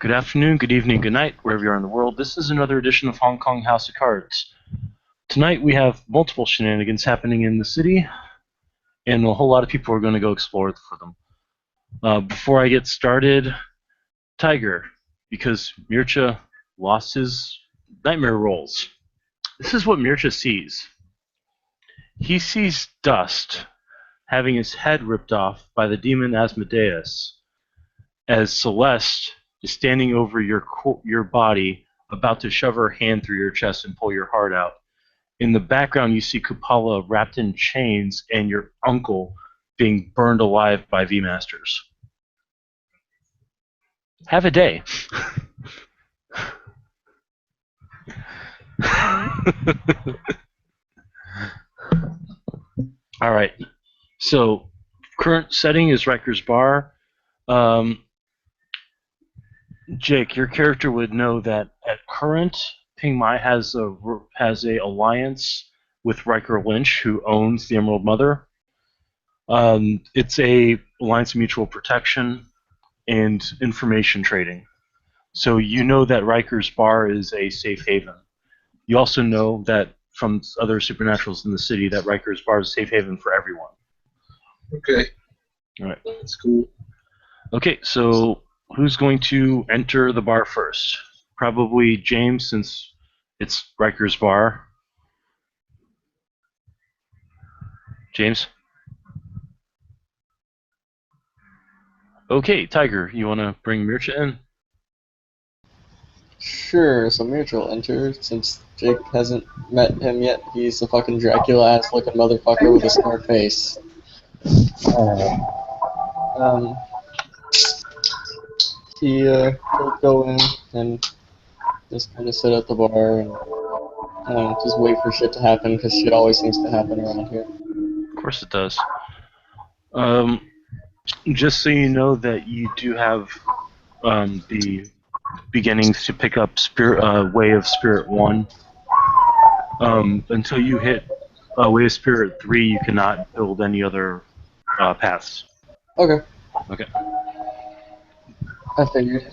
Good afternoon, good evening, good night, wherever you are in the world. This is another edition of Hong Kong House of Cards. Tonight we have multiple shenanigans happening in the city, and a whole lot of people are going to go explore for them. Before I get started, Tiger, because Mircha lost his nightmare rolls. This is what Mircha sees. He sees dust having his head ripped off by the demon Asmodeus, as Celeste is standing over your body, about to shove her hand through your chest and pull your heart out. In the background, you see Kupala wrapped in chains and your uncle being burned alive by V-Masters. Have a day. All right. So, current setting is Riker's Bar. Jake, your character would know that at current, Ping Mai has a alliance with Riker Lynch, who owns the Emerald Mother. It's a alliance of mutual protection and information trading. So you know that Riker's Bar is a safe haven. You also know that from other supernaturals in the city that Riker's Bar is a safe haven for everyone. Okay. All right. That's cool. Okay, so who's going to enter the bar first? Probably James, since it's Riker's Bar. James? Okay, Tiger, you want to bring Mircha in? Sure, so Mircha will enter, since Jake hasn't met him yet. He's a fucking Dracula-ass looking motherfucker with a scar face. He'll go in and just kind of sit at the bar and just wait for shit to happen, because shit always seems to happen around here. Of course it does. Just so you know that you do have the beginnings to pick up Way of Spirit 1. Until you hit Way of Spirit 3, you cannot build any other paths. Okay. Okay. I figured.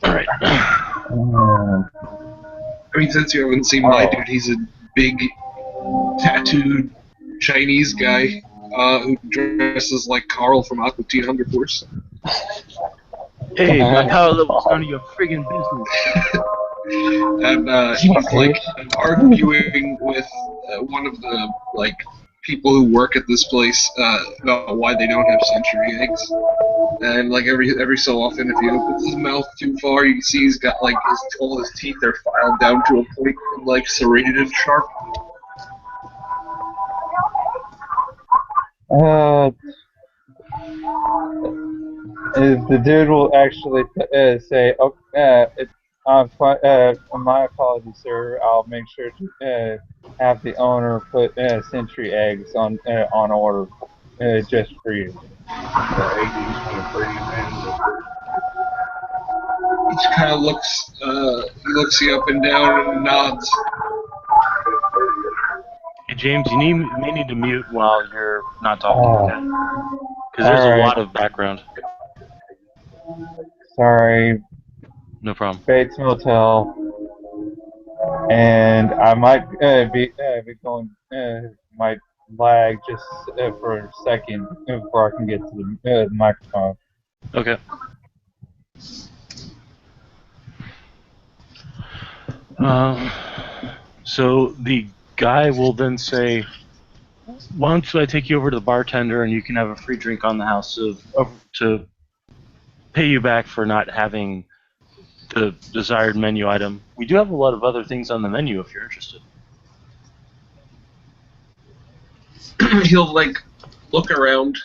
Alright. I mean, since you haven't seen my dude, he's a big, tattooed Chinese guy who dresses like Carl from Aqua Teen Hunger Force. Hey, my power level's none of your friggin' business. And he's like arguing with one of the people who work at this place about why they don't have century eggs. And like every so often, if he opens his mouth too far, you can see he's got like all his teeth are filed down to a point and like serrated and sharp. The dude will actually say, my apologies, sir. I'll make sure to have the owner put century eggs on order just for you. He just kind of looks you up and down and nods. Hey, James, you may need to mute while you're not talking. Because there's a lot of background. Sorry. No problem. Bates Motel. And I might be going, might lag just for a second before I can get to the microphone. Okay. So the guy will then say, why don't I take you over to the bartender and you can have a free drink on the house to pay you back for not having the desired menu item. We do have a lot of other things on the menu if you're interested. He'll like look around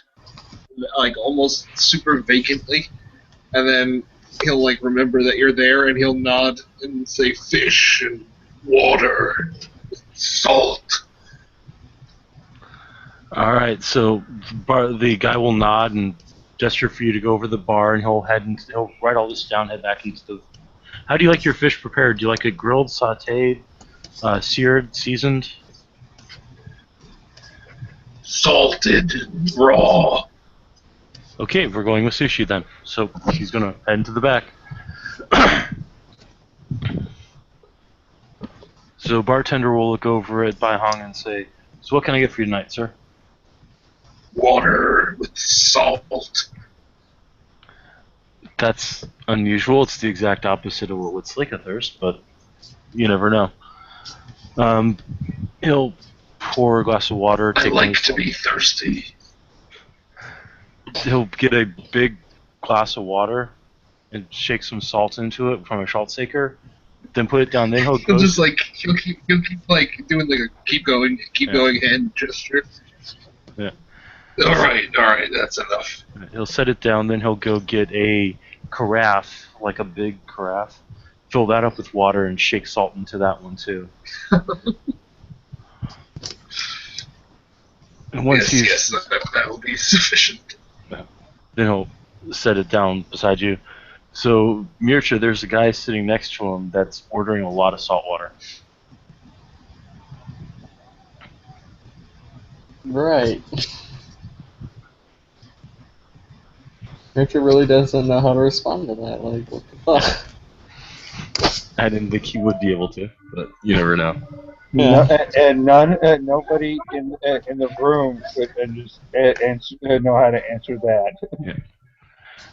like almost super vacantly, and then he'll like remember that you're there, and he'll nod and say fish and water, salt. All right, so the guy will nod and gesture for you to go over the bar, and he'll write all this down, head back into the. How do you like your fish prepared? Do you like it grilled, sautéed, seared, seasoned? Salted, raw. Okay, we're going with sushi then. So he's gonna head into the back. So bartender will look over at Bai Hong and say, "So what can I get for you tonight, sir?" Water with salt. That's unusual. It's the exact opposite of what would slake a thirst, but you never know. Um, he'll pour a glass of water. I Take like to be thirsty. He'll get a big glass of water and shake some salt into it from a salt shaker. Then put it down. Then he'll He'll go. just like he'll keep like doing like a keep going hand gesture. Yeah. All right, that's enough. He'll set it down. Then he'll go get a carafe, like a big carafe. Fill that up with water and shake salt into that one too. And once Yes, that will be sufficient. then he'll set it down beside you. So, Mircha, there's a guy sitting next to him that's ordering a lot of salt water. Right. Richard really doesn't know how to respond to that. Like, what the fuck? I didn't think he would be able to, but you never know. Yeah. Nobody in the room could know how to answer that. Yeah.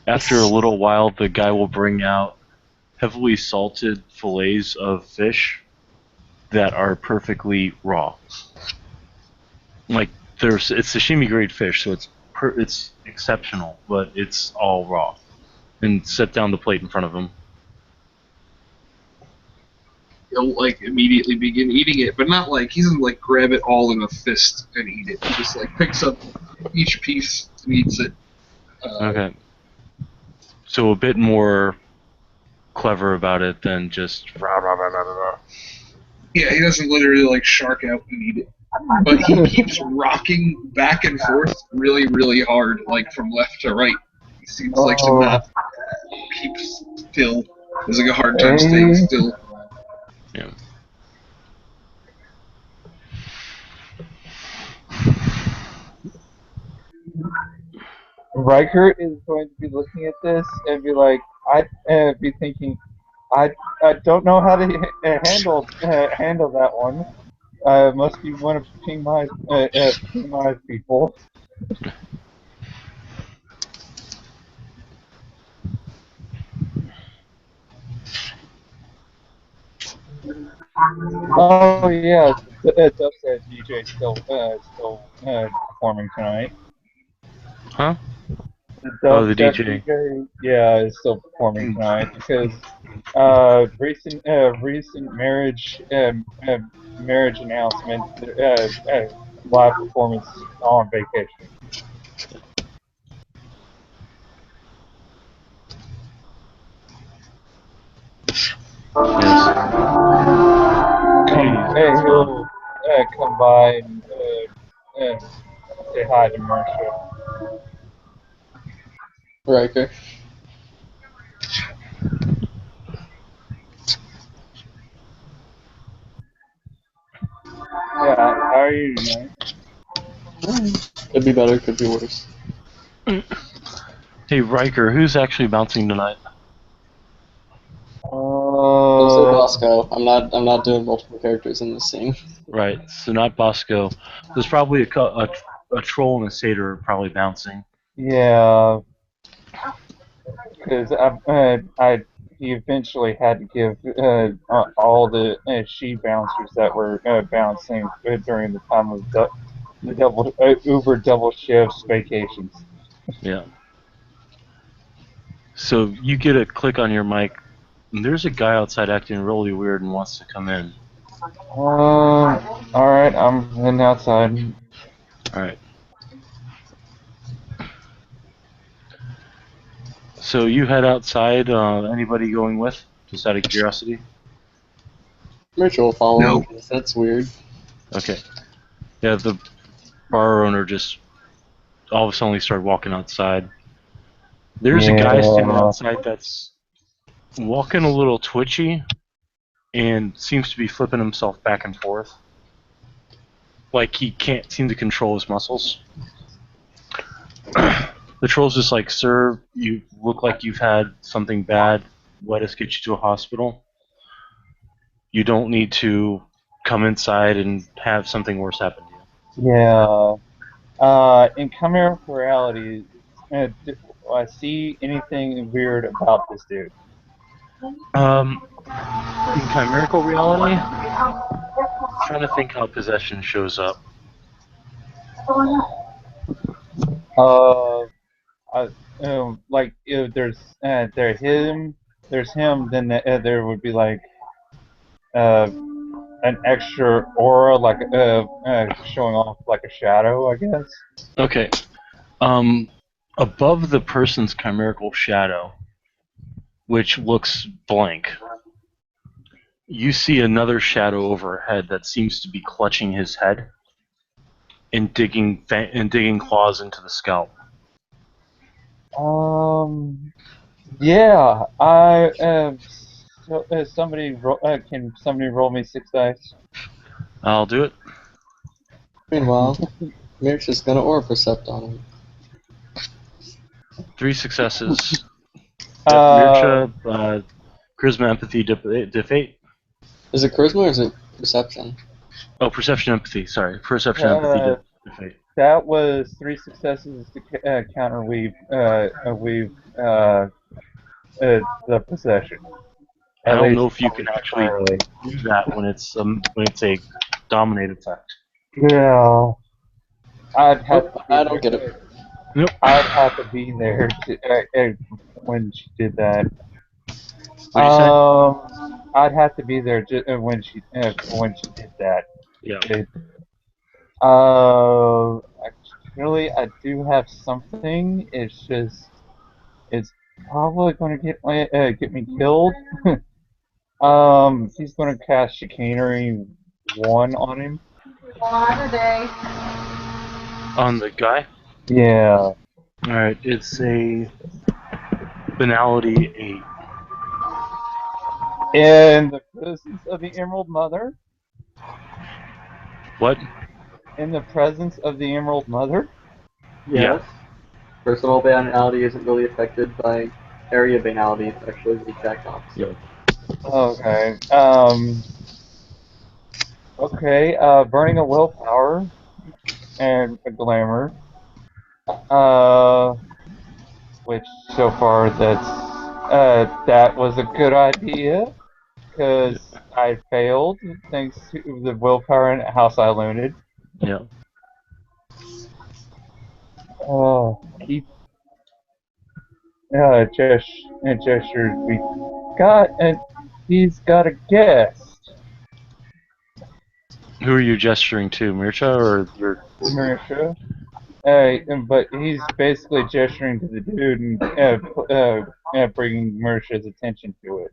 After a little while, the guy will bring out heavily salted fillets of fish that are perfectly raw. Like it's sashimi grade fish, so it's exceptional, but it's all raw. And set down the plate in front of him. He'll like immediately begin eating it, but not like he doesn't like grab it all in a fist and eat it. He just like picks up each piece and eats it. Okay. So a bit more clever about it than just rah, rah, rah, rah, rah. Yeah, he doesn't literally like shark out and eat it, but he keeps rocking back and forth really, really hard, like from left to right. He seems like to not keep still. There's like a hard time staying still. Yeah. Riker is going to be looking at this and be like, I'd be thinking, I don't know how to handle that one. Must be one of Ping Mai's people. Oh yeah, Dub said DJ still performing tonight. Huh? Dub The said DJ. yeah, is still performing tonight because recent marriage announcement, live performance on vacation. Yes. Hey, he'll come by and say hi to Marsha. Riker. Yeah, how are you tonight? Could be better, could be worse. Hey Riker, who's actually bouncing tonight? Also Bosco. I'm not doing multiple characters in this scene. Right, so not Bosco. There's probably a troll and a satyr probably bouncing. Yeah, because he eventually had to give all the she bouncers that were bouncing during the time of the Uber double shifts vacations. Yeah. So you get a click on your mic, and there's a guy outside acting really weird and wants to come in. Alright, I'm heading outside. Alright. So you head outside, anybody going with? Just out of curiosity? Rachel will follow No. him, 'cause that's weird. Okay. Yeah, the bar owner just all of a sudden started walking outside. There's a guy standing outside that's walking a little twitchy and seems to be flipping himself back and forth. Like he can't seem to control his muscles. The troll's just like, "Sir, you look like you've had something bad. let us get you to a hospital. You don't need to come inside and have something worse happen to you. Yeah. In chimerical reality, do I see anything weird about this dude? In chimerical reality, I'm trying to think how possession shows up. Uh, like if there's him, then there would be like uh, an extra aura, like showing off like a shadow, I guess. Okay. Um, Above the person's chimerical shadow, which looks blank, you see another shadow overhead that seems to be clutching his head and digging claws into the scalp. Yeah, I can somebody roll me 6 dice? I'll do it. Meanwhile, Mir's just gonna aura percept on him. 3 successes. Yep, Uh, Mircha, charisma, empathy, defate. Is it charisma or is it perception? Oh, perception, empathy. Sorry, perception, empathy, uh, defate. that was 3 successes to counter the possession. I At don't know least if you can not actually entirely. do that when it's a dominate effect. Yeah, I'd have to Oh, be I don't get there. it. Nope. I'd have to be there when she did that. What'd you say? I'd have to be there when she did that. Yeah. It, actually, I do have something. It's just it's probably going to get me killed. He's going to cast chicanery 1 on him. On the guy. Yeah. All right. It's a banality 8. In the presence of the Emerald Mother. What? In the presence of the Emerald Mother. Yeah. Yes. Personal banality isn't really affected by area banality. It's actually the exact opposite. Okay. Okay. Burning a willpower and a glamour. Uh, which so far that was a good idea because I failed thanks to the willpower and house I looted. Yeah. Oh, he gestures. He's got a guest, Who are you gesturing to, Mircha or your? Marisha. But he's basically gesturing to the dude and bringing Marisha's attention to it.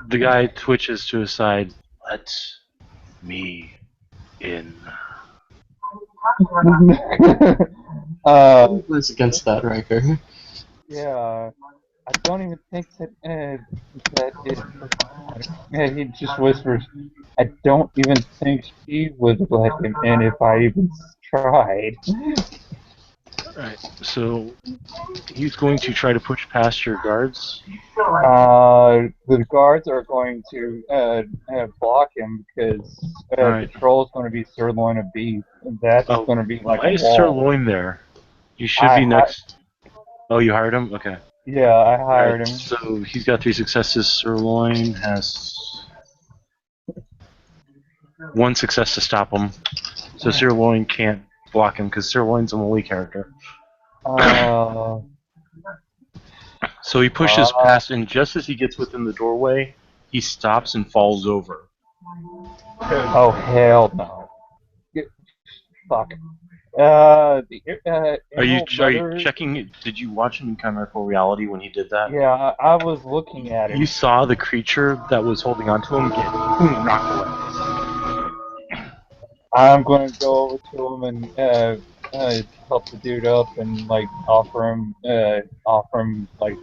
The guy twitches to his side. Let me in. Who's against that, Riker? Yeah, I don't even think that it. He just whispers. I don't even think she would let him in if I even tried. Alright, so he's going to try to push past your guards. The guards are going to block him because the Alright. troll is going to be sirloin of beef. And that's Oh, going to be like why a is wall. Sirloin there? He should I be hi- next. Oh, you hired him? Okay. yeah, I hired Alright, him. so he's got 3 successes. Sirloin has 1 success to stop him. So Sirloin can't block him because Sirloin's a melee character. Uh, So he pushes past, and just as he gets within the doorway, he stops and falls over. oh hell no! Fuck. The Are you Emerald Mother. checking? Did you watch him in Chimerical Reality when he did that? Yeah, I was looking at You him. saw the creature that was holding onto him get knocked away. I'm going to go over to him and help the dude up and like offer him like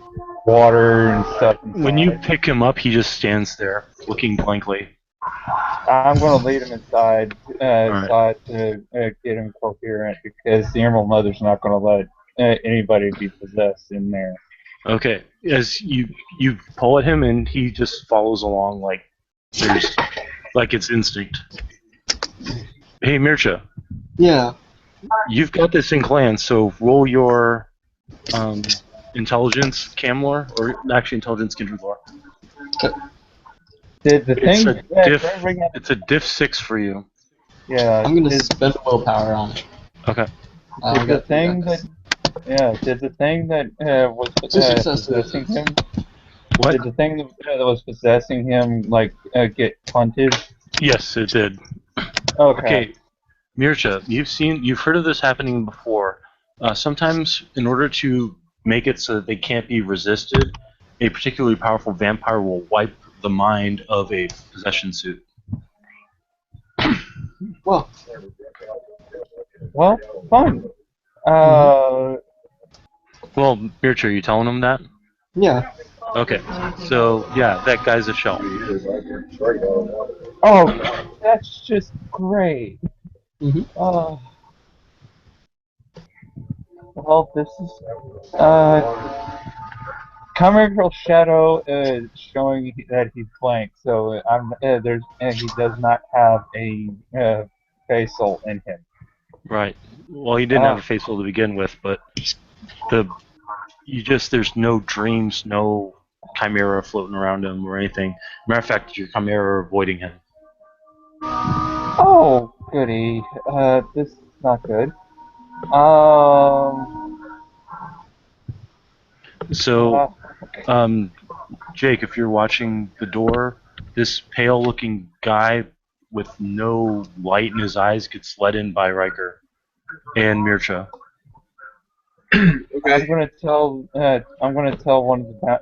water and stuff When you inside. pick him up, he just stands there, looking blankly. I'm going to lead him Alright. inside to get him coherent because the Emerald Mother's not going to let anybody be possessed in there. Okay, as you pull at him and he just follows along like it's instinct. Hey Mircha, Yeah. you've got this in clan, so roll your intelligence camlore, or actually intelligence kindred lore. Did the It's thing a that diff. ring up? It's a diff 6 for you. Yeah. I'm gonna spend willpower on it. Okay. Did the thing that? Yeah. Did the thing that was Two successes. possessing him? What? Did the thing that was possessing him get punted? Yes, it did. Okay. Okay, Mircha, you've heard of this happening before. Sometimes, in order to make it so that they can't be resisted, a particularly powerful vampire will wipe the mind of a possession suit. Well, Fun. Well, Mircha, are you telling them that? yeah. Okay, so yeah, that guy's a shell. Oh, that's just great. Mhm. Well, this is Chimerical Shadow is showing that he's blank, so he does not have a facial in him. Right. Well, he didn't have a facial to begin with, but there's no dreams, no chimera floating around him or anything. Matter of fact, your chimera are avoiding him. Oh, goody. This is not good. So, Jake, if you're watching the door, this pale-looking guy with no light in his eyes gets let in by Riker and Mircha. Okay. I'm gonna tell one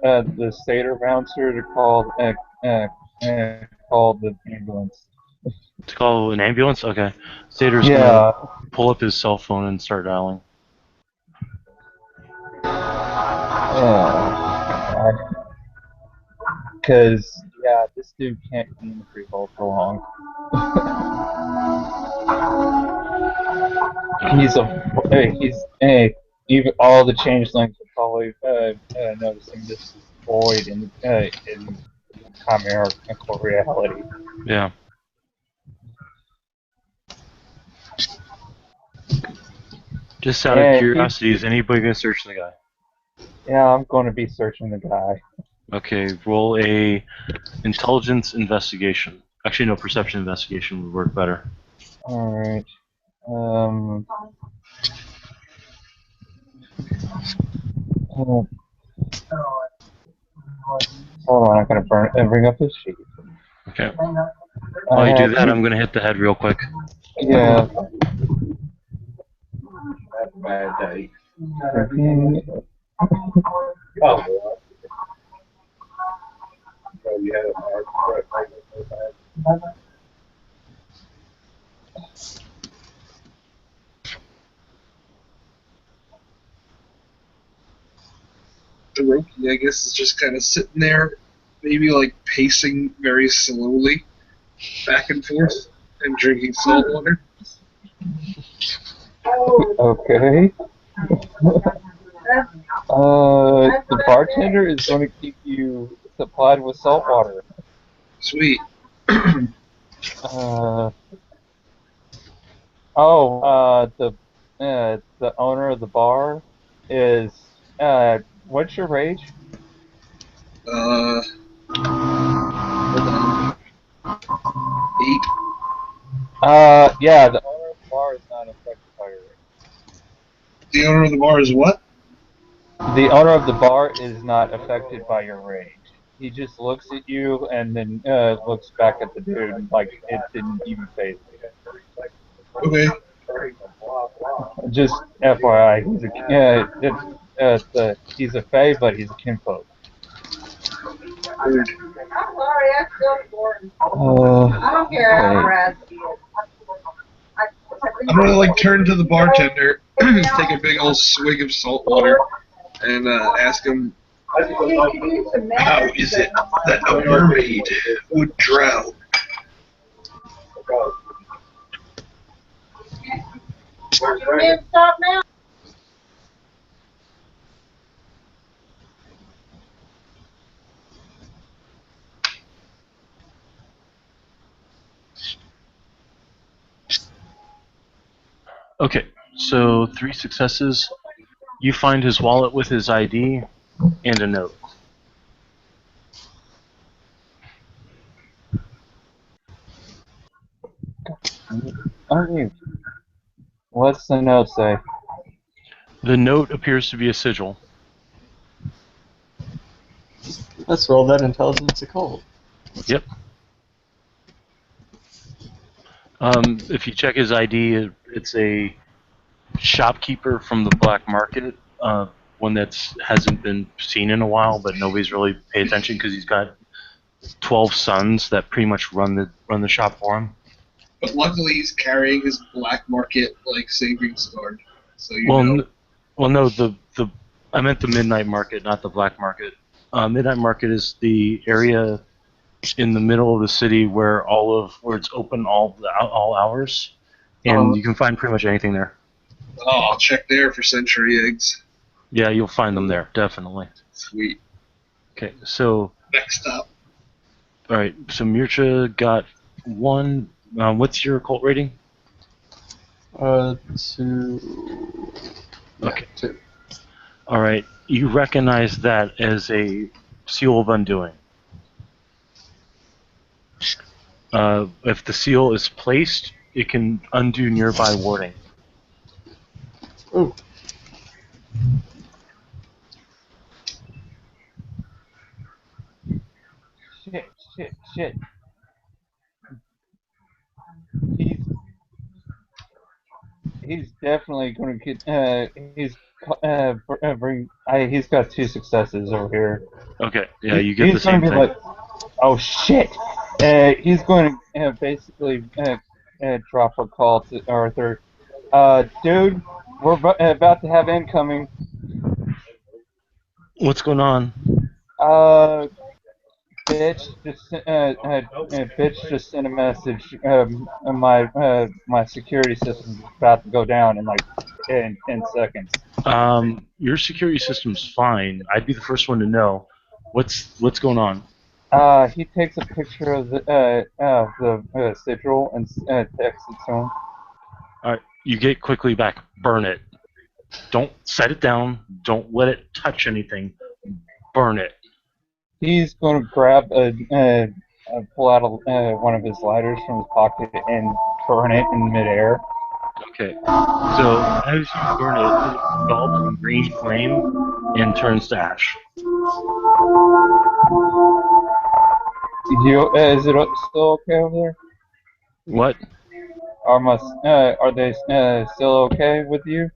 of the satyr bouncer to call the ambulance. To call an ambulance? Okay. Sator's Yeah. gonna pull up his cell phone and start dialing. Because this dude can't be in the freefall for long. Even all the changelings are probably noticing this void in chimerical reality. Yeah. Just out of curiosity, is anybody gonna search the guy? Yeah, I'm going to be searching the guy. Okay, roll a intelligence investigation. Actually, no, perception investigation would work better. Alright. Hold on, I'm going to bring up this sheet. Okay. While you do that, I'm gonna hit the head real quick. Yeah. The Roki, I guess, is just kind of sitting there, maybe like pacing very slowly back and forth and drinking salt water. Okay. The bartender is going to keep you supplied with salt water. Sweet. The owner of the bar is what's your rage? Hold on. 8. Yeah, the owner of the bar is not affected by your rage. The owner of the bar is what? The owner of the bar is not affected by your rage. He just looks at you and then looks back at the dude like it didn't even faze him. Okay. Just FYI, he's a fae, but he's a kinfolk. Weird. I'm sorry, I still bored. I don't care how Brad is. I'm gonna turn to the bartender, take a big old swig of salt water, and ask him, how is it that a mermaid would drown? You need to stop now. Okay, so 3 successes. You find his wallet with his ID and a note. Unmute. What's the note say? The note appears to be a sigil. Let's roll that intelligence occult. Yep. If you check his ID, it's a shopkeeper from the black market, one that hasn't been seen in a while, but nobody's really paid attention because he's got 12 sons that pretty much run the shop for him. But luckily, he's carrying his black market like savings card, so you Well, know. well, no, the I meant the midnight market, not the black market. Midnight market is the area in the middle of the city where it's open all hours, and you can find pretty much anything there. Oh, I'll check there for century eggs. Yeah, you'll find them there, definitely. Sweet. Okay, so Next up. all right, so Mircha got 1. What's your occult rating? 2. Okay. 2. All right, you recognize that as a seal of undoing. If the seal is placed, it can undo nearby warding. Ooh. Shit. He's definitely going to get. He's got 2 successes over here. Okay, yeah, you get the He's same going to thing. be like, oh shit! He's going to basically drop a call to Arthur. Dude, we're about to have incoming. What's going on? Bitch just sent a message. My security system is about to go down in like in 10 seconds. Your security system's fine. I'd be the first one to know. What's going on? He takes a picture of the sigil and texts it to him. All right, you get quickly back. Burn it. Don't set it down. Don't let it touch anything. Burn it. He's going to grab pull out one of his lighters from his pocket and burn it in midair. Okay. So as you burn it develops a green flame and turns to ash. Is it still okay over there? What? Are they still okay with you?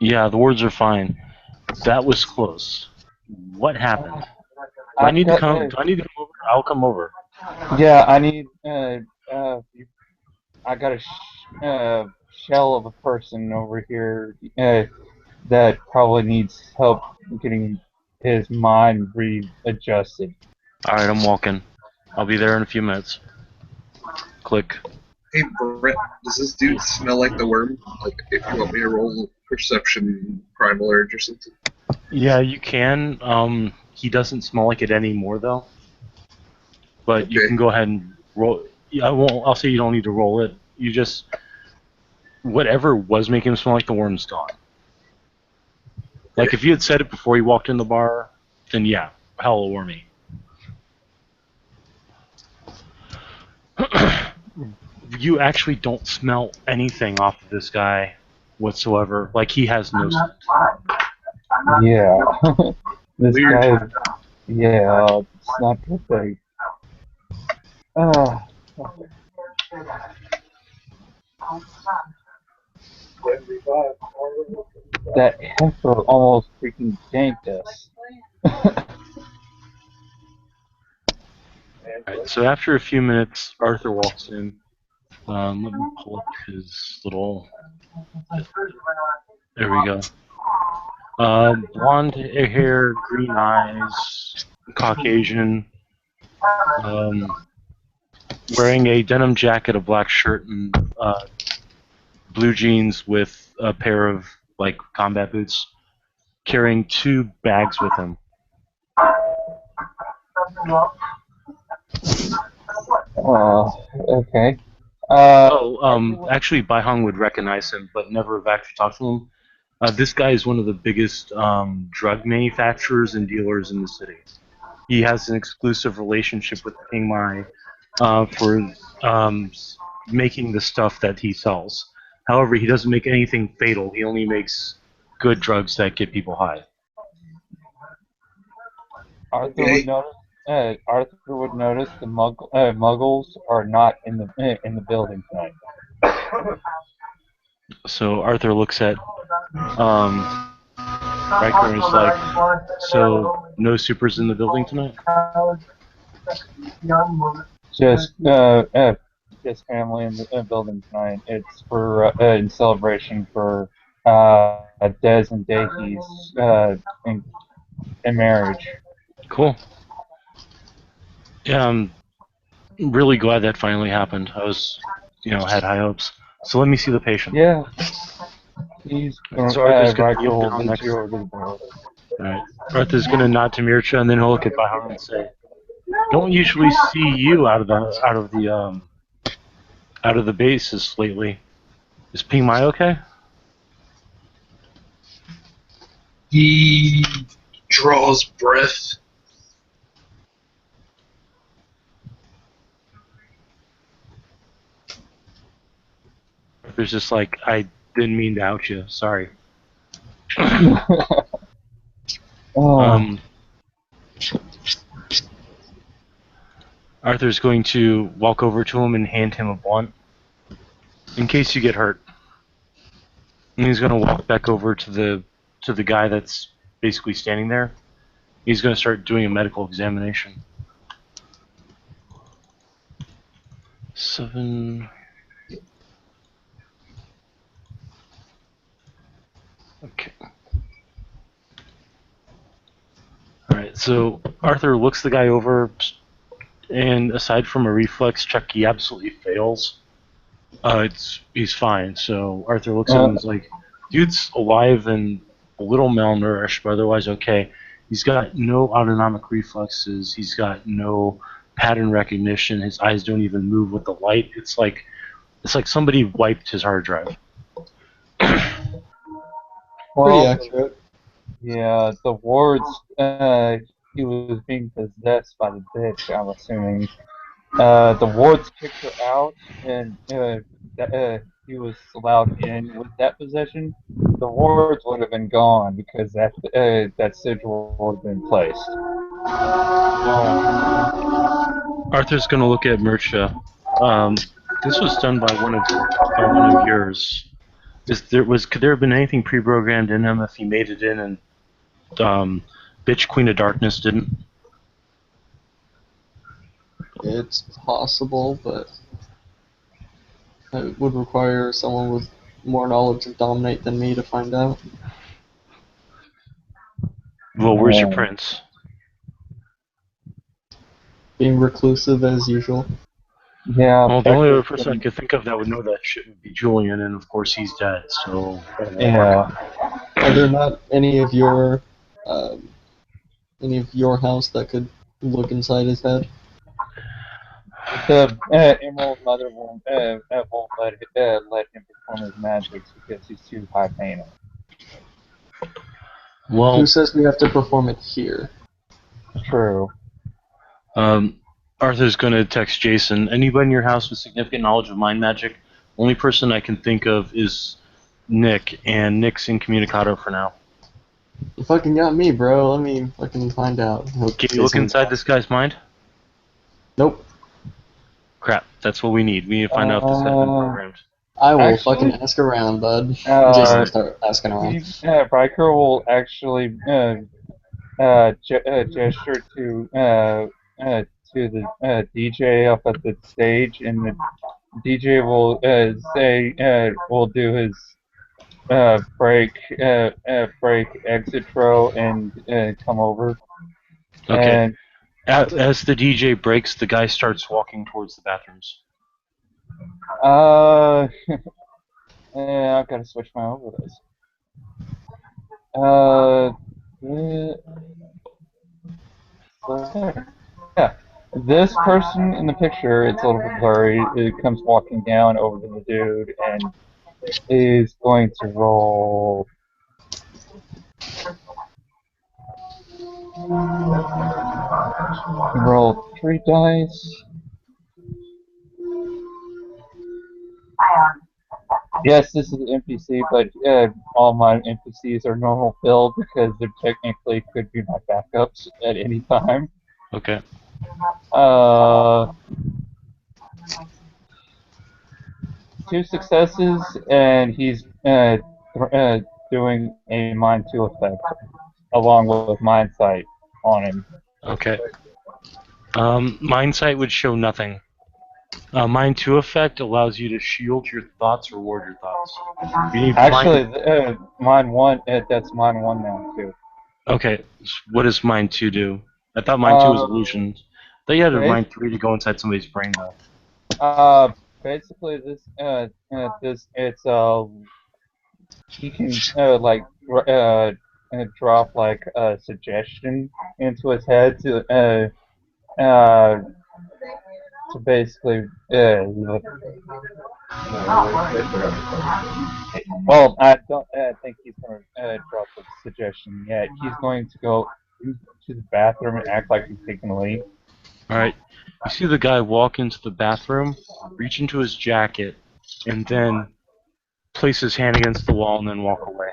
Yeah, the words are fine. That was close. What happened? Do I need to come over? I'll come over. Yeah, I need. I got a shell of a person over here that probably needs help getting his mind readjusted. All right, I'm walking. I'll be there in a few minutes. Click. Hey, Brett, does this dude smell like the worm? Like, if you want me to roll perception crime alert or something? Yeah, you can. He doesn't smell like it anymore, though. But you can go ahead and roll. I won't. I'll say you don't need to roll it. You just whatever was making him smell like the worm's gone. Like if you had said it before you walked in the bar, then yeah, hello wormy. You actually don't smell anything off of this guy whatsoever. Like he has no scent. Yeah. This Weird. guy. Yeah, it's not good thing. That heifer almost freaking ganked us. Alright, so after a few minutes, Arthur walks in. Let me pull up his little. There we go. Blonde hair, green eyes, Caucasian. Wearing a denim jacket, a black shirt, and blue jeans with a pair of like combat boots. Carrying 2 bags with him. Okay. Actually, Bai Hong would recognize him, but never have actually talked to him. This guy is one of the biggest drug manufacturers and dealers in the city. He has an exclusive relationship with Ping Mai for making the stuff that he sells. However, he doesn't make anything fatal. He only makes good drugs that get people high. Arthur would notice the Muggles are not in the building tonight. So Arthur looks at Riker and is like, "So no supers in the building tonight?" Just family in the building tonight. It's for in celebration for Des and Daisy's in marriage. Cool. Yeah, I'm really glad that finally happened. I was, had high hopes. So let me see the patient. Yeah. He's So Arthur's going to Riker kneel will down lead next. you over to the board. Alright. Arthur's going to nod to Mircha, and then he'll look at Bahar and say, "Don't usually see you out of the bases lately. Is Ping Mai okay?" He draws breath. Arthur's just like, "I didn't mean to out you. Sorry." Oh. Arthur's going to walk over to him and hand him a blunt, in case you get hurt. And he's going to walk back over to the guy that's basically standing there. He's going to start doing a medical examination. 7. Okay. Alright, so Arthur looks the guy over, and aside from a reflex check, he absolutely fails. He's fine. So Arthur looks at him and is like, "Dude's alive and a little malnourished, but otherwise okay. He's got no autonomic reflexes. He's got no pattern recognition. His eyes don't even move with the light. It's like somebody wiped his hard drive." Pretty accurate. Yeah, the wards. He was being possessed by the bitch. I'm assuming. The wards kicked her out, and he was allowed in with that possession. The wards would have been gone because that sigil would have been placed. Arthur's gonna look at Mircha. This was done by one of yours. Could there have been anything pre-programmed in him if he made it in and bitch Queen of Darkness didn't? It's possible, but it would require someone with more knowledge of Dominate than me to find out. Well, where's your prince? Being reclusive as usual. Yeah. Well, the only other person I could think of that would know that shit would be Julian, and of course he's dead. So. Yeah. Are there not any of your house that could look inside his head? The Emerald Mother won't let him perform his magics because he's too high paying. Well, who says we have to perform it here? True. Arthur's going to text Jason. Anybody in your house with significant knowledge of mind magic? Only person I can think of is Nick, and Nick's incommunicado for now. You fucking got me, bro. Let me fucking find out. Can you look inside this guy's mind? Nope. Crap, that's what we need. We need to find out if this has been programmed. I will fucking ask around, bud. Jason will start asking around. Riker will actually gesture to the DJ up at the stage, and the DJ will say will do his break exit throw and come over. Okay. And As the DJ breaks, the guy starts walking towards the bathrooms. I've got to switch my overlays. Yeah. This person in the picture, it's a little bit blurry, it comes walking down over to the dude and is going to roll. Roll 3 dice. Yes, this is an NPC, but all my NPCs are normal build because they technically could be my backups at any time. Okay. 2 successes, and he's doing a Mind 2 effect along with Mind Sight on him. Okay. Mind Sight would show nothing. Mind 2 effect allows you to shield your thoughts or ward your thoughts. You need Actually, Mind 1, that's Mind 1 now, too. Okay, so what does Mind 2 do? I thought Mind 2 was illusions. I thought you had a Mind 3 to go inside somebody's brain, though. Basically, it's he can drop like a suggestion into his head to basically well, I don't think he's going to drop the suggestion yet. He's going to go into the bathroom and act like he's taking a leak. Alright, you see the guy walk into the bathroom, reach into his jacket, and then place his hand against the wall and then walk away.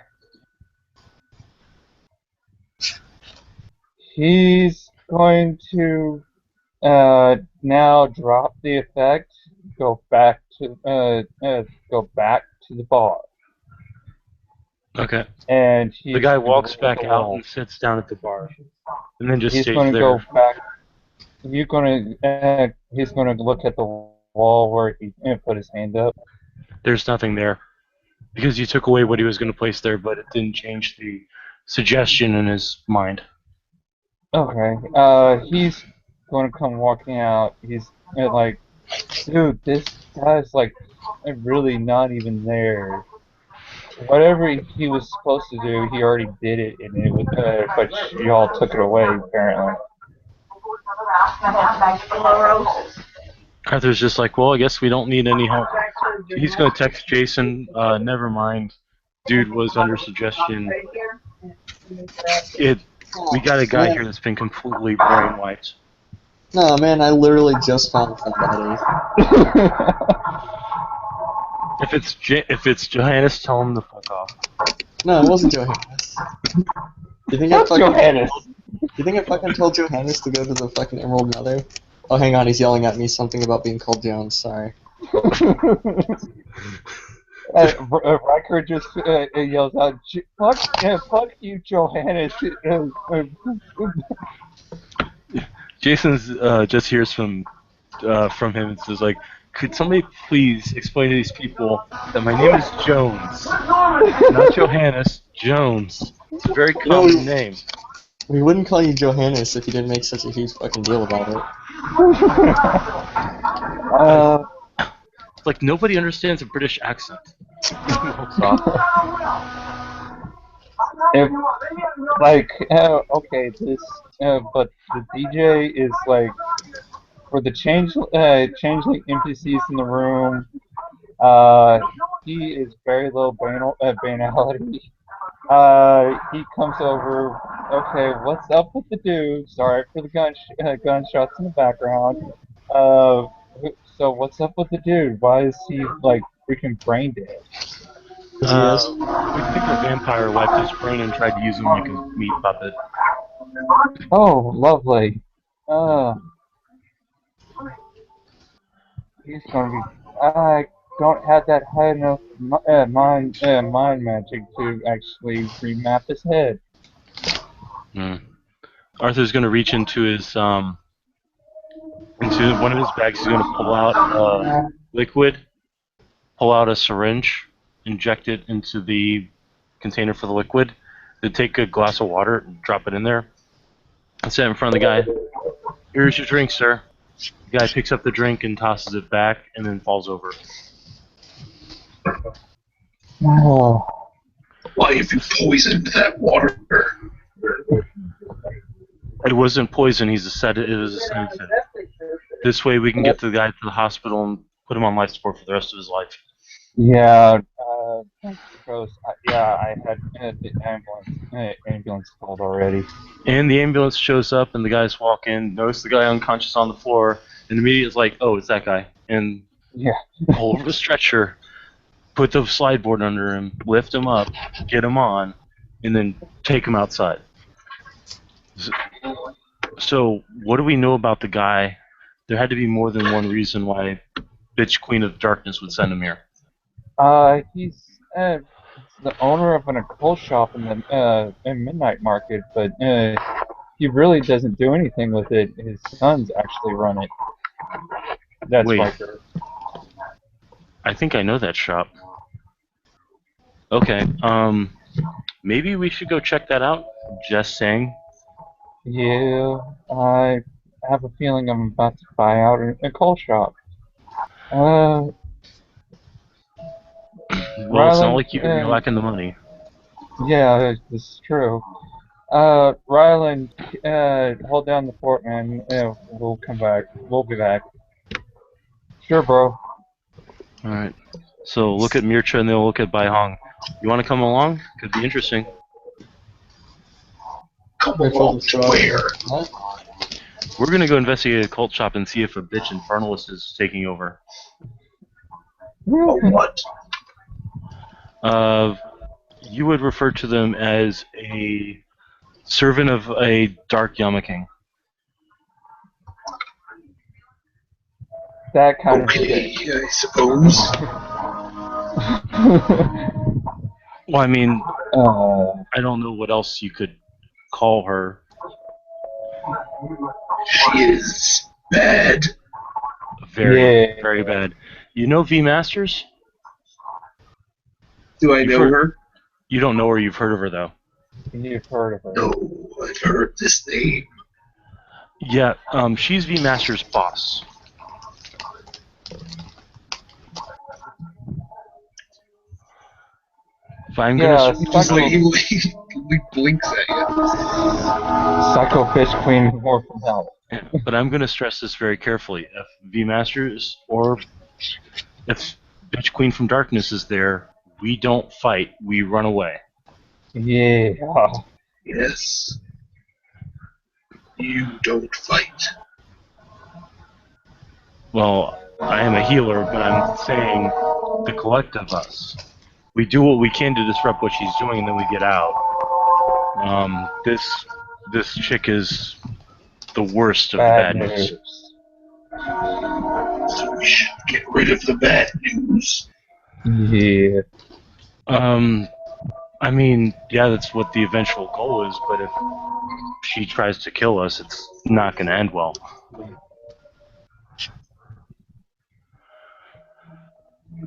He's going to now drop the effect, go back to the bar. Okay. And the guy walks back out and sits down at the bar, and then just stays there. He's going to go back. He's going to look at the wall where he put his hand up. There's nothing there, because you took away what he was going to place there, but it didn't change the suggestion in his mind. Okay. He's going to come walking out. He's like, dude, this guy's like really not even there. Whatever he was supposed to do, he already did it, and it was, but y'all took it away apparently. Arthur's just like, well, I guess we don't need any help. He's going to text Jason, never mind. Dude was under suggestion. We got a guy here that's been completely brainwiped. No, man, I literally just found somebody. If it's Johannes, tell him to fuck off. No, it wasn't Johannes. You think I fucking told Johannes to go to the fucking Emerald Nether? Oh, hang on, he's yelling at me something about being called Jones. Sorry. Riker just yells out, fuck you, Johannes. Jason's just hears from him and says like, could somebody please explain to these people that my name is Jones, not Johannes, Jones. It's a very common name. We wouldn't call you Johannes if you didn't make such a huge fucking deal about it. Like, nobody understands a British accent. Okay, but the DJ is like, for the changeling NPCs in the room, he is very low banality. He comes over. Okay, what's up with the dude? Sorry for the gunshots in the background. So what's up with the dude? Why is he like freaking brain dead? We think a vampire wiped his brain and tried to use him like a meat puppet. Oh, lovely. He's gonna be. I don't have that high enough mind magic to actually remap his head. Arthur's gonna reach into his into one of his bags. He's gonna pull out liquid, pull out a syringe, inject it into the container for the liquid, then take a glass of water and drop it in there, and set it in front of the guy. Here's your drink, sir. The guy picks up the drink and tosses it back, and then falls over. Oh. Why have you poisoned that water? It wasn't poison. It was a sedative. This way we can get the guy to the hospital and put him on life support for the rest of his life. Yeah, gross. Yeah, I had the ambulance called already. And the ambulance shows up, and the guys walk in, notice the guy unconscious on the floor, and immediately it's like, oh, it's that guy. And Yeah. pull over the stretcher, put the slide board under him, lift him up, get him on, and then take him outside. So what do we know about the guy? There had to be more than one reason why Bitch Queen of Darkness would send him here. He's the owner of an occult shop in the Midnight Market, but he really doesn't do anything with it. His sons actually run it. That's Wait. Riker. I think I know that shop. Okay, maybe we should go check that out. Just saying. Yeah, I have a feeling I'm about to buy out an occult shop. Well, it's not like you're lacking the money. Yeah, this is true. Rylan, hold down the fort, man. We'll come back. We'll be back. Sure, bro. Alright. So look at Mircha and they'll look at Bai Hong. You want to come along? Could be interesting. Come along to where? We're going to go investigate a cult shop and see if a bitch infernalist is taking over. What? You would refer to them as a servant of a dark Yamaking. That kind Okay, I suppose. Well, I mean, of shit. I don't know what else you could call her. She is bad. Very, very bad. You know V Masters? Do I know her? You don't know her, you've heard of her, though. You've heard of her. No, I've heard this name. Yeah, she's V Masters' boss. If I'm gonna Just like he blinks at you. Psycho Fish Queen more from hell. but I'm gonna stress this very carefully. If V Masters or if Bitch Queen from Darkness is there, we don't fight, we run away. Yeah. Yes. You don't fight. Well, I am a healer, but I'm saying the collective of us. We do what we can to disrupt what she's doing, and then we get out. This chick is the worst of the bad news. So we should get rid of the bad news. Yeah. I mean, yeah, that's what the eventual goal is, but if she tries to kill us, it's not going to end well.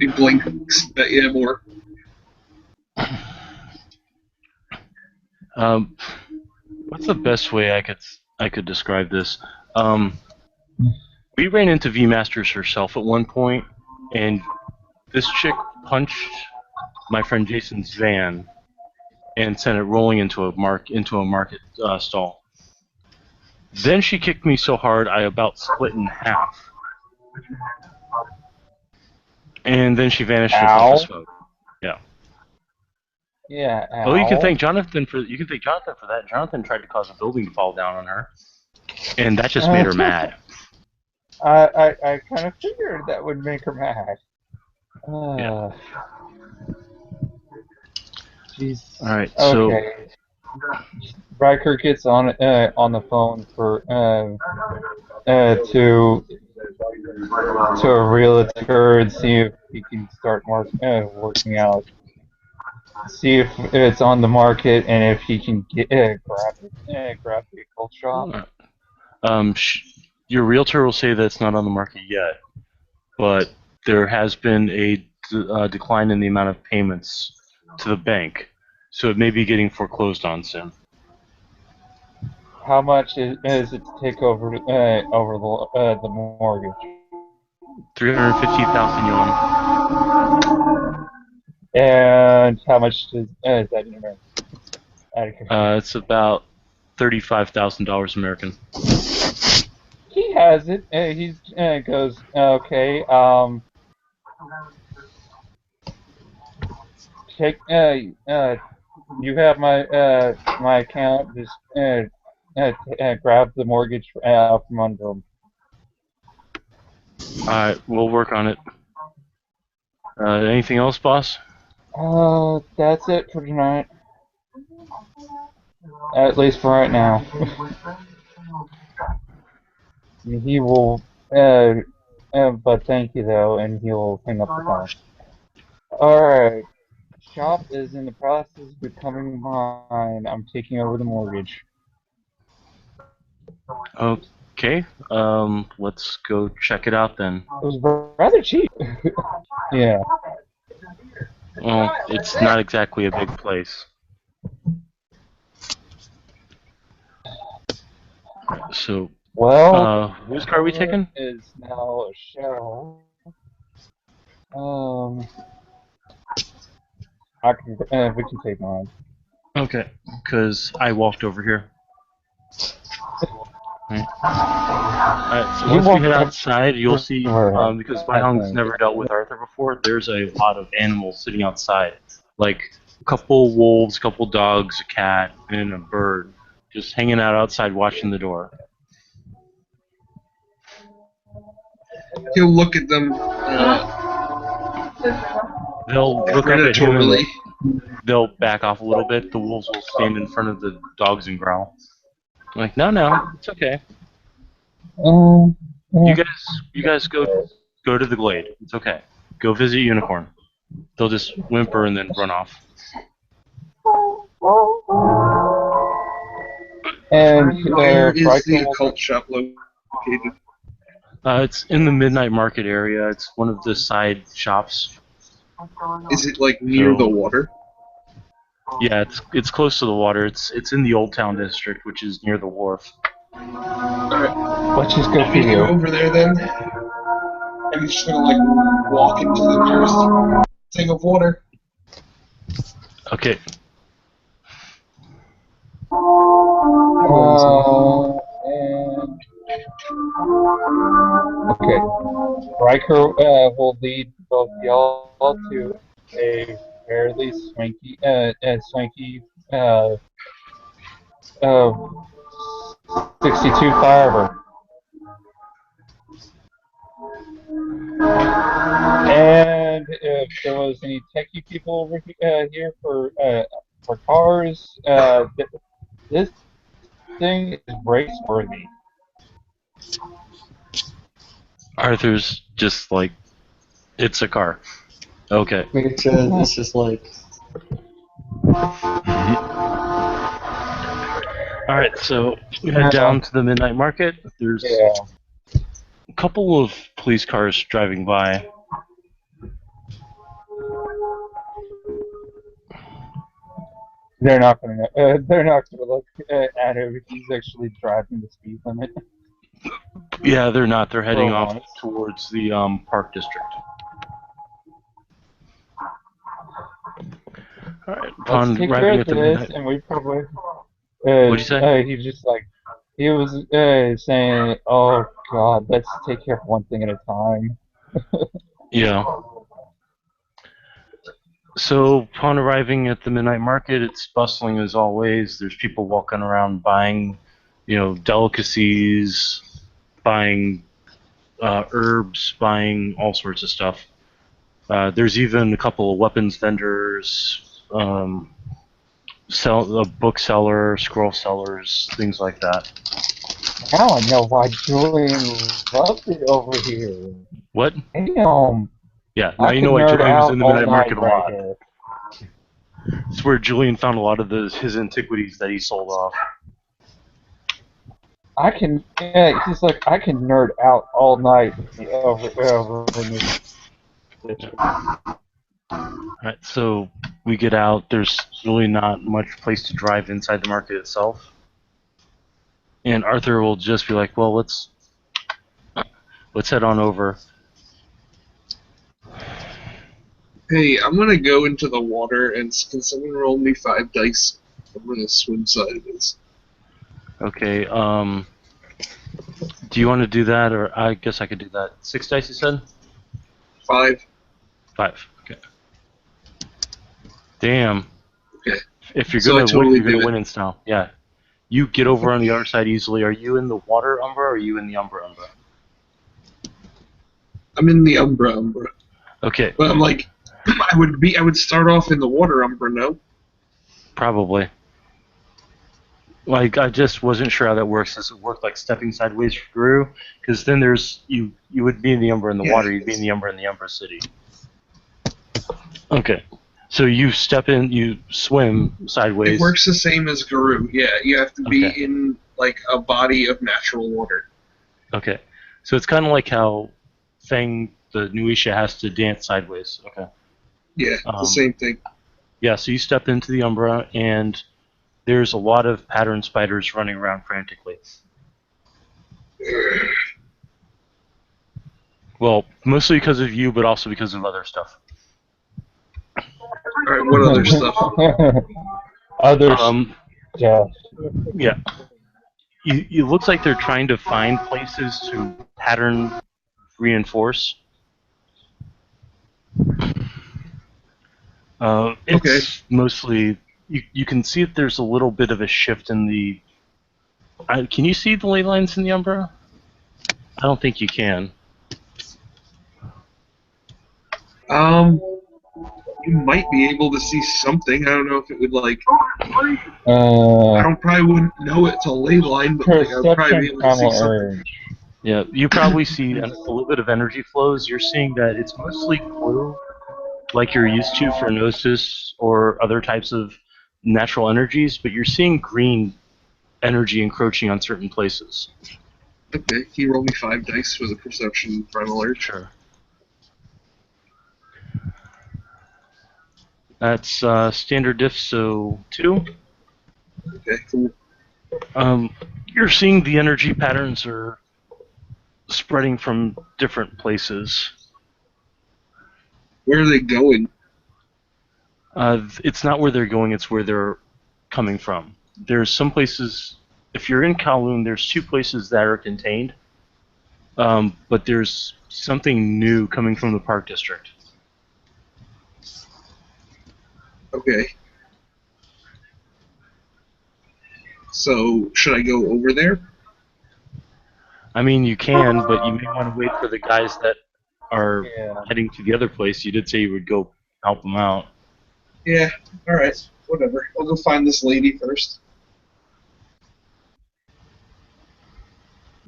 He blinks at you more. What's the best way I could describe this? We ran into V Masters herself at one point, and this chick punched my friend Jason's van and sent it rolling into a market stall. Then she kicked me so hard I about split in half, and then she vanished in a puff of smoke. Yeah. Yeah. Ow. Well, you can thank Jonathan for that. Jonathan tried to cause a building to fall down on her, and that just made her mad. I kind of figured that would make her mad. Yeah. Jeez. All right. So. Okay. Riker gets on the phone for to a realtor and see if he can start working out. See if it's on the market and if he can grab the occult shop. Your realtor will say that it's not on the market yet, but there has been a decline in the amount of payments to the bank, so it may be getting foreclosed on soon. How much is it to take over the mortgage? 350,000 yuan. And how much is that in American? It's about $35,000 American. He has it. He goes, okay. Check. You have my account. Just grab the mortgage from under him. Alright, we'll work on it. Anything else, boss? That's it for tonight. At least for right now. He will. But thank you though, and he'll hang up the phone. All right. Shop is in the process of becoming mine. I'm taking over the mortgage. Okay, let's go check it out then. It was rather cheap. Yeah. Well, it's not exactly a big place. So, Well, whose car are we taking? is now a shell. We can take mine. Okay, because I walked over here. Alright, so once we head outside, you'll see, because Baihong's never dealt with Arthur before, there's a lot of animals sitting outside. Like a couple wolves, a couple dogs, a cat, and a bird. Just hanging out outside watching the door. He'll look at them They'll look up at him predatorily. and they'll back off a little bit. The wolves will stand in front of the dogs and growl. I'm like, no, it's okay. You guys go to the glade. It's okay. Go visit Unicorn. They'll just whimper and then run off. And where is the occult shop located? It's in the Midnight Market area. It's one of the side shops. Is it like near the water? Yeah, it's close to the water. It's in the Old Town district, which is near the wharf. Alright. let's just go We for go you. over there then. I'm just gonna like walk into the nearest thing of water. Okay. And okay, Riker will lead both y'all to a fairly swanky, uh, 62 Firebird. And if there was any techie people over here for cars, this thing is race worthy. Arthur's just like, it's a car. Okay. It's just like... Alright, so we head down to the Midnight Market. There's a couple of police cars driving by. They're not gonna. They're not gonna look at him if he's actually driving the speed limit. Yeah, they're not. They're heading off towards the Park District. Alright, upon Let's take arriving care at of the this, Midnight... and we probably. What'd you say? He just like he was saying, "Oh God, let's take care of one thing at a time." Yeah. So, upon arriving at the Midnight Market, it's bustling as always. There's people walking around buying, delicacies, buying herbs, buying all sorts of stuff. There's even a couple of weapons vendors, a bookseller, scroll sellers, things like that. Now I know why Julian loved it over here. What? Damn. Yeah, now you know why Julian was in the Midnight Market a lot. Here. It's where Julian found a lot of his antiquities that he sold off. I can, he's like, I can nerd out all night over in this. Alright, so we get out. There's really not much place to drive inside the market itself. And Arthur will just be like, well, let's head on over. Hey, I'm gonna go into the water and can someone roll me 5 dice? I'm gonna swim sideways. Okay, Do you want to do that, or I guess I could do that? 6 dice, you said? 5. 5. Okay. Damn. Okay. If you're So I gonna totally win, you're did gonna it. win in style. Yeah. You get over on the other side easily. Are you in the water Umbra, or are you in the Umbra? I'm in the Umbra. Okay. But I'm like, I would start off in the water Umbra, no? Probably. Like, I just wasn't sure how that works. Does it work like stepping sideways through? Because then there's you would be in the Umbra in the water. You'd be in the Umbra City. Okay. So you step in, you swim sideways. It works the same as Guru. Yeah, you have to be Okay. in like a body of natural water. Okay. So it's kind of like how Fang, the Nuisha, has to dance sideways. Okay. Yeah, the same thing. Yeah, so you step into the Umbra, and there's a lot of pattern spiders running around frantically. Well, mostly because of you, but also because of other stuff. Alright, what other stuff? Yeah. Yeah. It looks like they're trying to find places to pattern reinforce. It's mostly you can see that there's a little bit of a shift in the. Can you see the ley lines in the Umbra? I don't think you can. You might be able to see something. I don't know if it would like. Uh, Probably wouldn't know it's a ley line, but like, I would probably be perception able to see primal something. urge. Yeah, you probably see a little bit of energy flows. You're seeing that it's mostly blue, like you're used to for Gnosis or other types of natural energies, but you're seeing green energy encroaching on certain places. Okay, can you roll me 5 dice for the perception primal urge? Sure. That's standard diff, so 2. Okay, cool. You're seeing the energy patterns are spreading from different places. Where are they going? It's not where they're going, it's where they're coming from. There's some places, if you're in Kowloon, there's 2 places that are contained, but there's something new coming from the Park District. Okay. So, should I go over there? I mean, you can, but you may want to wait for the guys that are heading to the other place. You did say you would go help them out. Yeah, alright, whatever. I'll go find this lady first.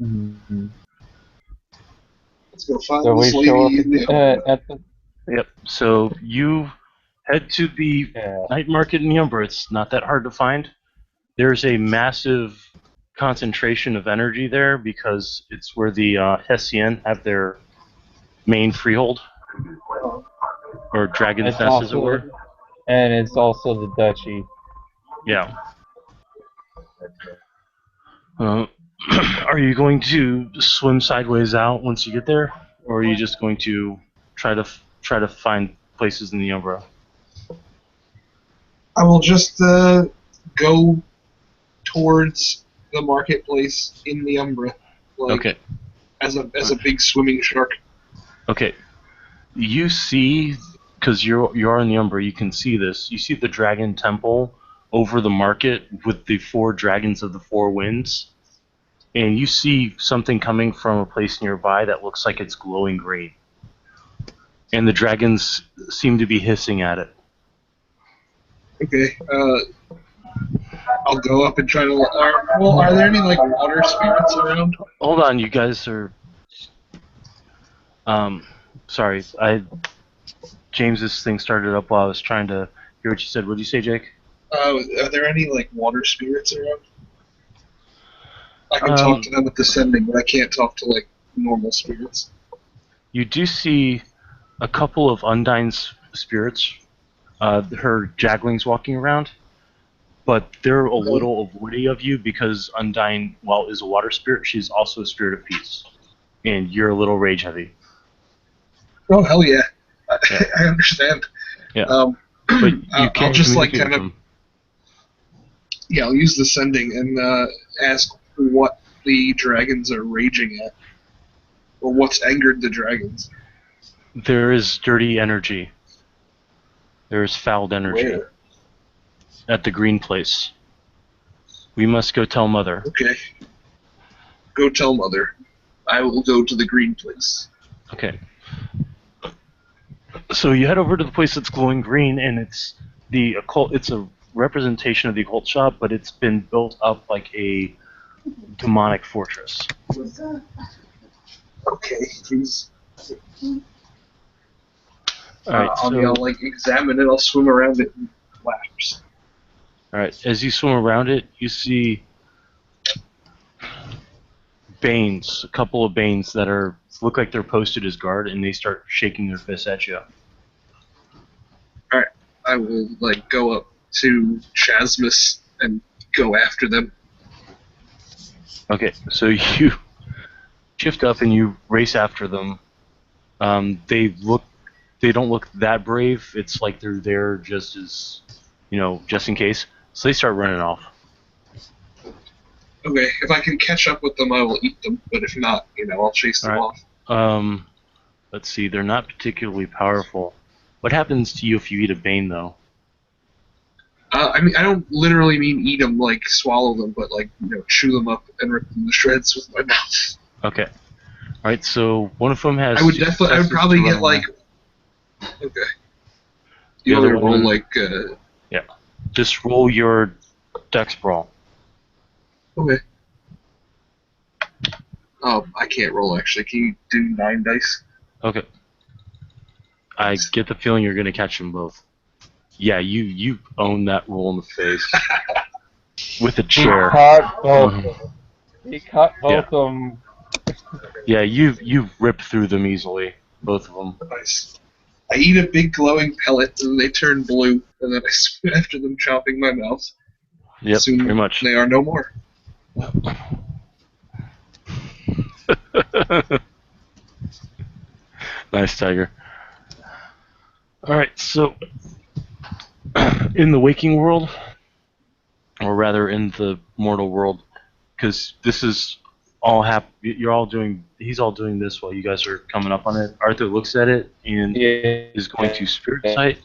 Mm-hmm. Let's go find So we this show up lady in the at the. Yep, so you head to the night market in the Umbra. It's not that hard to find. There's a massive concentration of energy there because it's where the Hessian have their main freehold, or Dragon's Nest, as it were. And it's also the duchy. Yeah. Are you going to swim sideways out once you get there, or are you just going to try to find places in the Umbra? I will just go towards the marketplace in the Umbra, like Okay. as a big swimming shark. Okay. You see, because you are in the Umbra, you can see this. You see the dragon temple over the market with the 4 dragons of the 4 winds, and you see something coming from a place nearby that looks like it's glowing green. And the dragons seem to be hissing at it. Okay, I'll go up and try to. Are there any like water spirits around? Hold on, you guys are. Sorry, James's thing started up while I was trying to hear what you said. What did you say, Jake? Are there any like water spirits around? I can talk to them at the sending, but I can't talk to like normal spirits. You do see a couple of Undyne's spirits, her Jaglings walking around, but they're a little avoiding of you because Undyne, while is a water spirit, she's also a spirit of peace, and you're a little rage heavy. Oh hell yeah, I understand. Yeah, but you can't. I'll just like kind of. Yeah, I'll use the sending and ask what the dragons are raging at, or what's angered the dragons. There is dirty energy. There is fouled energy Where? at the green place. We must go tell Mother. Okay. Go tell Mother. I will go to the green place. Okay. So you head over to the place that's glowing green, and it's the occult. It's a representation of the occult shop, but it's been built up like a demonic fortress. Okay, please. All right. I'll like examine it. I'll swim around it in laps. All right. As you swim around it, you see Banes, a couple of Banes that look like they're posted as guard, and they start shaking their fists at you. All right, I will like go up to Chasmus and go after them. Okay, so you shift up and you race after them. They don't look that brave. It's like they're there just as, just in case. So they start running off. Okay, if I can catch up with them, I will eat them. But if not, I'll chase them off. Let's see. They're not particularly powerful. What happens to you if you eat a Bane, though? I mean, I don't literally mean eat them, like swallow them, but like chew them up and rip them to shreds with my mouth. Okay. All right. So one of them has. I would probably get like. Okay. The other roll like. Yeah. Just roll your Dex brawl. Okay. Oh, I can't roll actually. Can you do 9 dice? Okay. I get the feeling you're gonna catch them both. Yeah, you own that roll in the face with a chair. He caught both. He caught both of them. Yeah, you rip through them easily, both of them. Nice. I eat a big glowing pellet, and they turn blue, and then I swim after them, chomping my mouth. Yep, Soon pretty much. They are no more. Nice, Tiger. Alright, so in the waking world, or rather in the mortal world, because this is all he's all doing this while you guys are coming up on it. Arthur looks at it and is going to spirit sight.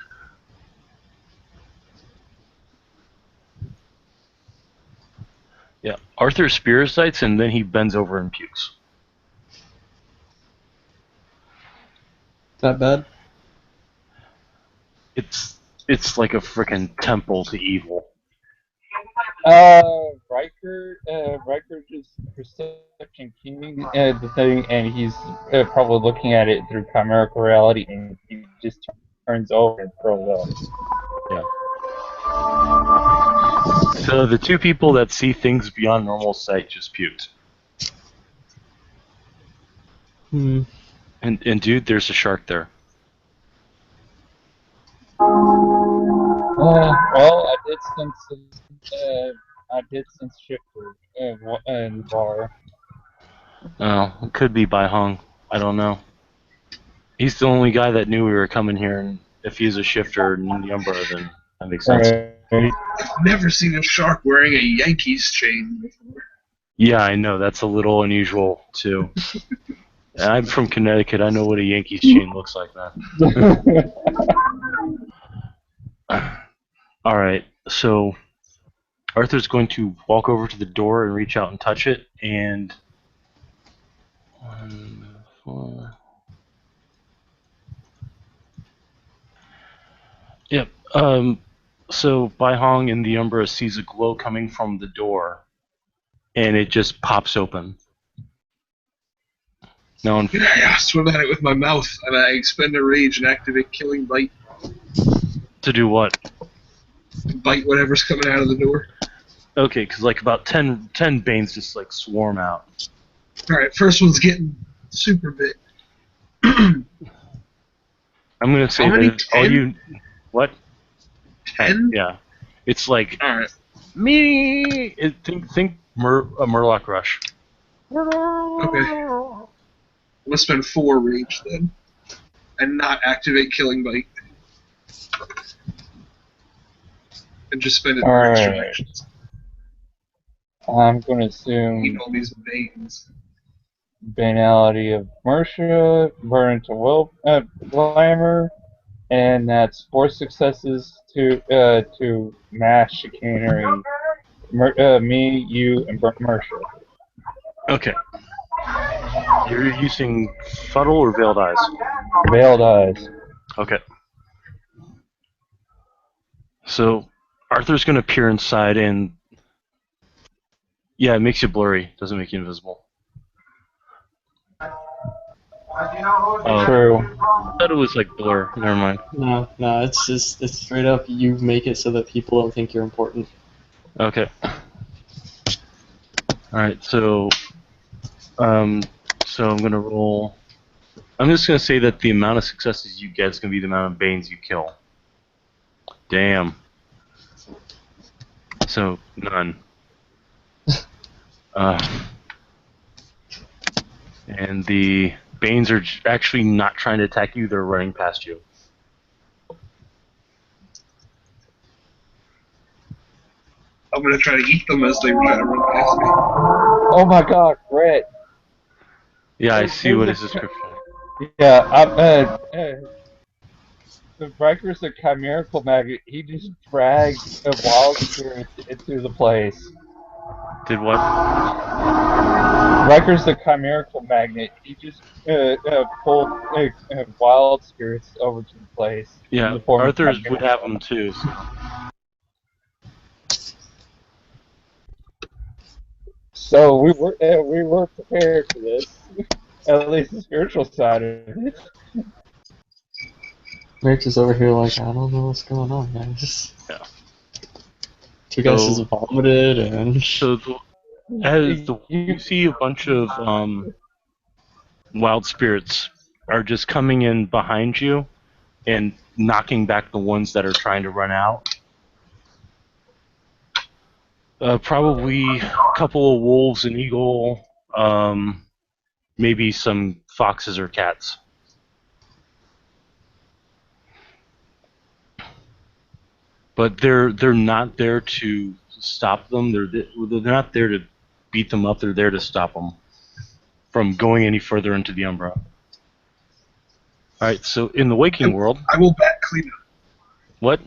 Yeah, Arthur spirit sights and then he bends over and pukes. That bad? It's like a frickin' temple to evil. Riker just perception keying the thing, and he's probably looking at it through chimerical reality, and he just turns over and throws up. Yeah. So the two people that see things beyond normal sight just puked. And dude, there's a shark there. Well, I did sense Shifter in the bar. Oh, it could be by Hung. I don't know. He's the only guy that knew we were coming here, and if he's a shifter in the Umbra, then that makes sense. I've never seen a shark wearing a Yankees chain before. Yeah, I know. That's a little unusual, too. I'm from Connecticut. I know what a Yankees chain looks like, man. Alright, so Arthur's going to walk over to the door and reach out and touch it, and 1, 4. Yep. So Bai Hong in the Umbra sees a glow coming from the door, and it just pops open. Now, I swim at it with my mouth, and I expend a rage and activate Killing Bite. To do what? Bite whatever's coming out of the door. Okay, because like about 10 Banes just like swarm out. Alright, first one's getting super big. I'm going to say that all you... What? 10? Yeah. It's like... Alright. Me! Think a Murloc Rush. Okay. I'm gonna spend 4 rage then. And not activate Killing Bite. And just spend it for extra actions. I'm going to Eat assume all these veins. banality of Mercia, burn to glamour, and that's 4 successes to mass chicanery. Me, you, and Mercia. Okay. You're using Fuddle or Veiled Eyes? Veiled eyes. Okay. So Arthur's gonna peer inside and yeah, it makes you blurry. Doesn't make you invisible. Oh, True. I thought it was like blur. Never mind. No, it's straight up. You make it so that people don't think you're important. Okay. All right. So I'm gonna roll. I'm just gonna say that the amount of successes you get is gonna be the amount of Banes you kill. Damn. So none. And the Banes are actually not trying to attack you, they're running past you. I'm gonna try to eat them as they try to run past me. Oh my god, Brett. Yeah, I see what his description is. Yeah, the Riker's the chimerical magnet. He just dragged a wild spirit into the place. Did what? Riker's the chimerical magnet. He just pulled wild spirits over to the place. In Yeah, the form of Arthur's would chimera. have them too. So. So we were prepared for this. At least the spiritual side of it. Merch is over here like, I don't know what's going on, guys. Yeah. Two guys just vomited and. So you see a bunch of wild spirits are just coming in behind you and knocking back the ones that are trying to run out. Probably a couple of wolves, an eagle, maybe some foxes or cats. But they're not there to stop them. They're not there to beat them up. They're there to stop them from going any further into the Umbra. All right. So in the waking world, I will bat clean up. what?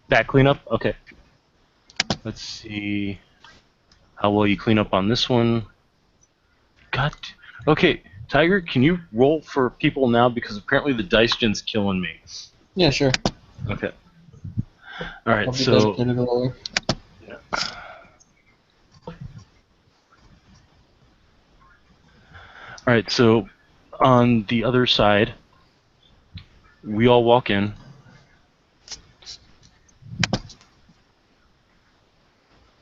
Bat cleanup? Okay. Let's see how well you clean up on this one. God. Okay, Tiger, can you roll for people now because apparently the dice gen's killing me. Yeah, sure. Okay. All right. I'll be So. designated roller. Yeah. All right. So on the other side, we all walk in.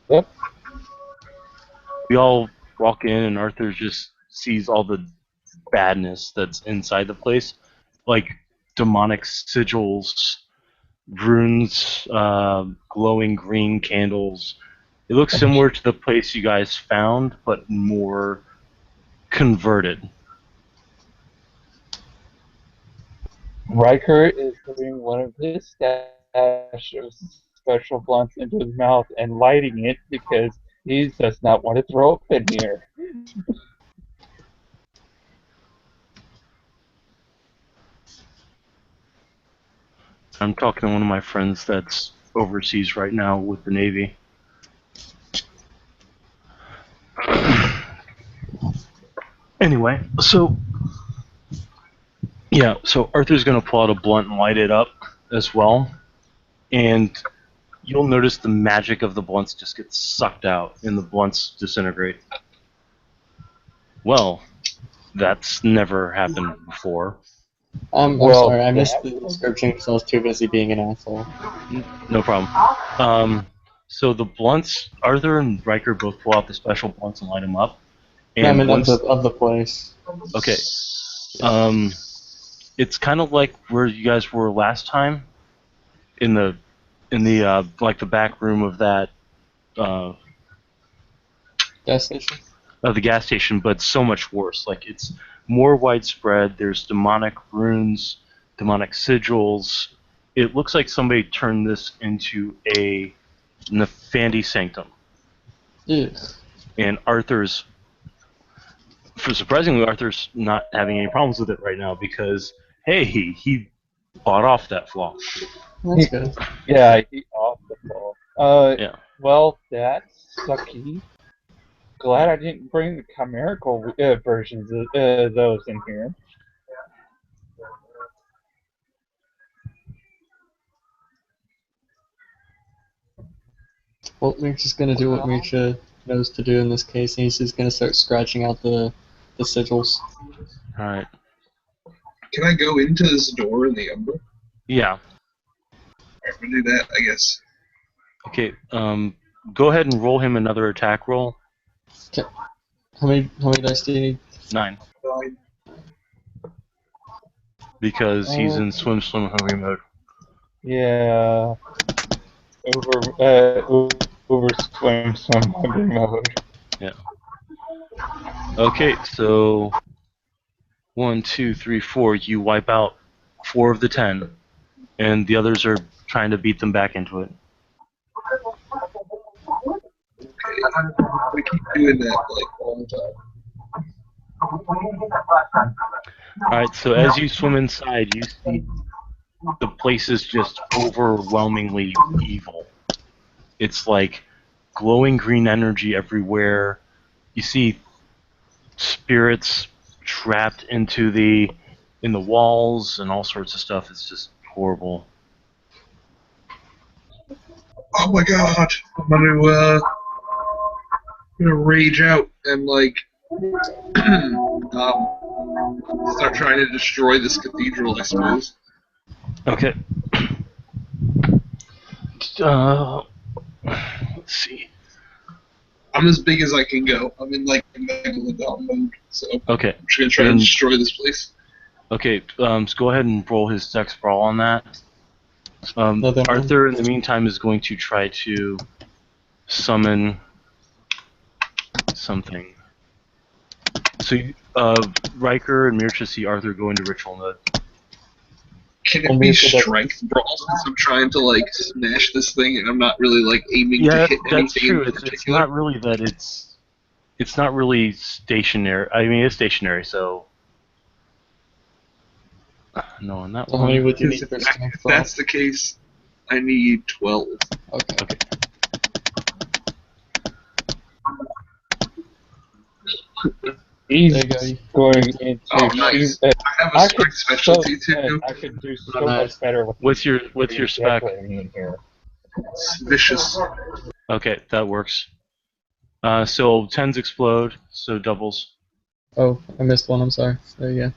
Yep. We all walk in, and Arthur just sees all the badness that's inside the place, like demonic sigils, runes, glowing green candles. It looks similar to the place you guys found, but more converted. Riker is putting one of his stash of special blunts into his mouth and lighting it because he does not want to throw up in here. I'm talking to one of my friends that's overseas right now with the Navy. Anyway, so Arthur's gonna pull out a blunt and light it up as well, and you'll notice the magic of the blunts just gets sucked out and the blunts disintegrate. Well, that's never happened before. I'm sorry, I missed the description because I was too busy being an asshole. No problem. So the blunts, Arthur and Riker both pull out the special blunts and light them up. And I mean, of the place. Okay. It's kind of like where you guys were last time, in the like the back room of that Gas station. Of the gas station, but so much worse. Like it's more widespread. There's demonic runes, demonic sigils. It looks like somebody turned this into a Nefandi sanctum. Ugh. And surprisingly, Arthur's not having any problems with it right now because, hey, he bought off that flaw. That's good. Yeah, he off the ball. Yeah. Well, that's sucky. Glad I didn't bring the chimerical versions of those in here. Well, Mircha's just gonna do what Mircha knows to do in this case, and he's just gonna start scratching out the sigils. All right. Can I go into this door in the Umbra? Yeah. Alright, we'll do that, I guess. Okay. Go ahead and roll him another attack roll. Okay. How many dice do you need? 9. Fine. Because he's in swim hungry mode. Yeah. Over swim hungry mode. Yeah. Okay, so 1, 2, 3, 4. You wipe out 4 of the 10, and the others are trying to beat them back into it. Okay. We keep doing that like all the time. Alright, so as you swim inside, you see the place is just overwhelmingly evil. It's like glowing green energy everywhere. You see spirits trapped in the walls and all sorts of stuff. It's just horrible. Oh my god! I'm gonna rage out and like start trying to destroy this cathedral, I suppose. Okay. Let's see. I'm as big as I can go. I'm in like megalodon mode, so Okay. I'm just gonna try to destroy this place. Okay, so go ahead and roll his Dex Brawl on that. Arthur, in the meantime, is going to try to summon something. So, Riker and Mircha see Arthur go into ritual mode. Can it be strength brawl since I'm trying to like smash this thing and I'm not really like aiming to hit anything? That's true. In particular? It's not really that it's not really stationary. I mean, it's stationary, so no, on that How one. many would you need for If strength brawl? that's the case, I need 12. Okay. He's There you go. going into. Oh, nice. I have a strength specialty too. I could do so much better with What's your spec? in here. It's vicious. Okay, that works. So 10s explode, so doubles. Oh, I missed one. I'm sorry. There you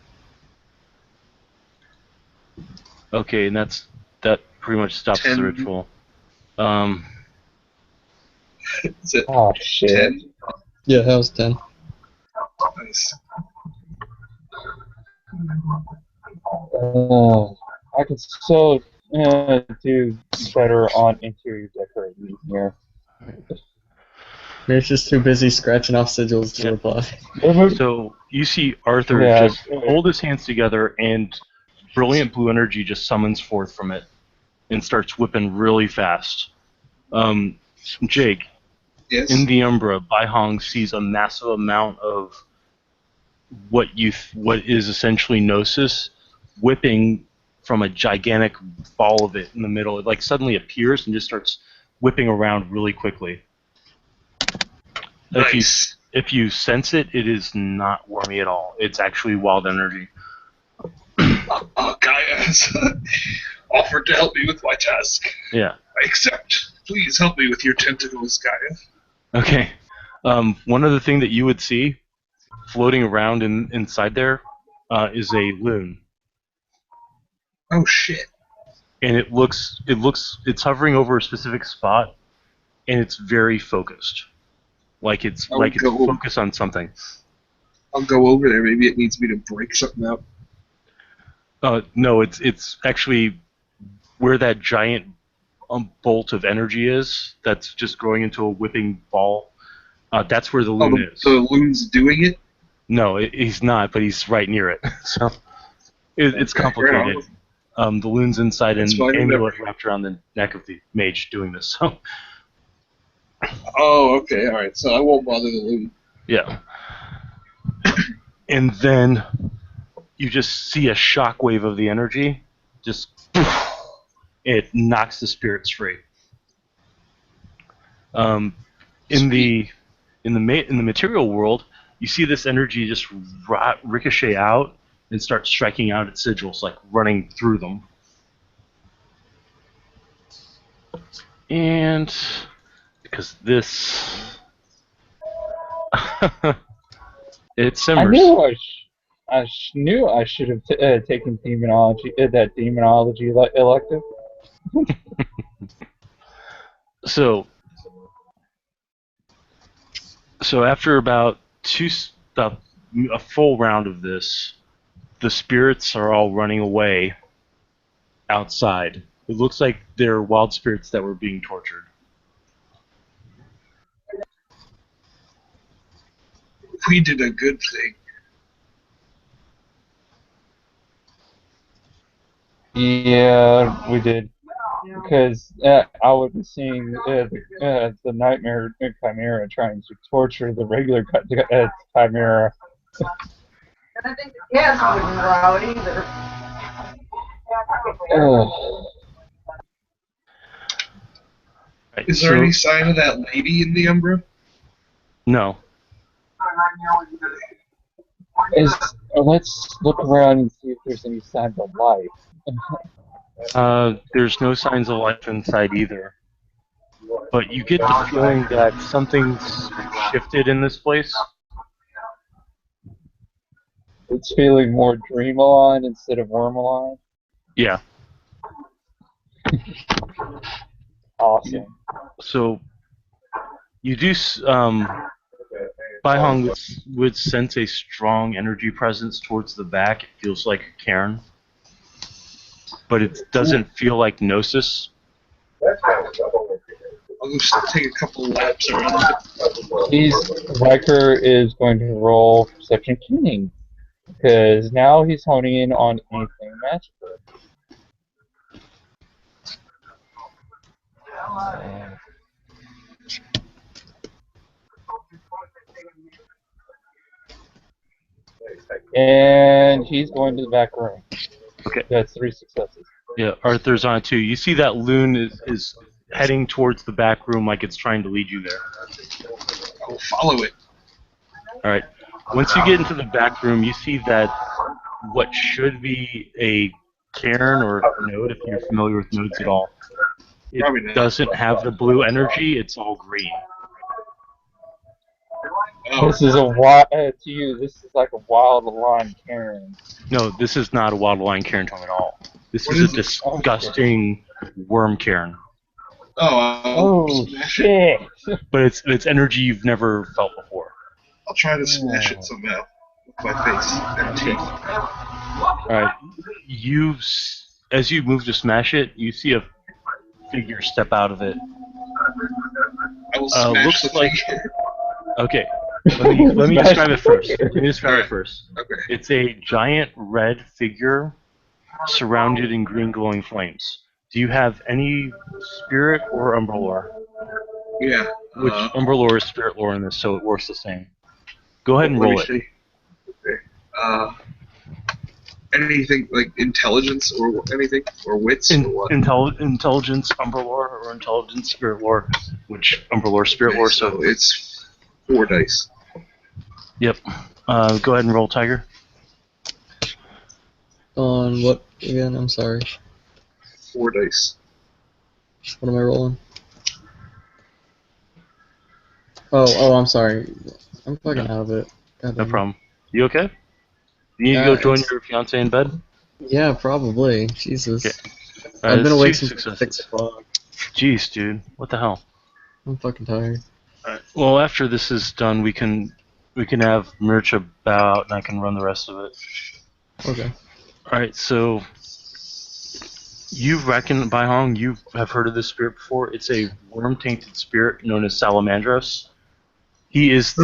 go. Okay, and that pretty much stops 10. the ritual. Is it Oh shit! 10? Yeah, that was 10. Nice. I could so do better on interior decorating here. Mir's just too busy scratching off sigils to reply. So you see Arthur just hold his hands together, and brilliant blue energy just summons forth from it and starts whipping really fast. Jake, Yes. in the Umbra, Baihong sees a massive amount of what is essentially Gnosis whipping from a gigantic ball of it in the middle. It like suddenly appears and just starts whipping around really quickly. Nice. If you sense it, it is not wormy at all. It's actually wild energy. Gaia has offered to help me with my task. Yeah. I accept. Please help me with your tentacles, Gaia. Okay. One other thing that you would see floating around inside there is a loon. Oh shit. And it's hovering over a specific spot, and it's very focused. Like it's focused on something. I'll go over there. Maybe it needs me to break something out. No, it's actually where that giant bolt of energy is. That's just growing into a whipping ball. That's where the loon is. So the loon's doing it? No, he's not, but he's right near it. So it's complicated. The loon's inside an amulet wrapped around the neck of the mage doing this. So Oh, okay, all right. So I won't bother the loon. Yeah. And then you just see a shockwave of the energy. Just it knocks the spirit straight. In the material world, you see this energy just ricochet out and start striking out at sigils, like running through them. And because this, it simmers. Knew I should have taken demonology, that demonology elective. So after about a full round of this, the spirits are all running away outside. It looks like they're wild spirits that were being tortured. We did a good thing. Yeah, we did. Because I was seeing the nightmare chimera trying to torture the regular chimera. And I think the cats wouldn't allow it either. Right, Is there any sign of that lady in the Umbra? No. Let's look around and see if there's any signs of life. There's no signs of life inside either. But you get the feeling that something's shifted in this place. It's feeling more Dreamalon instead of Wormalon. Yeah. Awesome. So you do. Baihong would sense a strong energy presence towards the back. It feels like a cairn, but it doesn't feel like Gnosis. I'll just take a couple laps around it. Riker is going to roll Perception Keening, because now he's honing in on anything magical. And he's going to the back room. Okay. That's 3 successes. Yeah, Arthur's on it too. You see that loon is heading towards the back room like it's trying to lead you there. I'll follow it. Alright. Once you get into the back room, you see that what should be a cairn or a node, if you're familiar with nodes at all, it doesn't have the blue energy, it's all green. Oh. This is a wild, to you, this is like a wild line cairn. No, this is not a wildline cairn at all. This is a disgusting worm cairn. Oh, shit! But it's energy you've never felt before. I'll try to smash it somehow with my face and teeth. Alright, as you move to smash it, you see a figure step out of it. I will smash the figure. Okay, let me describe it first. Okay. It's a giant red figure surrounded in green glowing flames. Do you have any spirit or umbra lore? Yeah. Which umbra lore is spirit lore in this, so it works the same. Go ahead and roll it. Okay. Anything like intelligence or anything or wits or what? Intelligence, umbra lore, or intelligence, spirit lore. Which umbra lore, spirit lore? So it's 4 dice. Yep. Go ahead and roll, Tiger. On what again? I'm sorry. 4 dice. What am I rolling? Oh, I'm sorry. I'm fucking out of it. No problem. You okay? You need to go join your fiance in bed? Yeah, probably. Jesus. Okay. I've been awake since 6 o'clock. Jeez, dude. What the hell? I'm fucking tired. Alright. Well, after this is done, we can have merch about, and I can run the rest of it. Okay. Alright, so you reckon, Baihong, you have heard of this spirit before. It's a worm-tainted spirit known as Salamandros. It's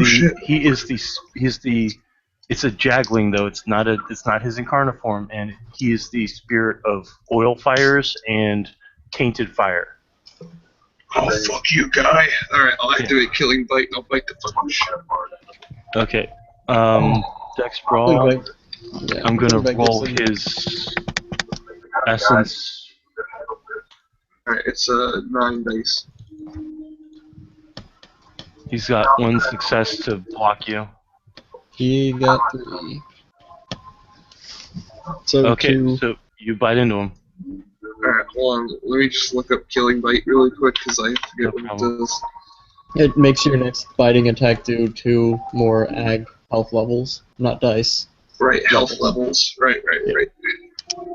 a Jagling though. It's not his incarnate form, and he is the spirit of oil fires and tainted fire. Oh, fuck you, guy. Alright, I'll activate Killing Bite and I'll bite the fucking shit apart. Okay. Dex Killing Brawl. Bite. Yeah, I'm gonna Killing Bite roll gives him- his essence. Alright, it's 9 dice. He's got 1 success to block you. He got 3. So Okay, 2. so you bite into him. Alright, hold on. Let me just look up Killing Bite really quick because I forget what it problem. does. It makes your next biting attack do 2 more ag health levels, not dice. Right, health levels. Right.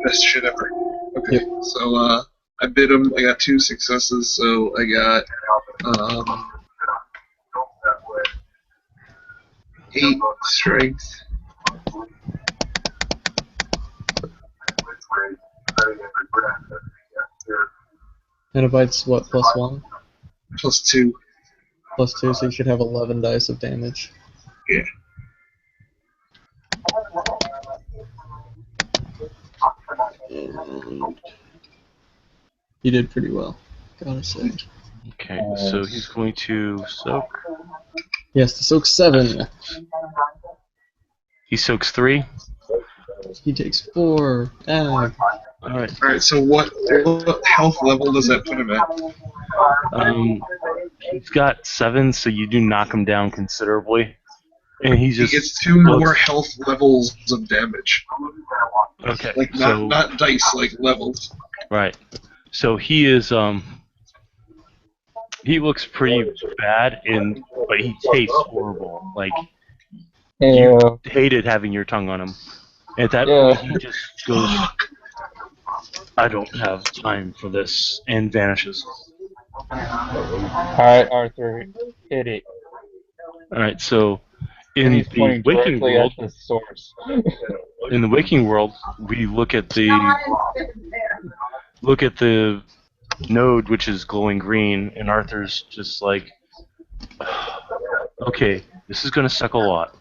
Best shit ever. Okay, so I bit him. I got 2 successes, so I got 8 strength. And a bite's what, +1? Plus 2. +2, so you should have 11 dice of damage. Yeah. And you did pretty well, gotta say. Okay, so he's going to soak. Yes, the soak 7. He soaks 3. He takes 4 ag. Alright. Alright, so what health level does that put him at? He's got 7, so you do knock him down considerably. And he He just gets 2 more health levels of damage. Okay, Like, so not dice, like levels. right. So he is he looks pretty bad, but he tastes horrible. Like Yeah. you hated having your tongue on him. At that Yeah. point, he just goes, "I don't have time for this," and vanishes. Alright, Arthur, hit it. All right. So in And he's the pointing waking directly world, at the source. we look at the node, which is glowing green, and Arthur's just like, okay, this is gonna suck a lot.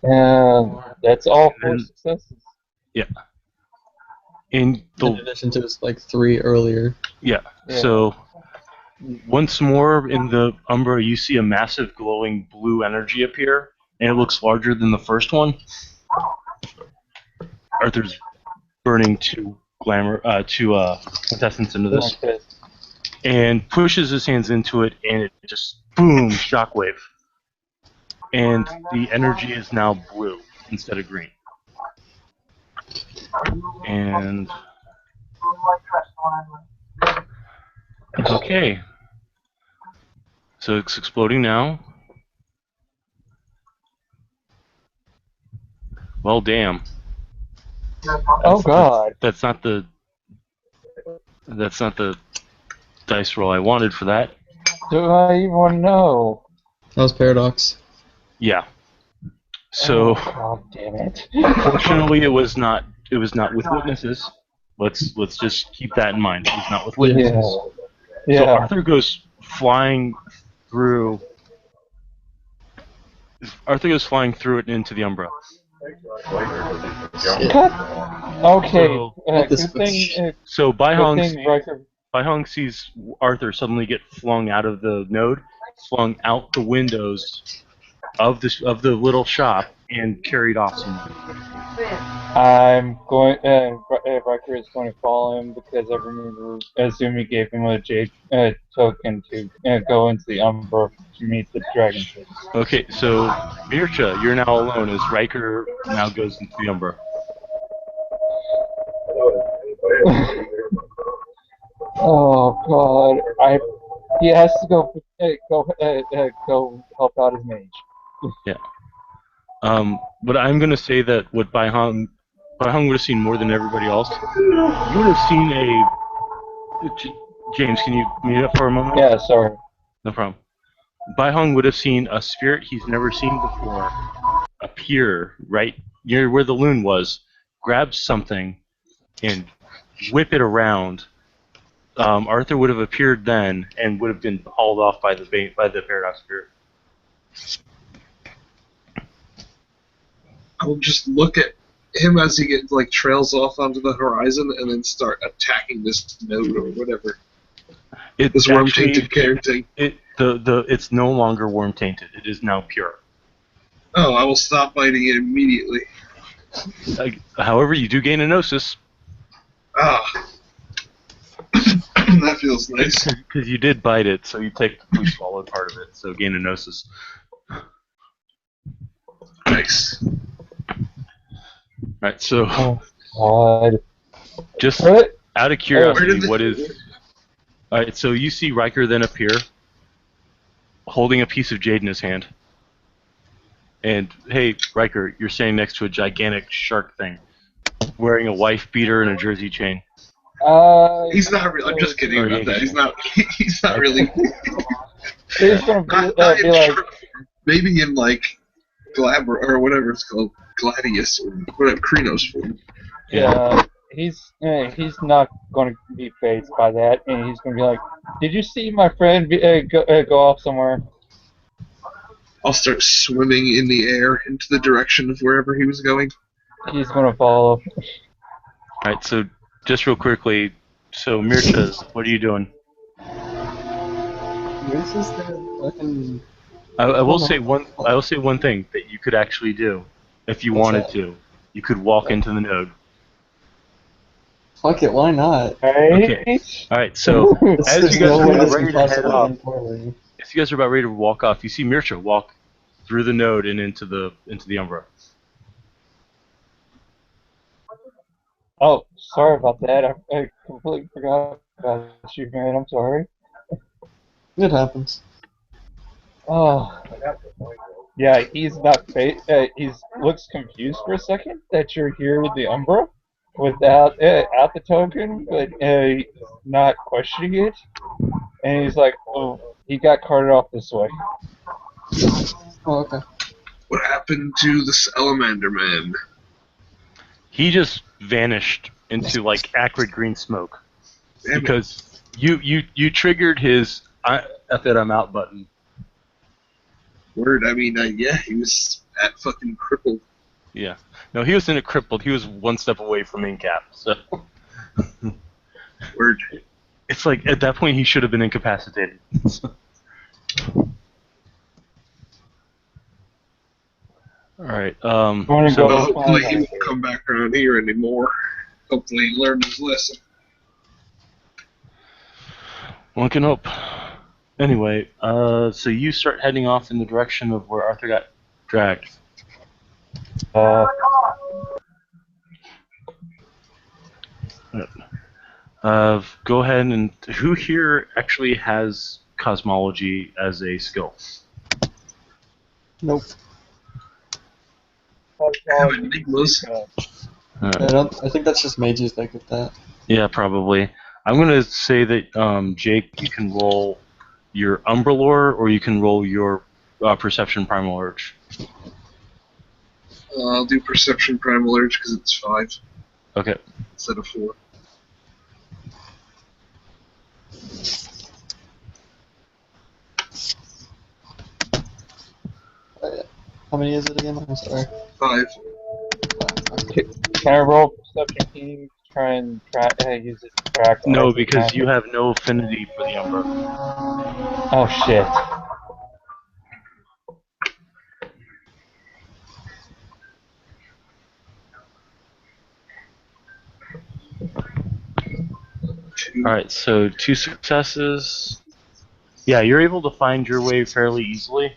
And that's all 4 And- successes. In the In addition to his, 3 earlier. Yeah. Yeah. So once more in the Umbra, you see a massive glowing blue energy appear, and it looks larger than the first one. Arthur's burning two contestants into this, and pushes his hands into it, and it just boom, shockwave, and the energy is now blue instead of green. And okay. So it's exploding now. Well, damn. Oh god. That's not the dice roll I wanted for that. Do I even know? That was Paradox. Yeah. So Oh, god damn it. fortunately, it was not with witnesses. Let's just keep that in mind. It was not with witnesses. Yeah. So Yeah. Arthur goes flying through. Arthur goes flying through it into the Umbra. Cut. Okay. So- What this good thing. So Good thing Riker. Baihong sees Arthur suddenly get flung out of the node, flung out the windows of the little shop, and carried off somewhere. I'm going. Riker is going to follow him because I remember Azumi gave him a jade token to go into the Umbra to meet the dragon. Okay, so Mircha, you're now alone as Riker now goes into the Umbra. Oh god! He has to go help out his mage. But I'm gonna say that what Baihong would have seen more than everybody else. You would have seen James, can you mute up for a moment? Yeah, sorry. No problem. Baihong would have seen a spirit he's never seen before appear right near where the loon was, grab something, and whip it around. Arthur would have appeared then and would have been hauled off by the Paradox Spirit. I'll just look at him as he trails off onto the horizon, and then start attacking this node or whatever. This worm tainted character. It's no longer worm tainted. It is now pure. Oh, I will stop biting it immediately. However, you do gain a gnosis. Ah. That feels nice. Because you did bite it, so you technically swallowed part of it, so gain a gnosis. Nice. Alright, so God. just What? out of curiosity, what is... Alright, so you see Riker then appear, holding a piece of jade in his hand. And, hey, Riker, you're standing next to a gigantic shark thing, wearing a wife beater and a jersey chain. He's not really. I'm just kidding about that. He's not. He's not really. He's gonna be like, maybe in Glabber or whatever it's called, Gladius or whatever, Krenos form. yeah, he's not gonna be fazed by that, and he's gonna be like, "Did you see my friend go off somewhere?" I'll start swimming in the air into the direction of wherever he was going. He's gonna follow. Alright, so just real quickly, so Mircha, what are you doing? Mircha's gonna fucking... I will say one thing that you could actually do, if you wanted to. You could walk into the node. Fuck it, why not? Okay. Alright, so as you guys are about ready to head off, poorly. as you guys are about ready to walk off, you see Mircha walk through the node and into the Umbra. Oh, sorry about that. I completely forgot about you, man. I'm sorry. It happens. Oh, yeah. He's not. He's looks confused for a second that you're here with the Umbra, without out the token, but not questioning it. And he's like, "Oh, he got carted off this way." Oh, okay. What happened to the Salamander Man? He just vanished into acrid green smoke. Because you triggered his F it, I'm out button. Word, I mean, yeah, he was at fucking crippled. Yeah. No, he wasn't crippled. He was one step away from incap. So. Word. It's like, at that point, he should have been incapacitated. Alright, hopefully he won't come back around here anymore. Hopefully he learned his lesson. One can hope. Anyway, so you start heading off in the direction of where Arthur got dragged. Go ahead and... Who here actually has cosmology as a skill? Nope. Enigmas. I think that's just mages that get that. Yeah, probably. I'm going to say that, Jake, you can roll your Umbra lore, or you can roll your Perception Primal Urge. I'll do Perception Primal Urge because it's 5. Okay. Instead of 4. How many is it again? I'm sorry. 5. Can I roll perception key to try and use it to track? No, because you have no affinity for the Umbra. Oh shit. Alright, so 2 successes. Yeah, you're able to find your way fairly easily.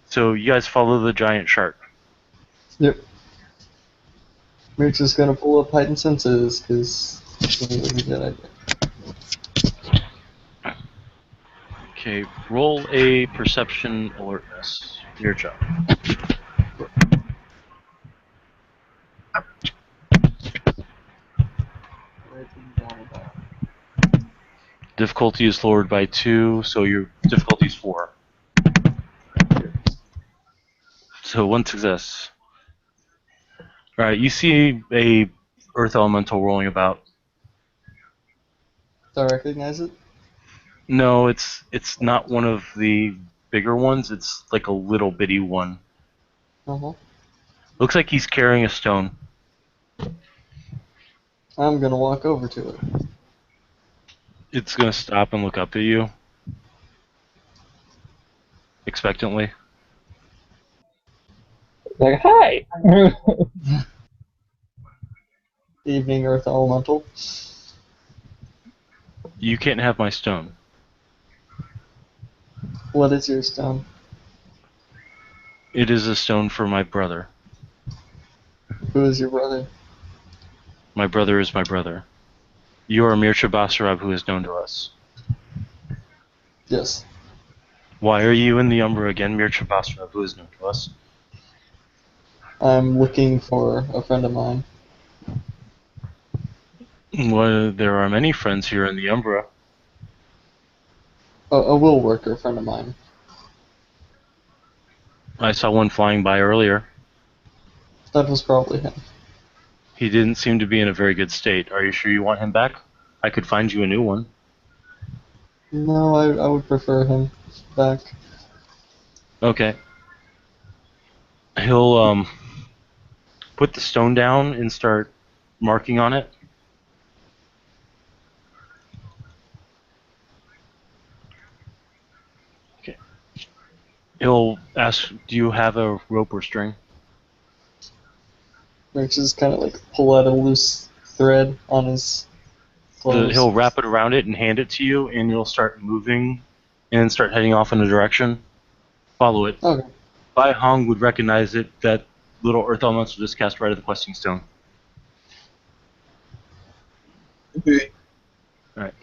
So you guys follow the giant shark. Yep. Mircha's gonna pull up heightened senses, because it was a good idea. Okay, roll a perception alertness. Your job. Difficulty is lowered by 2, so your difficulty is 4. So 1 success. Alright, you see a earth elemental rolling about. Do I recognize it? No, it's not one of the bigger ones. It's like a little bitty one. Uh-huh. Looks like he's carrying a stone. I'm gonna walk over to it. It's gonna stop and look up at you. Expectantly. Like, hi! Evening Earth Elemental. You can't have my stone. What is your stone? It is a stone for my brother. Who is your brother? My brother is my brother. You are Mircha Basarab, who is known to us. Yes. Why are you in the Umbra again, Mircha Basarab, who is known to us? I'm looking for a friend of mine. Well, there are many friends here in the Umbra. A wool worker friend of mine. I saw one flying by earlier. That was probably him. He didn't seem to be in a very good state. Are you sure you want him back? I could find you a new one. No, I would prefer him back. Okay. He'll put the stone down and start marking on it. Okay. He'll ask, do you have a rope or string? Rich just kind of like pull out a loose thread on his clothes. He'll wrap it around it and hand it to you, and you'll start moving and start heading off in a direction. Follow it. Okay. Bai Hong would recognize it. That little earth elemental just cast right at the questing stone. Okay. Alright.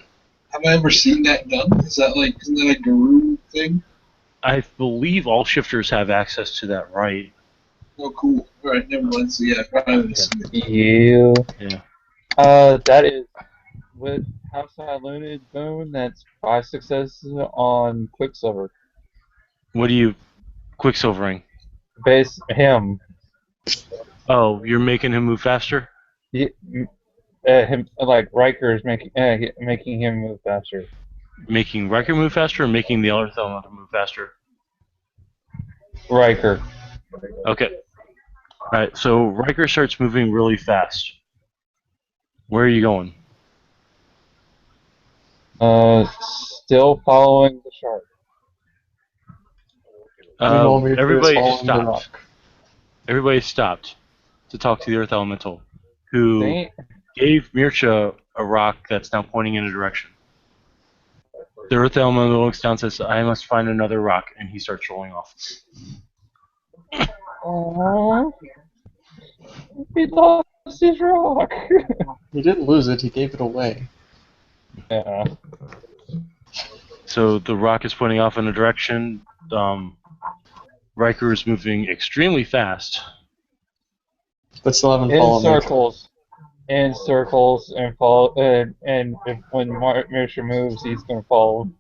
Have I ever seen that done? Isn't that a guru thing? I believe all shifters have access to that right. Oh, cool. Alright, never mind. So, yeah, probably this. Yeah. Yeah. That is with House Illuminated Boon. That's 5 successes on Quicksilver. What are you quicksilvering? Base him. Oh, you're making him move faster? Him like Riker's making him move faster. Making Riker move faster or making the earth elemental move faster? Riker. Okay. Alright, so Riker starts moving really fast. Where are you going? Still following the shark. Everybody following just the stopped. rock. Everybody stopped to talk to the earth elemental, who See? gave Mircha a rock that's now pointing in a direction. The earth elemental looks down and says, I must find another rock, and he starts rolling off. Aww. He lost his rock. He didn't lose it, he gave it away. Yeah. So the rock is pointing off in a direction. Riker is moving extremely fast. But still haven't In followed me. circles, and follow. And if, when Mirsha moves, he's gonna follow.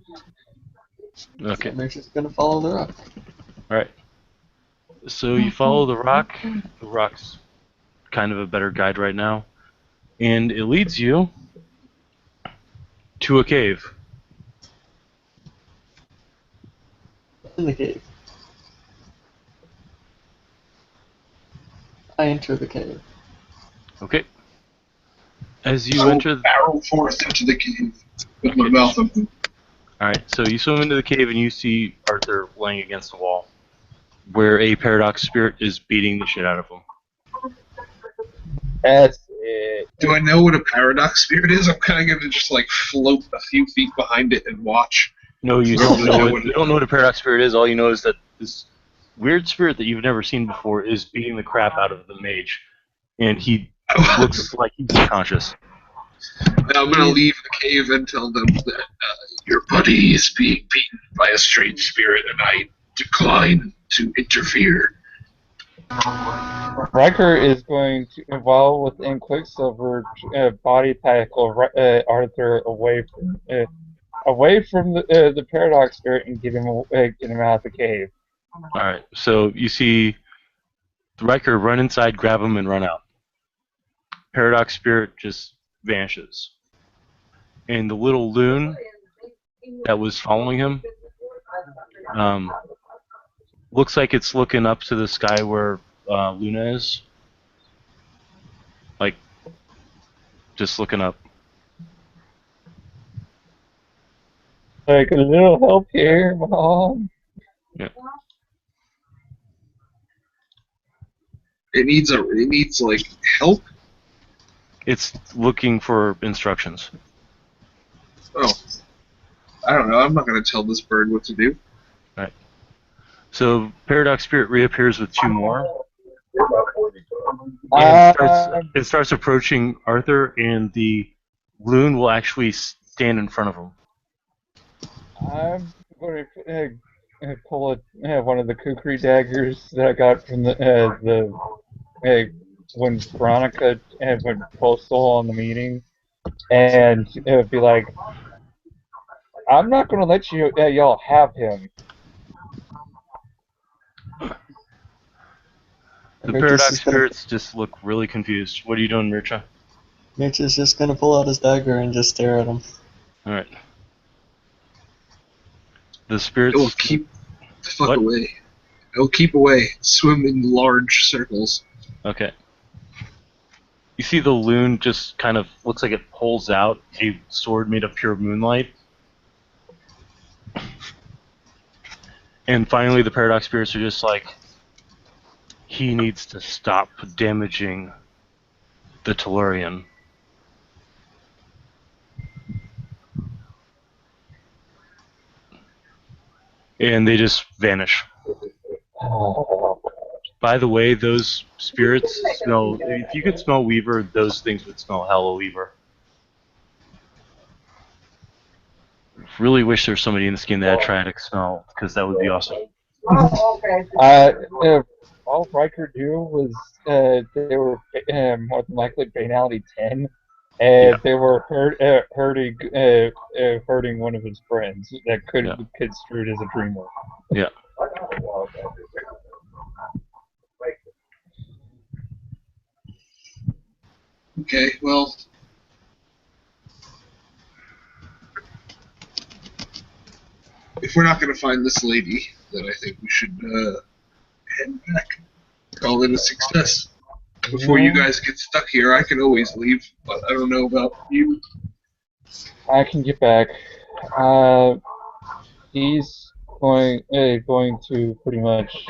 Okay. So Mitch is gonna follow the rock. Alright. So you follow the rock. The rock's kind of a better guide right now. And it leads you to a cave. In the cave. I enter the cave. Okay. As you So enter... barrel forth into the cave with my mouth open. Alright, so you swim into the cave and you see Arthur laying against the wall, where a paradox spirit is beating the shit out of him. That's it. Do I know what a paradox spirit is? I'm kind of gonna just like float a few feet behind it and watch. No, you So don't know know what, what- you don't know what a paradox spirit is. All you know is that this weird spirit that you've never seen before is beating the crap out of the mage, and he looks like he's unconscious. And I'm gonna leave the cave and tell them that your buddy is being beaten by a strange spirit, and I decline to interfere. Riker is going to, while within Quicksilver, body tackle Arthur away from the paradox spirit and get him out of the cave. Alright, so you see Riker run inside, grab him, and run out. Paradox spirit just vanishes. And the little loon that was following him looks like it's looking up to the sky where Luna is? Like, just looking up. Like a little help here, Mom. Yeah. It needs like help. It's looking for instructions. Oh, I don't know. I'm not gonna tell this bird what to do. Right. So Paradox Spirit reappears with 2 more. And it starts approaching Arthur, and the loon will actually stand in front of him. I'm going to pull one of the kukri daggers that I got from when Veronica went postal on the meeting, and be like, I'm not going to let y'all have him. The Paradox Spirits just look really confused. What are you doing, Mircha? Mircha's just gonna pull out his dagger and just stare at him. Alright. The spirits... It will keep the fuck away. It will keep away. Swim in large circles. Okay. You see the loon just kind of looks like it pulls out a sword made of pure moonlight. And finally the Paradox Spirits are just like, he needs to stop damaging the Tellurian. And they just vanish. By the way, those spirits smell... If you could smell Weaver, those things would smell hella Weaver. Really wish there was somebody in this game that had Triadic smell, because that would be awesome. Oh, okay. All Riker knew was they were more than likely Banality 10, and they were hurting one of his friends that could be construed as a dreamer. Yeah. Okay, well, if we're not going to find this lady, then I think we should head back. Call it a success. Before you guys get stuck here, I can always leave, but I don't know about you. I can get back. He's going to pretty much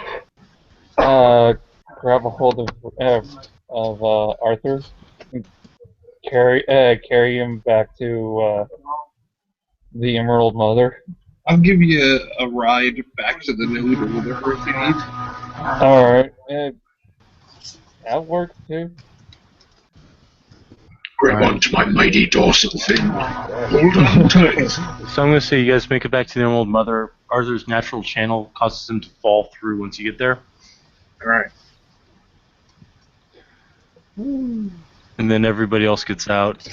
grab a hold of Arthur, and carry him back to the Emerald Mother. I'll give you a ride back to the node or whatever if you need. Alright, that works too. Grab onto my mighty dorsal fin. Hold on tight. So I'm going to say you guys make it back to the Emerald Mother. Arthur's natural channel causes him to fall through once you get there. Alright. And then everybody else gets out.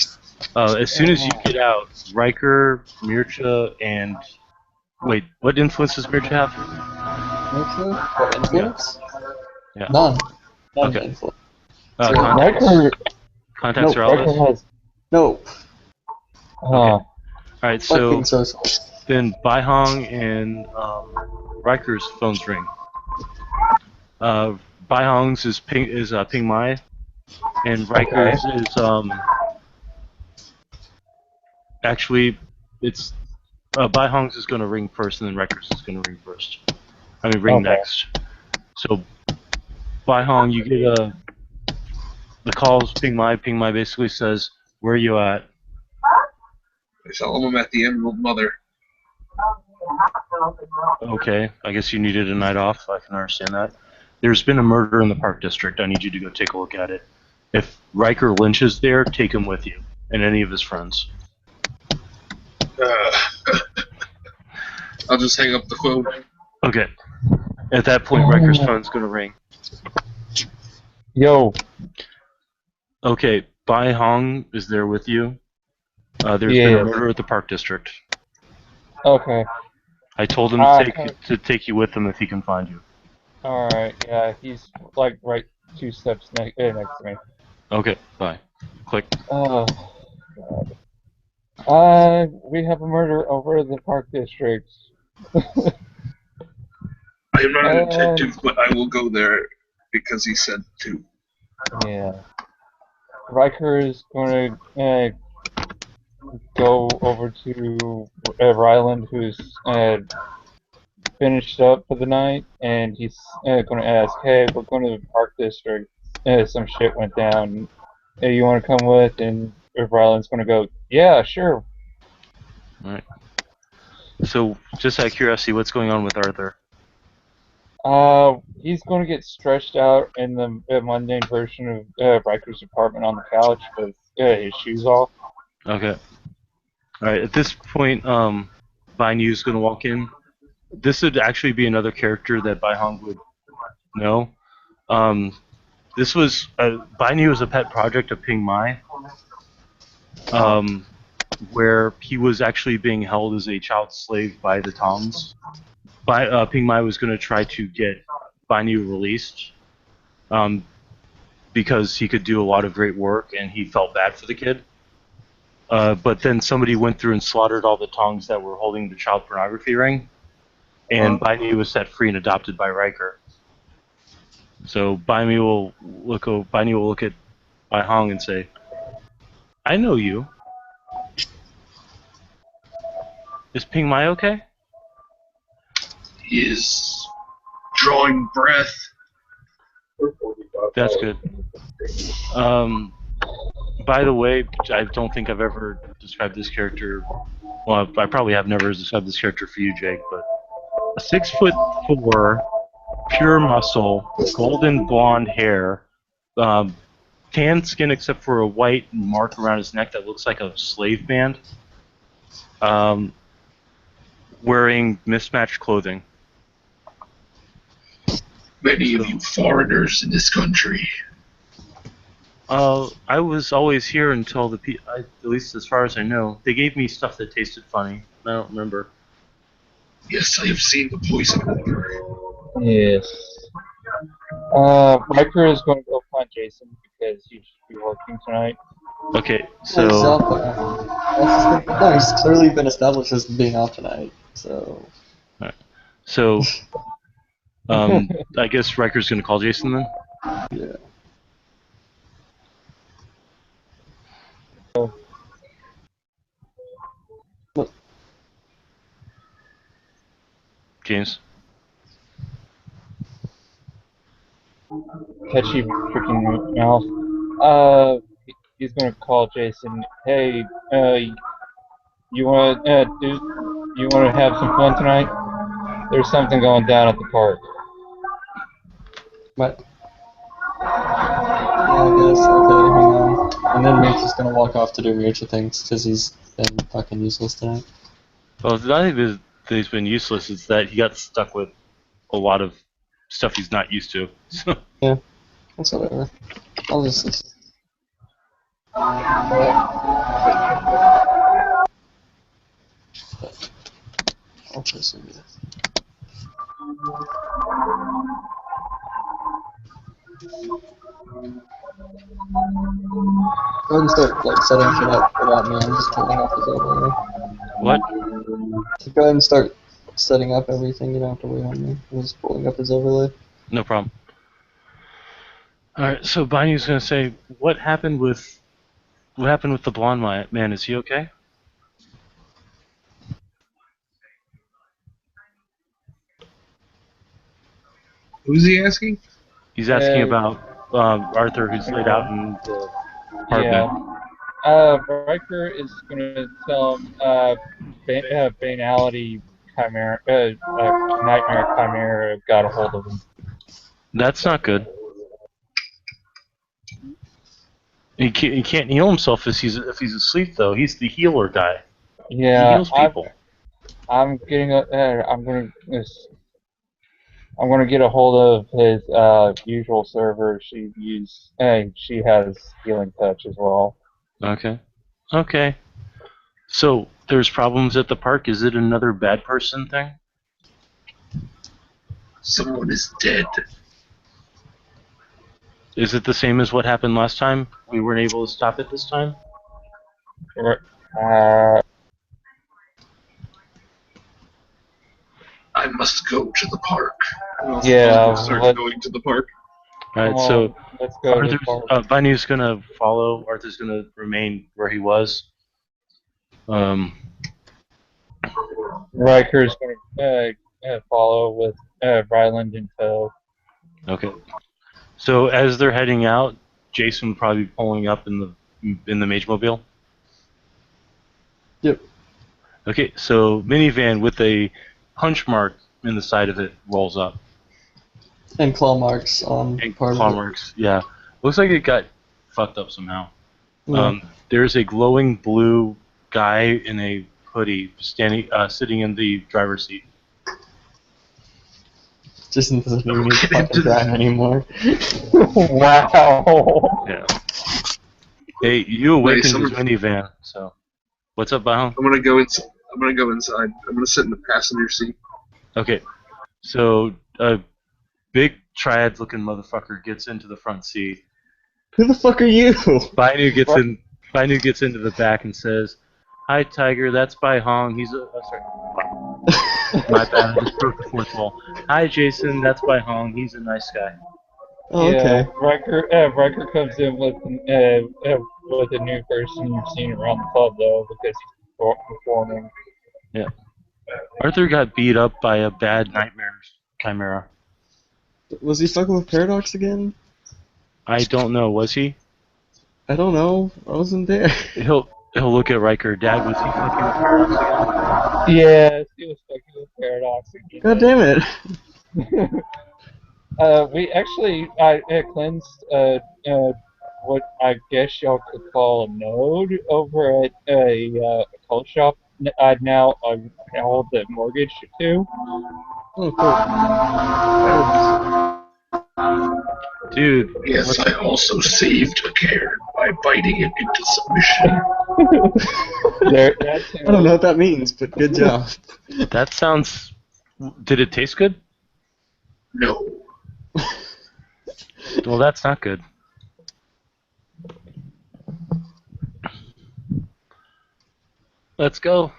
As soon as you get out, Riker, Mircha, and... Wait, what influence does Mircha have? Mircha? What influence? Yeah. None. Okay. Influence. Contacts are always? No. Okay. Alright, so social. Then Baihong and Riker's phones ring. Baihong's is Ping Mai, and Riker's is actually it's Baihong's is going to ring first, and then Riker's is going to ring first. I mean ring next. So Baihong, you get the calls Ping Mai. Ping Mai basically says, "Where are you at?" I tell him I'm at the Emerald Mother. Okay, I guess you needed a night off. I can understand that. There's been a murder in the Park District. I need you to go take a look at it. If Riker Lynch is there, take him with you, and any of his friends. I'll just hang up the phone. Okay. At that point, Riker's phone's going to ring. Yo. Okay, Bai Hong is there with you. There's been a murder at the Park District. Okay. I told him to take you with him if he can find you. Alright, yeah, he's like right 2 steps next to me. Okay, bye. Click. Oh, God. We have a murder over the Park District. I am not attentive, but I will go there because he said to. Yeah. Riker is going to go over to Ryland, who's finished up for the night, and he's going to ask, "Hey, we're going to the Park District. Some shit went down. Hey, you want to come with?" And Ryland's going to go, "Yeah, sure." Alright. So, just out of curiosity, what's going on with Arthur? He's going to get stretched out in the mundane version of Riker's apartment on the couch with his shoes off. Okay. Alright, at this point, Bainu's gonna walk in. This would actually be another character that Bai Hong would know. This was Bainu was a pet project of Ping Mai, where he was actually being held as a child slave by the Tongs. Ping Mai was going to try to get Bainu released, because he could do a lot of great work and he felt bad for the kid. But then somebody went through and slaughtered all the Tongs that were holding the child pornography ring, and Bainu was set free and adopted by Riker. So Bainu will look at Bai Hong and say, "I know you. Is Ping Mai okay?" He is drawing breath. That's good. By the way, I don't think I've ever described this character. Well, I probably have never described this character for you, Jake, but a 6'4", pure muscle, golden blonde hair, tan skin except for a white mark around his neck that looks like a slave band, wearing mismatched clothing. Many of you foreigners in this country. I was always here until at least as far as I know. They gave me stuff that tasted funny. I don't remember. Yes, I have seen the poison water. Yes. Riker is going to go find Jason because he should be working tonight. Okay, Well, he's so off. No, he's clearly been established as being off tonight. So. I guess Riker's gonna call Jason then. Yeah. James. Catchy freaking mouth. He's gonna call Jason. Hey, you want to have some fun tonight? There's something going down at the park. What? Yeah, I guess. Okay, hang on. And then Mitch is gonna walk off to do Mircha things because he's been fucking useless tonight. Well, it's not even that he's been useless. It's that he got stuck with a lot of stuff he's not used to. So. Yeah, that's whatever. I'll just listen. I'll just do this. Go ahead and start like setting shit up without me. I'm just turning off his overlay. What? So go ahead and start setting up everything. You don't have to wait on me. I'm just pulling up his overlay. No problem. All right. So Bainu's gonna say, "What happened with the blonde man? Is he okay?" Who's he asking? He's asking about Arthur, who's laid out in the apartment. Yeah. Riker is gonna tell him banality chimera, nightmare chimera got a hold of him. That's not good. He can't heal himself if he's asleep though. He's the healer guy. Yeah, He heals people. I'm gonna get a hold of his usual server. She has healing touch as well. Okay. Okay. So there's problems at the park. Is it another bad person thing? Someone is dead. Is it the same as what happened last time? We weren't able to stop it this time? I must go to the park. Yeah, Start going to the park. All right, Come so on, let's go to the Arthur's park. Viney's gonna follow. Arthur's gonna remain where he was. Um, Riker's going to follow with Ryland in tow. okay. So as they're heading out, Jason will probably be pulling up in the Mage Mobile. Yep. Okay, so minivan with a punch mark in the side of it rolls up. And claw marks on And part claw of it. marks, yeah. Looks like it got fucked up somehow. Yeah. There's a glowing blue guy in a hoodie sitting in the driver's seat. Jason doesn't even need to fucking drive anymore. Wow. Yeah. Hey, you awakened his minivan, so what's up, Baham? I'm gonna go inside. I'm gonna sit in the passenger seat. Okay, so a big triad-looking motherfucker gets into the front seat. Who the fuck are you? Bainu gets into the back and says, "Hi, Tiger. That's Bai Hong. He's a sorry. My bad. I just broke the fourth wall. Hi, Jason. That's Bai Hong. He's a nice guy." Oh, Yeah, okay. Riker comes in with a new person you've seen around the club though, because he's performing. Yeah. Arthur got beat up by a bad nightmare chimera. Was he fucking with Paradox again? I don't know. Was he? I don't know. I wasn't there. He'll look at Riker. Dad, was he fucking with Paradox again? Yes, he was fucking with Paradox again. God damn it. We actually cleansed what I guess y'all could call a node over at a cult shop. I'd now hold the mortgage to. Oh, cool. Dude. Yes, I also saved a Cairn by biting it into submission. I don't know what that means, but good job. That sounds. Did it taste good? No. Well, that's not good. Let's go.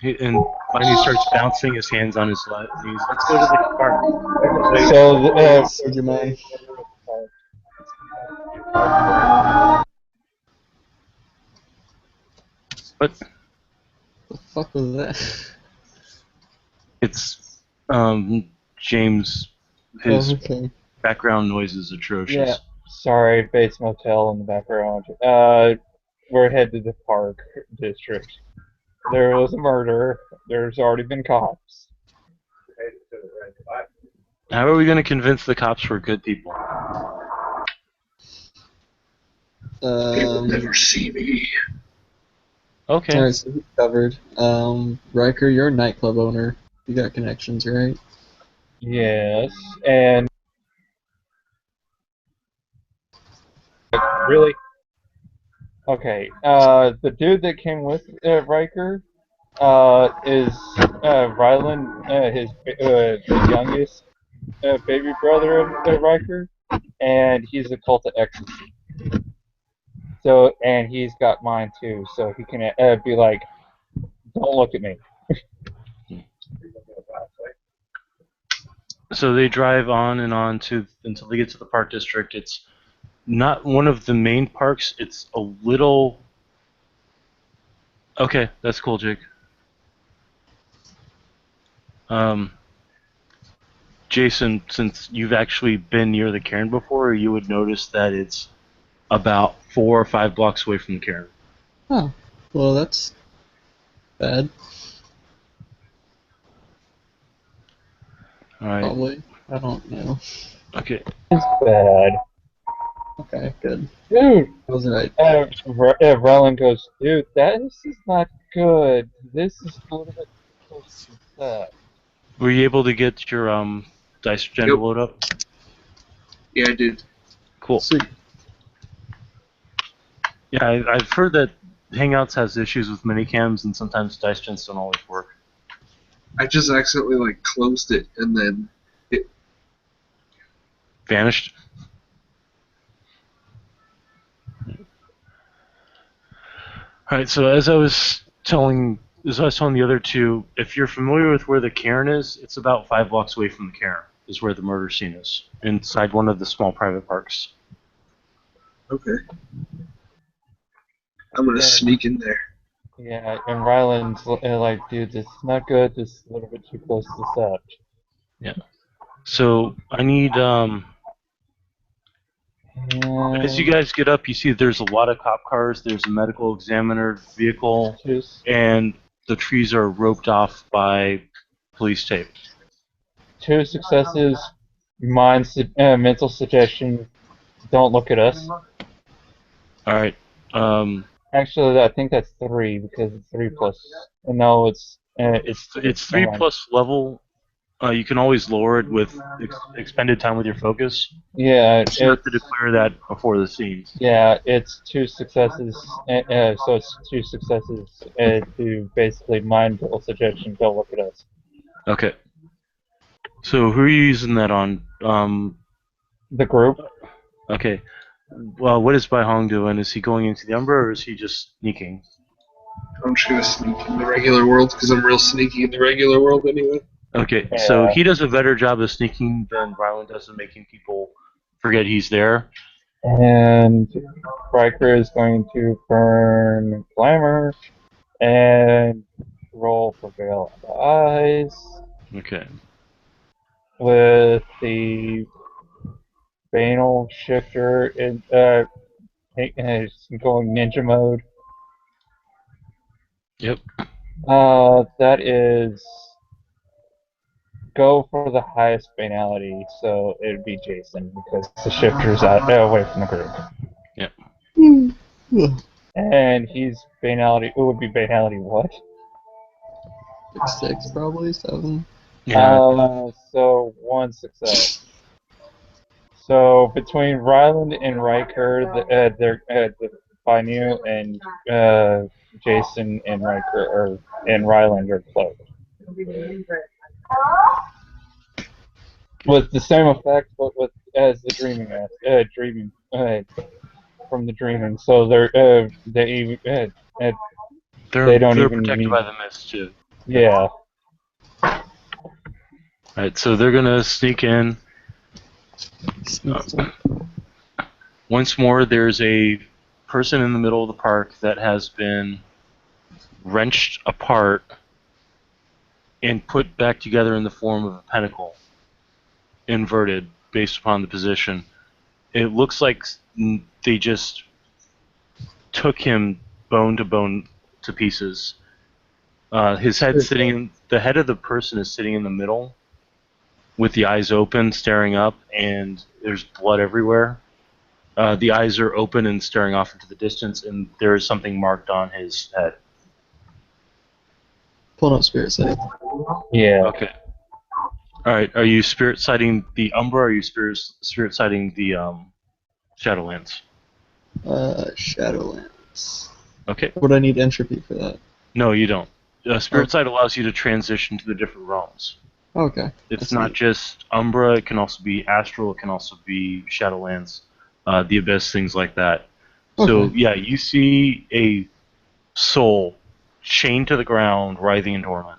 And Viney starts bouncing his hands on his knees. Let's go to the park. So, Would you mind? What? The fuck was that? It's James. His background noise is atrocious. Yeah. Sorry, Bates Motel in the background. We're headed to the park district. There was a murder. There's already been cops. How are we going to convince the cops we're good people? They will never see me. Okay. Alright, so he's covered. Riker, you're a nightclub owner. You got connections, right? Yes, and really? Okay, the dude that came with Riker is Ryland, his the youngest baby brother of Riker, and he's a cult of ecstasy. So, and he's got mine too, so he can be like, don't look at me. So they drive on and on until they get to the park district. It's not one of the main parks. It's a little. Okay, that's cool, Jake. Jason, since you've actually been near the cairn before, you would notice that it's about 4 or 5 blocks away from the cairn. Oh, well, that's bad. All right. Probably. I don't know. Okay. It's bad. Okay, good. Dude! I was right. Ryland goes, dude, this is not good. This is a little bit close to that. Were you able to get your dice gen to load up? Yeah, I did. Cool. Sweet. Yeah, I've heard that Hangouts has issues with minicams and sometimes dice gens don't always work. I just accidentally closed it and then it Vanished. Alright, so as I was telling the other two, if you're familiar with where the cairn is, it's about 5 blocks away from the cairn. is where the murder scene is, inside one of the small private parks. Okay. I'm gonna sneak in there. Yeah, and Ryland's like, dude, this is not good. This is a little bit too close to the set. Yeah. So I need as you guys get up, you see there's a lot of cop cars. There's a medical examiner vehicle, and the trees are roped off by police tape. 2 successes. Mental suggestion. Don't look at us. All right. Actually, I think that's 3 because it's 3 plus. No, it's 3 plus level. You can always lower it with expended time with your focus. Yeah, you have to declare that before the scene. Yeah, it's 2 successes. So it's 2 successes to basically mental suggestion. Don't look at us. Okay. So who are you using that on? The group. Okay. Well, what is Bai Hong doing? Is he going into the Umbra or is he just sneaking? I'm just gonna sneak in the regular world because I'm real sneaky in the regular world anyway. Okay, so he does a better job of sneaking than Ryland does of making people forget he's there. And Riker is going to burn Glamour and roll for Veil of the Eyes. Okay. With the Banal Shifter in going ninja mode. Yep. That is go for the highest banality, so it'd be Jason because the shifter's out away from the group. Yep. And he's banality. It would be banality what? 6 probably 7. Yeah. So 1 success. So between Ryland and Riker, they're Binu and Jason and Riker and Ryland are close. With the same effect, but with as the dreaming from the dreaming. So they don't they're even protected need, by the mist too. Yeah. Alright, so they're gonna sneak in. Once more, there's a person in the middle of the park that has been wrenched apart and put back together in the form of a pentacle, inverted based upon the position. It looks like they just took him bone to pieces. His head the head of the person is sitting in the middle, with the eyes open, staring up, and there's blood everywhere. The eyes are open and staring off into the distance, and there is something marked on his head. Pull up spirit sight. Yeah. Okay. Alright, are you spirit sighting the Umbra, or are you spirit sighting the Shadowlands? Shadowlands. Okay. Would I need entropy for that? No, you don't. Spirit sight allows you to transition to the different realms. Okay. It's not just Umbra, it can also be Astral, it can also be Shadowlands, the Abyss, things like that. Okay. So, yeah, you see a soul chained to the ground, writhing and dormant.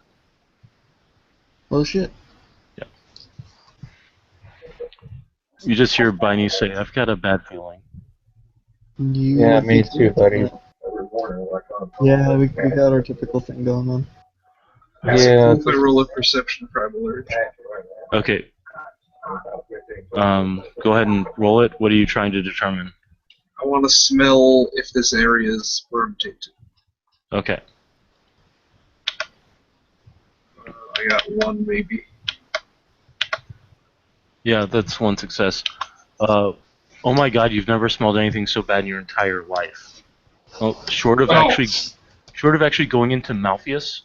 Oh shit. Yeah. You just hear Biney say, I've got a bad feeling. Yeah, me too, buddy. Yeah, we got our typical thing going on. Yeah. I roll a perception primal urge. Okay. Go ahead and roll it. What are you trying to determine? I want to smell if this area is worm tainted. Okay. I got 1 maybe. Yeah, that's 1 success. Oh my god, you've never smelled anything so bad in your entire life. Well, short of actually going into Malpheus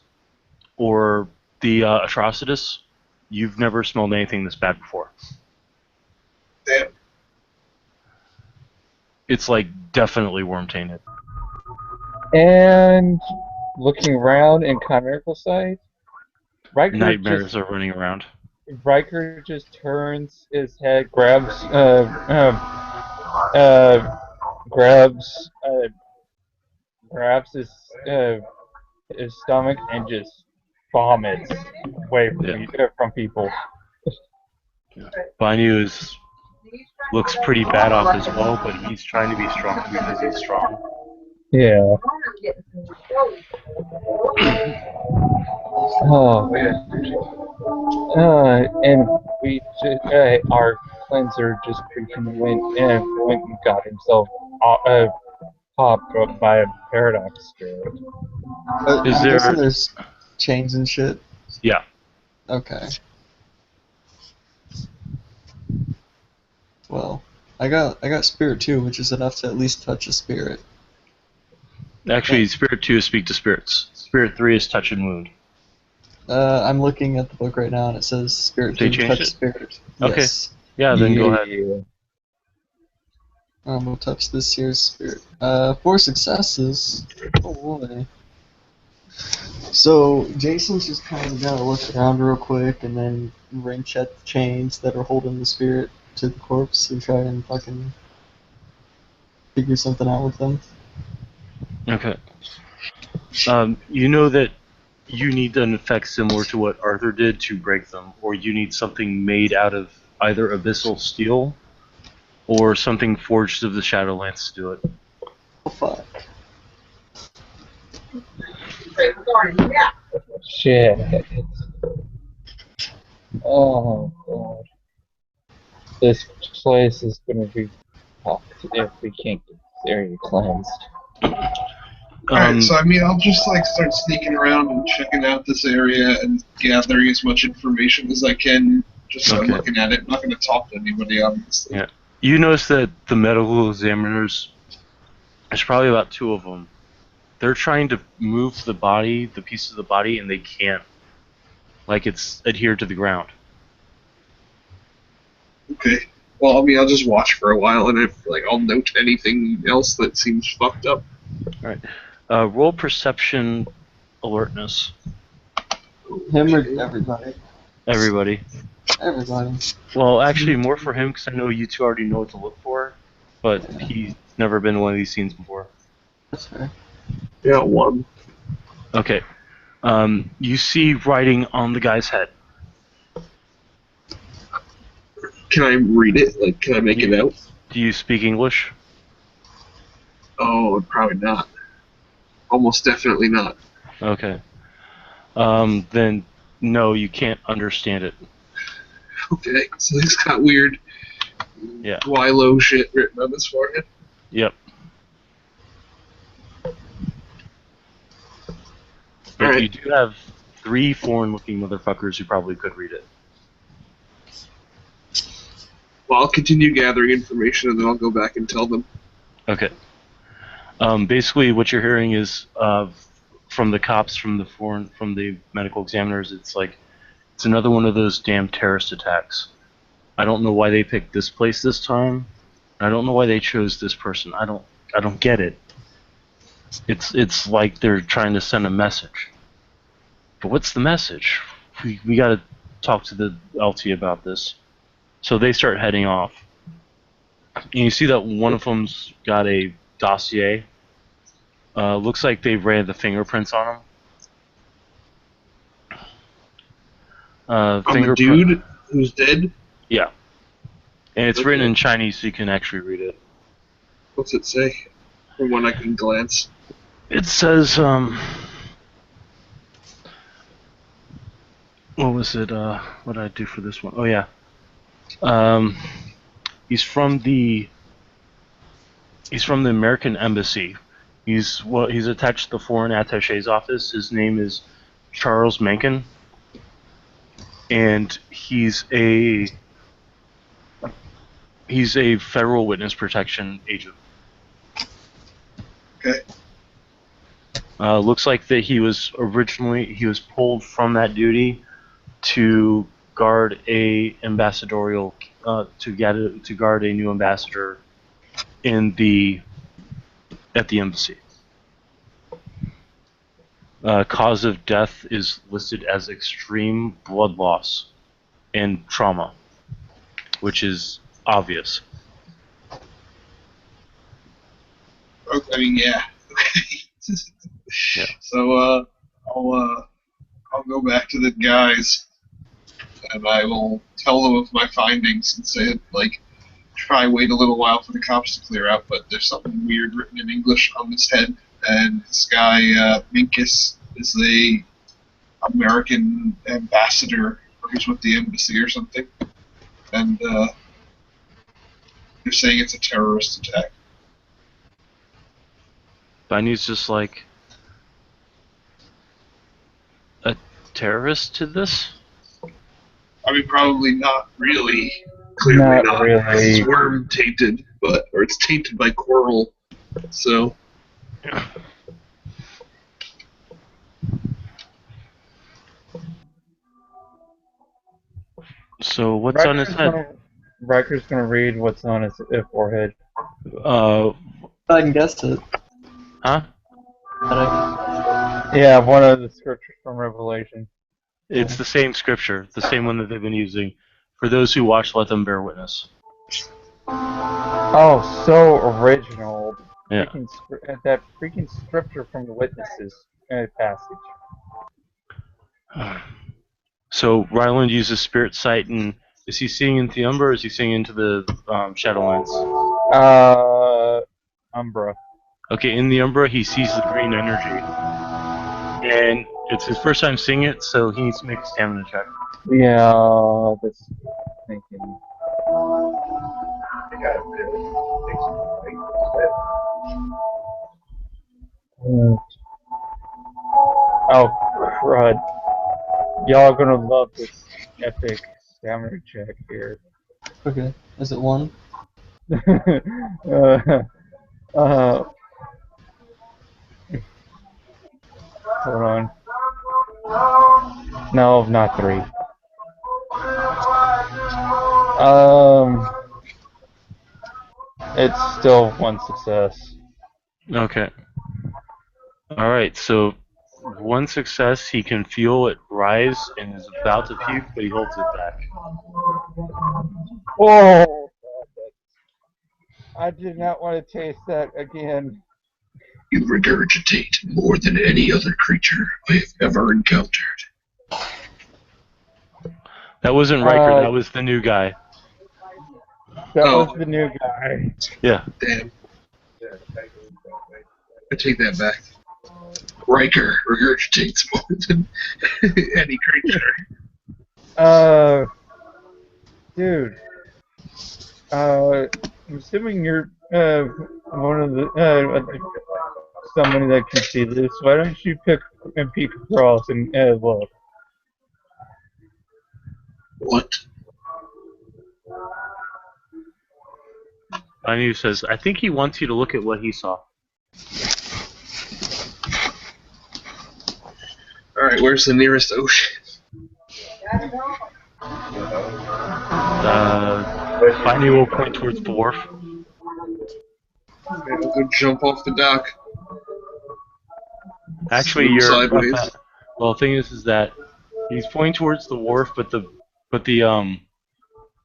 or the Atrocitus, you've never smelled anything this bad before. Damn. It's like definitely worm tainted. And looking around in chimerical sight, Nightmares are running around. Riker just turns his head, grabs his stomach, and just vomits away from people. Banyu looks pretty bad off as well, but he's trying to be strong because he's strong. Yeah. Oh man. And we just, our cleanser just freaking went and got himself popped up by a paradox spirit. Is I'm there? guessing there's chains and shit. Yeah. Okay. Well, I got spirit 2, which is enough to at least touch a spirit. Actually, Spirit 2 is speak to spirits. Spirit 3 is touch and wound. I'm looking at the book right now, and it says spirit They 2 changed touch it? spirit. Okay. Yes. Yeah, then go ahead. We'll touch this here's spirit. 4 successes. Oh boy. So Jason's just kind of gonna look around real quick and then wrench at the chains that are holding the spirit to the corpse and try and fucking figure something out with them. Okay. You know that you need an effect similar to what Arthur did to break them, or you need something made out of either abyssal steel or something forged of the Shadowlands to do it. Oh fuck. Shit. Oh god. This place is gonna be fucked if we can't get this area cleansed. Alright, so I mean, I'll just like start sneaking around and checking out this area and gathering as much information as I can. Just start looking at it. I'm not going to talk to anybody, obviously. Yeah. You notice that the medical examiners, there's probably about 2 of them. They're trying to move the body, the pieces of the body, and they can't. Like it's adhered to the ground. Okay. Well, I mean, I'll just watch for a while, and if I'll note anything else that seems fucked up. All right. Roll perception, alertness. Him or everybody? Everybody. Everybody. Well, actually, more for him because I know you two already know what to look for, but he's never been in one of these scenes before. That's fair. Yeah, 1. Okay. You see writing on the guy's head. Can I read it? Can I make it out? Do you speak English? Oh, probably not. Almost definitely not. Okay. Then no, you can't understand it. Okay, so he's got weird Wilo shit written on his forehead. Yep. But Alright. you do have 3 foreign-looking motherfuckers who probably could read it. Well, I'll continue gathering information and then I'll go back and tell them. Okay. Basically, what you're hearing is from the cops, from the medical examiners. It's another one of those damn terrorist attacks. I don't know why they picked this place this time. I don't know why they chose this person. I don't get it. It's like they're trying to send a message. But what's the message? We got to talk to the LT about this. So they start heading off. And you see that one of them's got a dossier. Looks like they ran the fingerprints on him. On the dude who's dead? Yeah. And it's written in Chinese so you can actually read it. What's it say? From when I can glance. It says, what was it, what did I do for this one? Oh yeah. He's from the American Embassy. He's attached to the Foreign Attaché's office. His name is Charles Mencken. And he's a federal witness protection agent. Okay. Looks like that he was pulled from that duty to guard a ambassadorial to guard a new ambassador at the embassy. Cause of death is listed as extreme blood loss and trauma, which is obvious. I mean, yeah. Yeah. So, I'll go back to the guys, and I will tell them of my findings and say, like, try wait a little while for the cops to clear out, but there's something weird written in English on his head, and this guy, Minkus, is the American ambassador, or he's with the embassy or something, and they're saying it's a terrorist attack. Bunny's just like a terrorist to this? I mean, probably not really. Clearly not. Really. It's worm tainted, or it's tainted by coral. So. So what's on his head? Riker's gonna read what's on his forehead. I can guess it. Huh? Yeah, one of the scriptures from Revelation. It's the same scripture, the same one that they've been using. For those who watch, let them bear witness. Oh, so original. Yeah. That freaking scripture from the Witnesses passage. So Ryland uses spirit sight, and is he seeing into the Umbra, or is he seeing into the Shadowlands? Umbra. Okay, in the Umbra, he sees the green energy, and it's his first time seeing it, so he needs to make a stamina check. Yeah, that's thinking. Oh, crud. Y'all are gonna love this epic stamina check here. Okay, is it 1? Hold on. No, not 3. It's still 1 success. Okay. Alright, so 1 success, he can feel it rise and is about to puke, but he holds it back. Oh! I did not want to taste that again. You regurgitate more than any other creature I have ever encountered. That wasn't Riker, that was the new guy. That was the new guy. Yeah. Damn. I take that back. Riker regurgitates more than any creature. Dude. I'm assuming you're one of the somebody that can see this. Why don't you pick and peek across and look? What? Anu says, I think he wants you to look at what he saw. Alright, where's the nearest ocean? Finally will point towards the wharf. Okay, I'll go jump off the dock. Actually, Swim you're sideways. well, the thing is that he's pointing towards the wharf, but the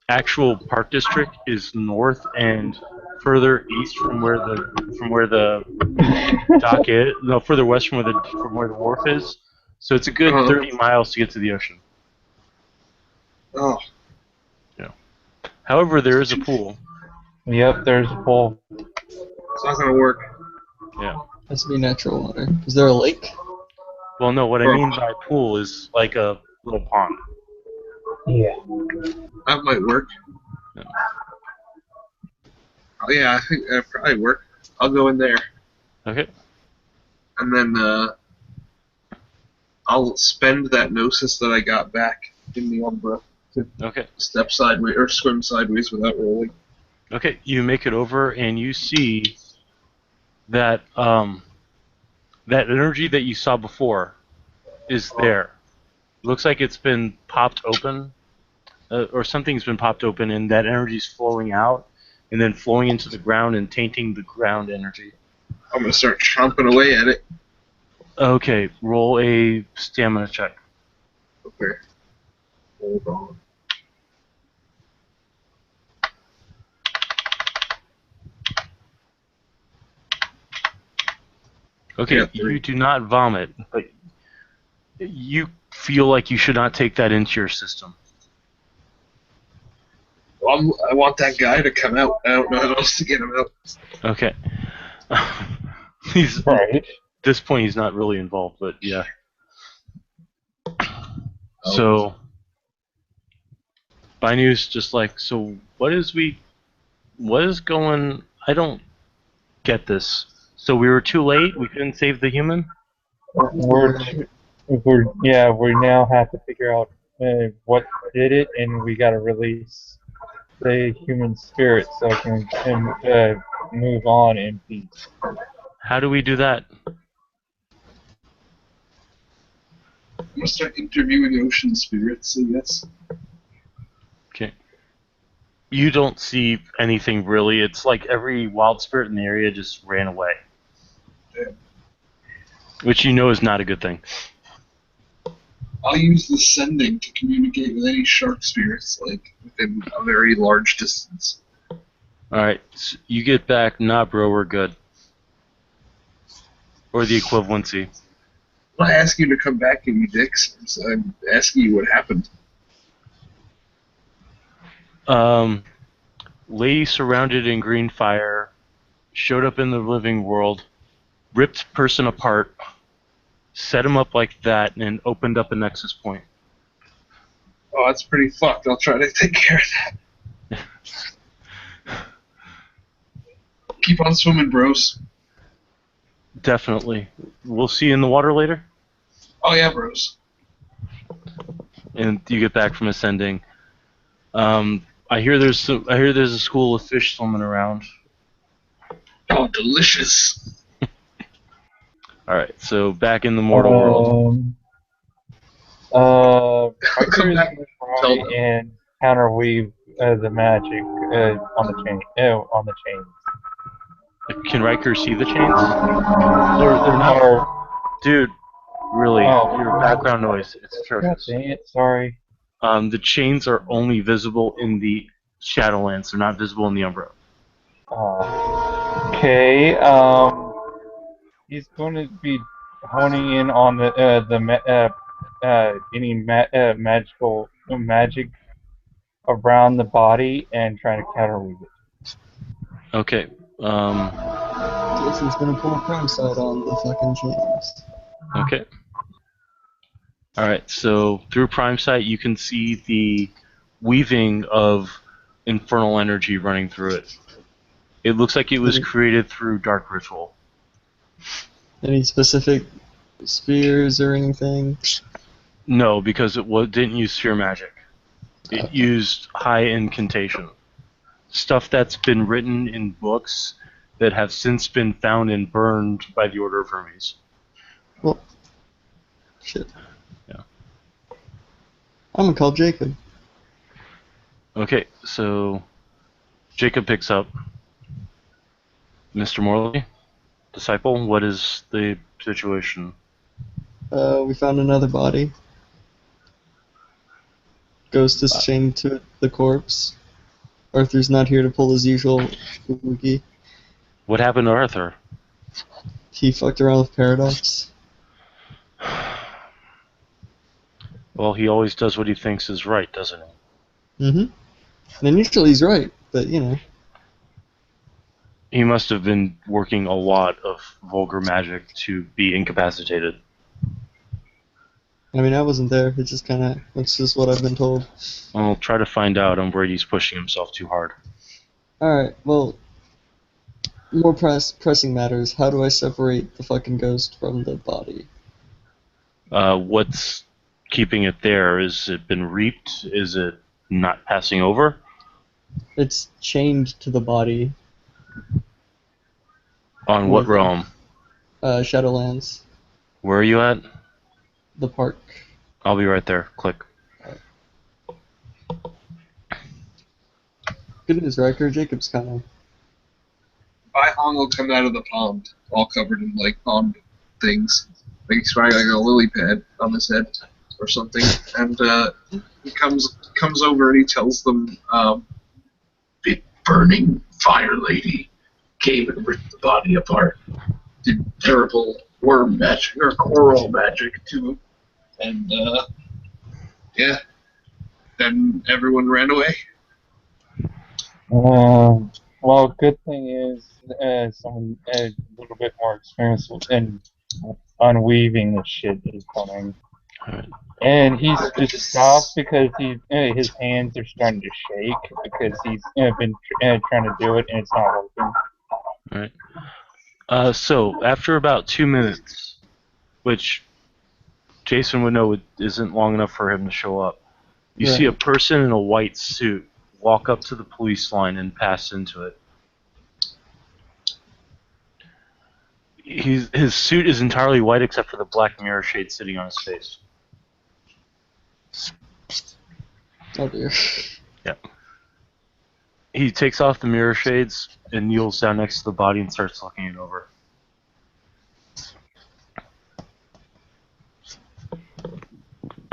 actual park district is north and further east from where the dock is. No, further west from where the wharf is. So it's a good 30 miles to get to the ocean. Oh. Yeah. However, there is a pool. Yep, there's a pool. It's not gonna work. Yeah. Has to be natural water. Is there a lake? Well, no, what I mean by pool is like a little pond. Yeah. That might work. Yeah. Oh, yeah, I think that'd probably work. I'll go in there. Okay. And then I'll spend that gnosis that I got back in the Umbra to step sideways or swim sideways without rolling. Okay, you make it over and you see that that energy that you saw before is there. Looks like it's been popped open, or something's been popped open, and that energy's flowing out and then flowing into the ground and tainting the ground energy. I'm gonna start chomping away at it. Okay, roll a stamina check. Okay. Hold on. Okay, Yeah, you do not vomit, but you feel like you should not take that into your system. I want that guy to come out. I don't know how else to get him out. Okay. He's Right. At this point, he's not really involved, but yeah. Oh. So, Bainu's just like, so what is going? I don't get this. So we were too late. We couldn't save the human. We now have to figure out what did it, and we got to release the human spirit so it can move on in peace. How do we do that? I'm gonna start interviewing ocean spirits, I guess. Okay. You don't see anything really. It's like every wild spirit in the area just ran away. Yeah. Which you know is not a good thing. I'll use the sending to communicate with any shark spirits, like, within a very large distance. Alright, so you get back, nah bro, we're good. Or the equivalency. I'm not asking you to come back, you dicks. I'm asking you what happened. Lady surrounded in green fire, showed up in the living world, ripped person apart, set him up like that, and opened up a nexus point. Oh, that's pretty fucked. I'll try to take care of that. Keep on swimming, bros. Definitely. We'll see you in the water later. Oh yeah, bros. And you get back from ascending. I hear there's a school of fish swimming around. Oh, delicious. Alright, so back in the mortal world. Riker is going to try and counterweave the magic on the chain. On the chains. Can Riker see the chains? They're not. Dude, really, your background noise. It's God atrocious. dang it! Sorry. The chains are only visible in the Shadowlands. They're not visible in the Umbra. Okay. He's going to be honing in on any magic around the body and trying to counterweave it. Okay. Guess he's gonna pull a prime side on the fucking chains. Okay. Alright, so through Prime Sight you can see the weaving of infernal energy running through it. It looks like it was created through Dark Ritual. Any specific spears or anything? No, because it didn't use sphere magic. It used high incantation. Stuff that's been written in books that have since been found and burned by the Order of Hermes. Well, shit. Yeah. I'm gonna call Jacob. Okay, so Jacob picks up. Mr. Morley, disciple, what is the situation? We found another body. Ghost is chained to the corpse. Arthur's not here to pull his usual spooky. What happened to Arthur? He fucked around with Paradox. Well, he always does what he thinks is right, doesn't he? Mm-hmm. And usually he's right, but you know. He must have been working a lot of vulgar magic to be incapacitated. I mean, I wasn't there. It's just kind of, that's just what I've been told. I'll try to find out. I'm worried he's pushing himself too hard. Alright, well, more pressing matters. How do I separate the fucking ghost from the body? What's keeping it there? Is it been reaped? Is it not passing over? It's chained to the body. On what realm? Shadowlands. Where are you at? The park. I'll be right there. Click. Good news, Riker. Jacob's coming. Baihong will come out of the pond, all covered in, like, pond things. Like, he's probably like a lily pad on his head or something. And he comes over and he tells them, "Big burning fire lady came and ripped the body apart. Did terrible worm magic, or coral magic, too. And, yeah. Then everyone ran away." Well, good thing is someone a little bit more experienced in unweaving this shit is coming. Alright. And he's just stopped because his hands are starting to shake because he's been trying to do it and it's not working. Alright. So, after about 2 minutes, which Jason would know isn't long enough for him to show up, you see a person in a white suit walk up to the police line and pass into it. His suit is entirely white except for the black mirror shade sitting on his face. Oh dear. Yeah. He takes off the mirror shades and kneels down next to the body and starts looking it over.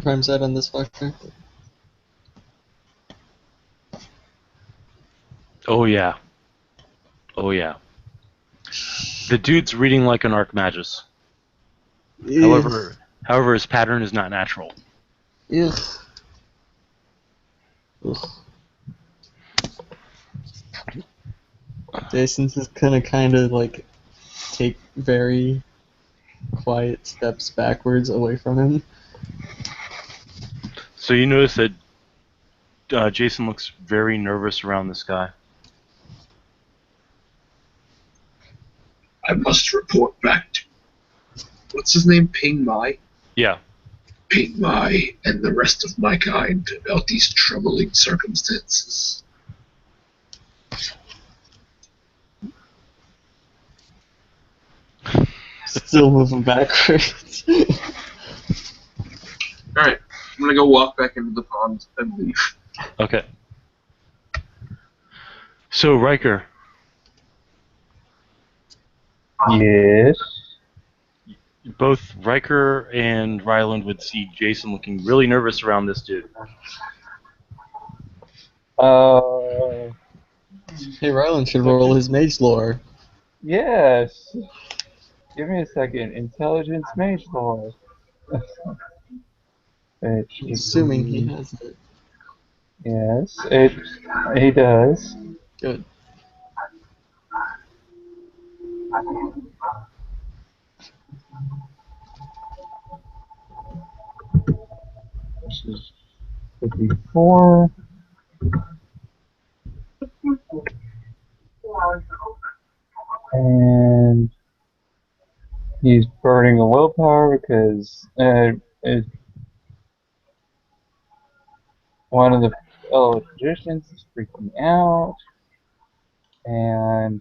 Crime set on this fucker. Oh yeah. Oh yeah. The dude's reading like an Archmagus. However, his pattern is not natural. Ugh. Ugh. Jason's just gonna kind of like take very quiet steps backwards away from him. So you notice that Jason looks very nervous around this guy. I must report back to... What's his name? Ping Mai? Yeah. Ping Mai and the rest of my kind about these troubling circumstances. Still moving backwards. Alright, I'm gonna go walk back into the pond and leave. Okay. So Riker, Yes. both Riker and Ryland would see Jason looking really nervous around this dude. Hey, Ryland should roll his mage lore. Yes. Give me a second. Intelligence mage lore. Assuming he has it. Yes, he does. Good. This is 54. And he's burning a willpower because one of the fellow magicians is freaking out. And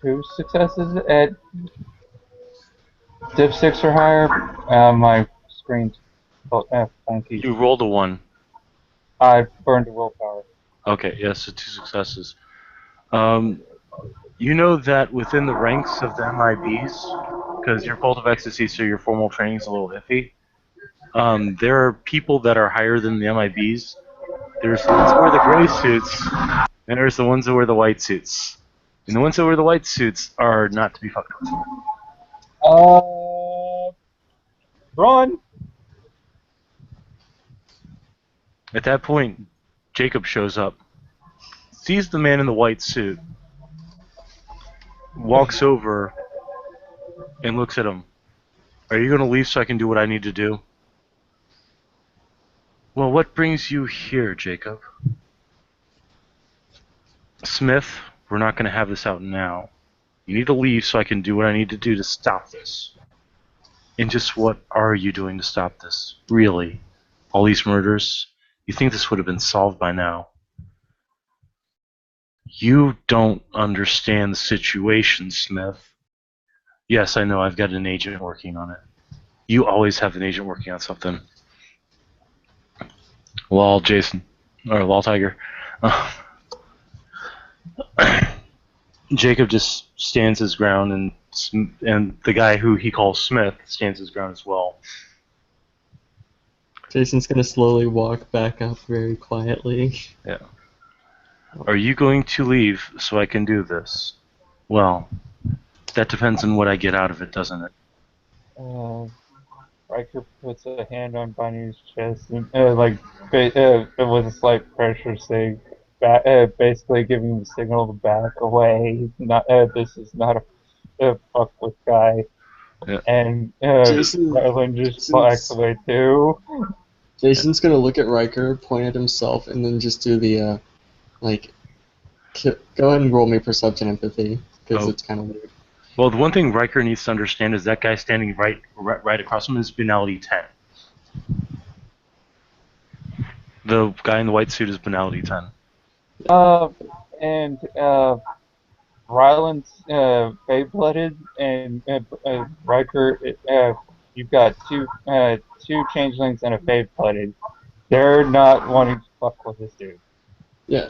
two successes at Div 6 or higher. My screen's funky. You rolled a 1. I burned a willpower. Okay, yes, so 2 successes. You know that within the ranks of the MIBs, because your Cult of Ecstasy, so your formal training is a little iffy, there are people that are higher than the MIBs. There's the ones who wear the gray suits, and there's the ones who wear the white suits. And the ones who wear the white suits are not to be fucked with. Run! At that point, Jacob shows up, sees the man in the white suit, walks over, and looks at him. Are you going to leave so I can do what I need to do? Well, what brings you here, Jacob? Smith, we're not going to have this out now. You need to leave so I can do what I need to do to stop this. And just what are you doing to stop this? Really? All these murders? You think this would have been solved by now? You don't understand the situation, Smith. Yes, I know, I've got an agent working on it. You always have an agent working on something. Lol, Jason. Or lol, Tiger. Jacob just stands his ground, and the guy who he calls Smith stands his ground as well. Jason's gonna slowly walk back up very quietly. Yeah. Are you going to leave so I can do this? Well, that depends on what I get out of it, doesn't it? Riker puts a hand on Bunny's chest and with a slight pressure, saying, basically giving him the signal to back away. Not this is not a fuck with guy. Yeah. And Rylan just backs Jason's, away too. Jason's gonna look at Riker, point at himself, and then just do the go ahead and roll me perception empathy because Oh. it's kind of weird. Well, the one thing Riker needs to understand is that guy standing right across from him is Banality 10. The guy in the white suit is Banality 10. And Ryland's Bay-blooded, and Riker, you've got two changelings and a Bay-blooded. They're not wanting to fuck with this dude. Yeah,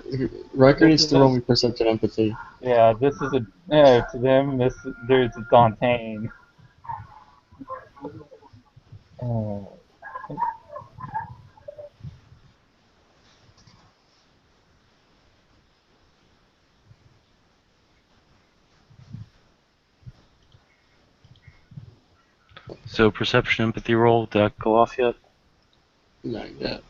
Riker needs to roll me perception empathy. Yeah, this is to them. This there's a Dantain. So perception empathy roll, did that go off yet? Not yet.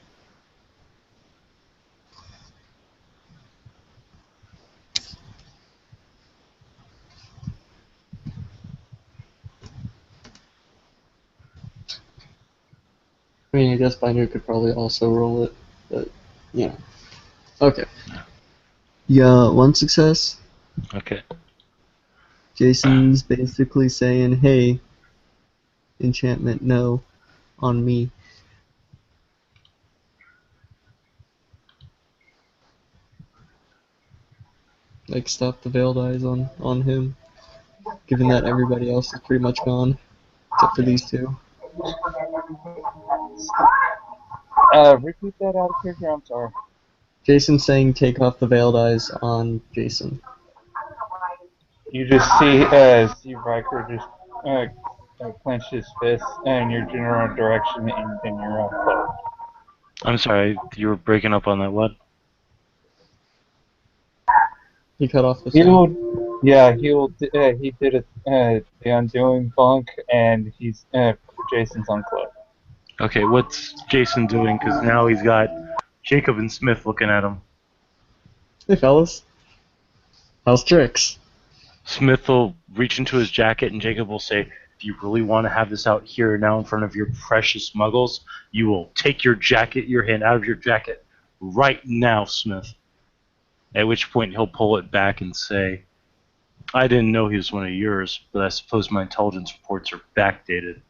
I mean, I guess Binu could probably also roll it, but yeah. Okay. Yeah, one success. Okay. Jason's basically saying, hey, enchantment, no, on me. Like, stop the veiled eyes on him, given that everybody else is pretty much gone, except for these two. Repeat that out of character. I'm sorry. Jason's saying, take off the veiled eyes on Jason. You just see Riker just clench his fist in your general direction, and then you're on foot. I'm sorry, you were breaking up on that. What? He cut off the He sound. he did the undoing bunk, and he's Jason's on foot. Okay, what's Jason doing? Because now he's got Jacob and Smith looking at him. Hey, fellas. How's tricks? Smith will reach into his jacket and Jacob will say, if you really want to have this out here now in front of your precious muggles, you will take your hand out of your jacket right now, Smith. At which point he'll pull it back and say, I didn't know he was one of yours, but I suppose my intelligence reports are backdated.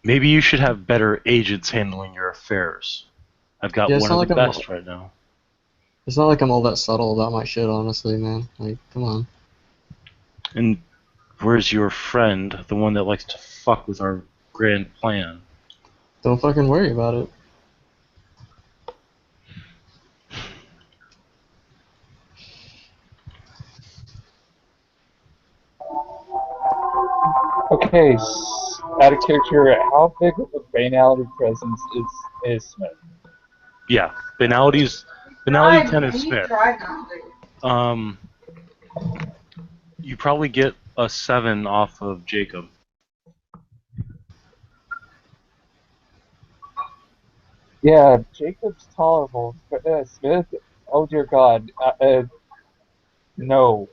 Maybe you should have better agents handling your affairs. I've got one of the best right now. It's not like I'm all that subtle about my shit, honestly, man. Like, come on. And where's your friend, the one that likes to fuck with our grand plan? Don't fucking worry about it. Okay, out of character, how big of a banality presence is Smith? Yeah, Banality 10 is Smith. You probably get a 7 off of Jacob. Yeah, Jacob's tolerable, but Smith, oh dear God, no,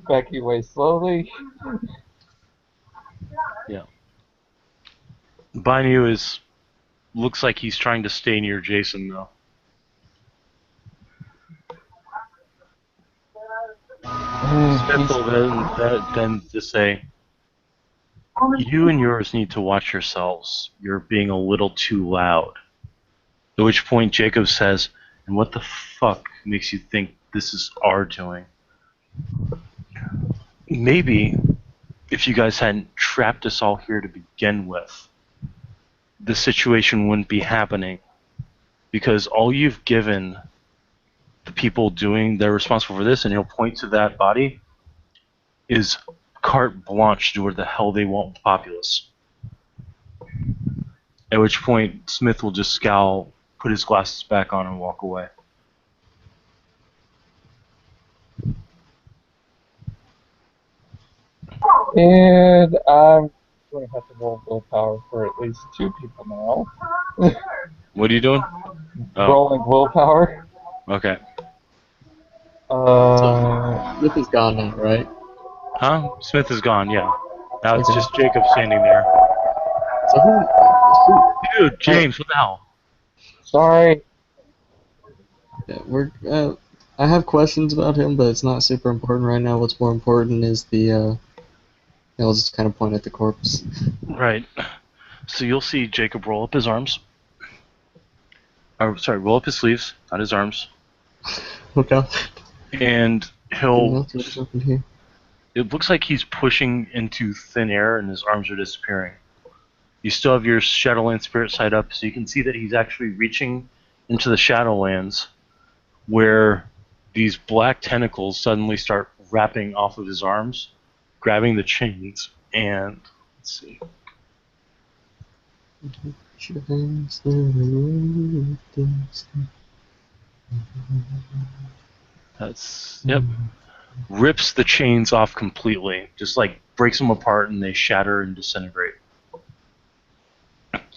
Becky, way slowly. Yeah. Bainu looks like he's trying to stay near Jason though. Smith will then just say, you and yours need to watch yourselves. You're being a little too loud. At which point Jacob says, and what the fuck makes you think this is our doing? Maybe if you guys hadn't trapped us all here to begin with, the situation wouldn't be happening. Because all you've given the people they're responsible for this, and you'll point to that body, is carte blanche to do what the hell they want with the populace. At which point Smith will just scowl, put his glasses back on, and walk away. And I'm going to have to roll willpower for at least 2 people now. What are you doing? Oh, Rolling willpower. okay. Smith is gone now, right? Huh? Smith is gone, yeah. Now it's Okay. just Jacob standing there. So who? Dude, James, what the hell? Sorry. Yeah, I have questions about him, but it's not super important right now. What's more important is I'll just kind of point at the corpse. Right. So you'll see Jacob roll up his arms. Or, sorry, roll up his sleeves, not his arms. Look out. And he'll... What's happened here? It looks like he's pushing into thin air and his arms are disappearing. You still have your Shadowland Spirit side up, so you can see that he's actually reaching into the Shadowlands, where these black tentacles suddenly start wrapping off of his arms, grabbing the chains, and let's see. That's yep. Rips the chains off completely, just like breaks them apart and they shatter and disintegrate.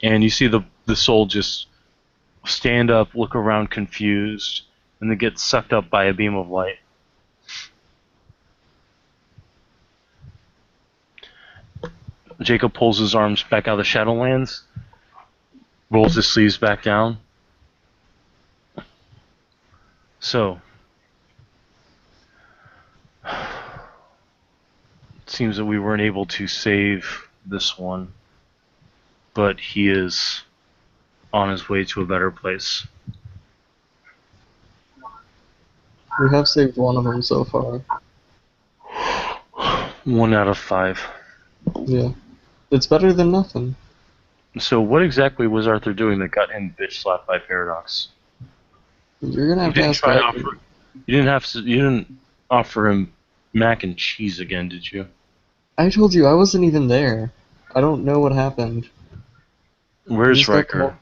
And you see the soul just stand up, look around confused, and then get sucked up by a beam of light. Jacob pulls his arms back out of the Shadowlands, rolls his sleeves back down. So, it seems that we weren't able to save this one, but he is on his way to a better place. We have saved one of them so far. 1 out of 5. Yeah. It's better than nothing. So what exactly was Arthur doing that got him bitch slapped by Paradox? You're gonna have to ask Arthur. You didn't offer him mac and cheese again, did you? I told you I wasn't even there. I don't know what happened. Where's Riker?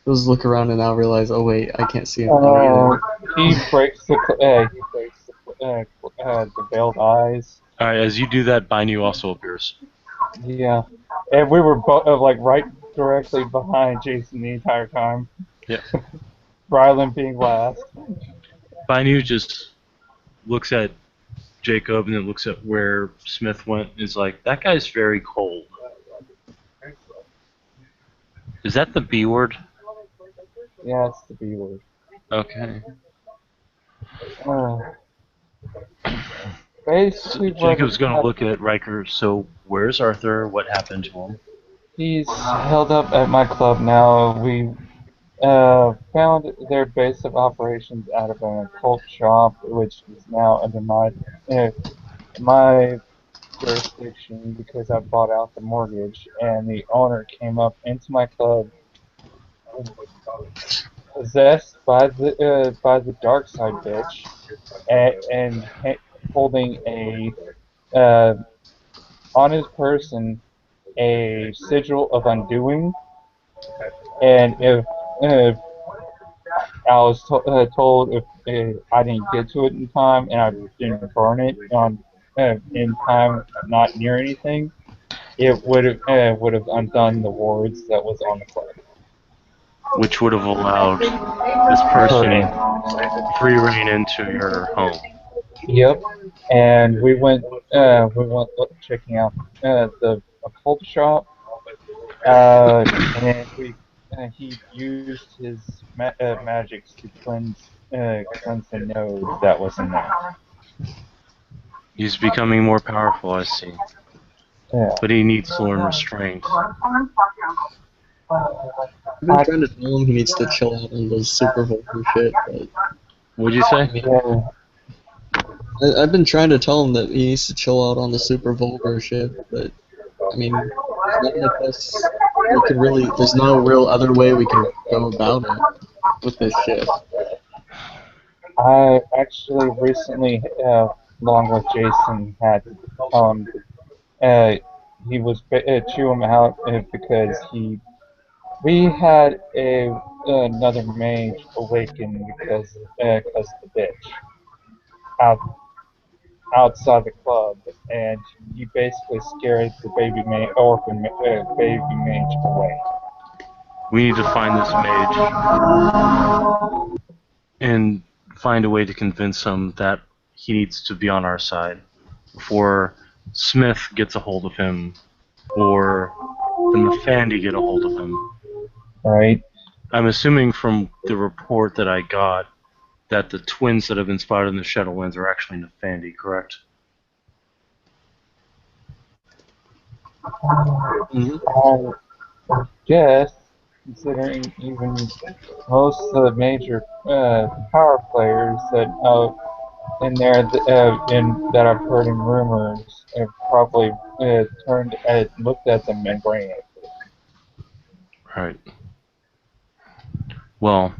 Just look around and now realize, oh wait, I can't see him now either. He breaks the veiled eyes. Alright, as you do that, Bainu also appears. Yeah, and we were like right directly behind Jason the entire time. Yeah. Rylan being last. Bainu just looks at Jacob and then looks at where Smith went and is like, that guy's very cold. Is that the B word? Yeah, it's the B word. Okay. Basically, So Jacob's gonna look at Riker, so where's Arthur? What happened to him? He's held up at my club now. We found their base of operations out of an occult shop, which is now under my jurisdiction because I bought out the mortgage, and the owner came up into my club possessed by the dark side bitch, and holding on his person a sigil of undoing, and if I was told if I didn't get to it in time and I didn't burn it in time, not near anything, it would have undone the wards that was on the club. Which would have allowed this person free reign into your home. Yep, and we went checking out the occult shop, and he used his magics to cleanse the node that was in there. He's becoming more powerful, I see. Yeah. But he needs to learn restraint. I've been trying to tell him he needs to chill out on those super vulgar shit, but... What'd you say? Yeah. I've been trying to tell him that he needs to chill out on the super vulgar shit, but... I mean, none of us... there's no real other way we can go about it with this shit. I actually recently, along with Jason, had to tell him he was chew him out because we had another mage awaken because of the bitch outside the club, and he basically scared the baby mage away. We need to find this mage and find a way to convince him that he needs to be on our side before Smith gets a hold of him or the Nefandi get a hold of him. Right? I'm assuming from the report that I got that the twins that have been spotted in the Shadowlands are actually Nefandi, correct? I guess, considering even most of the major power players that in there that I've heard in rumors have probably looked at them and brain it. Right. Well,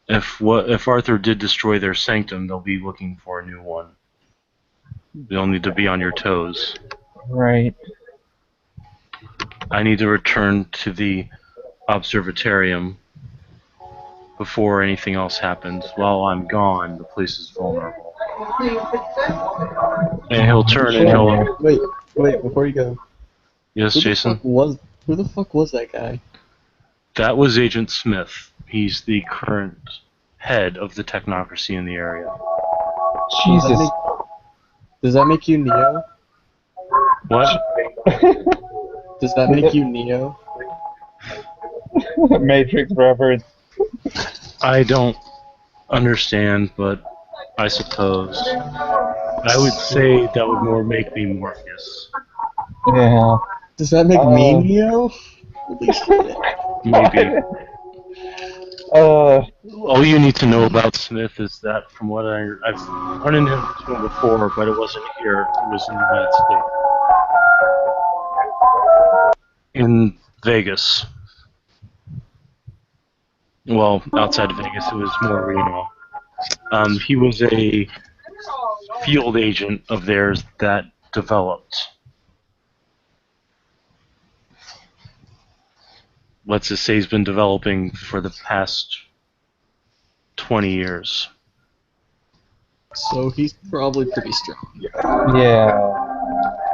if Arthur did destroy their sanctum, they'll be looking for a new one. They'll need to be on your toes. Right. I need to return to the observatorium before anything else happens. While I'm gone, the place is vulnerable. And he'll turn and he'll... Wait, before you go. Yes, Jason? Who the fuck was that guy? That was Agent Smith. He's the current head of the technocracy in the area. Jesus. Does that make you Neo? What? Does that make you Neo? Matrix reference. I don't understand, but I suppose. I would say that would more make me Morpheus. Yeah. Does that make me Neo? Holy shit. Maybe. All you need to know about Smith is that from what I've run into him before, but it wasn't here, it was in the United States. In Vegas. Well, outside of Vegas, it was more Reno. He was a field agent of theirs that developed, let's just say he's been developing for the past 20 years. So he's probably pretty strong. Yeah.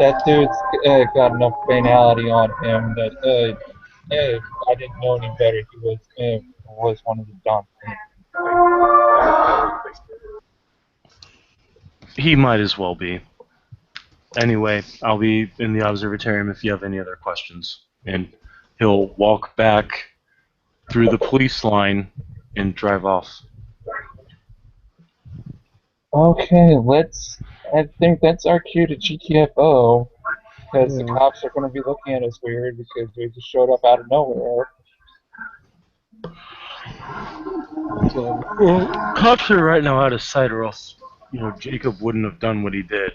That dude's got enough banality on him that I didn't know any better. He was one of the Don. He might as well be. Anyway, I'll be in the observatorium if you have any other questions. And he'll walk back through the police line and drive off. Okay, I think that's our cue to GTFO, because the cops are going to be looking at us weird because we just showed up out of nowhere. Well, cops are right now out of sight, or else, Jacob wouldn't have done what he did.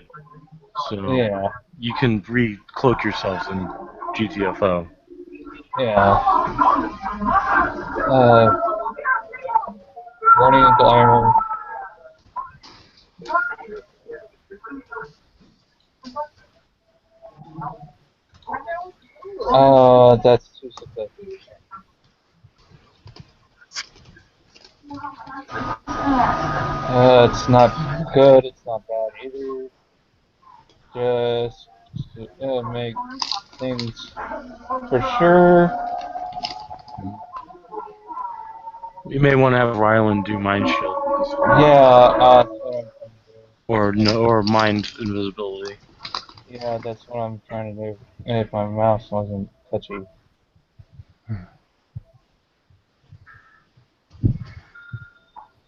So Yeah. you can re-cloak yourselves in GTFO. Yeah. Running and glamour. That's too simple. It's not good, it's not bad either. Just to make things for sure. You may want to have Ryland do Mind Shield. Yeah, or Mind Invisibility. Yeah, that's what I'm trying to do. If my mouse wasn't touchy.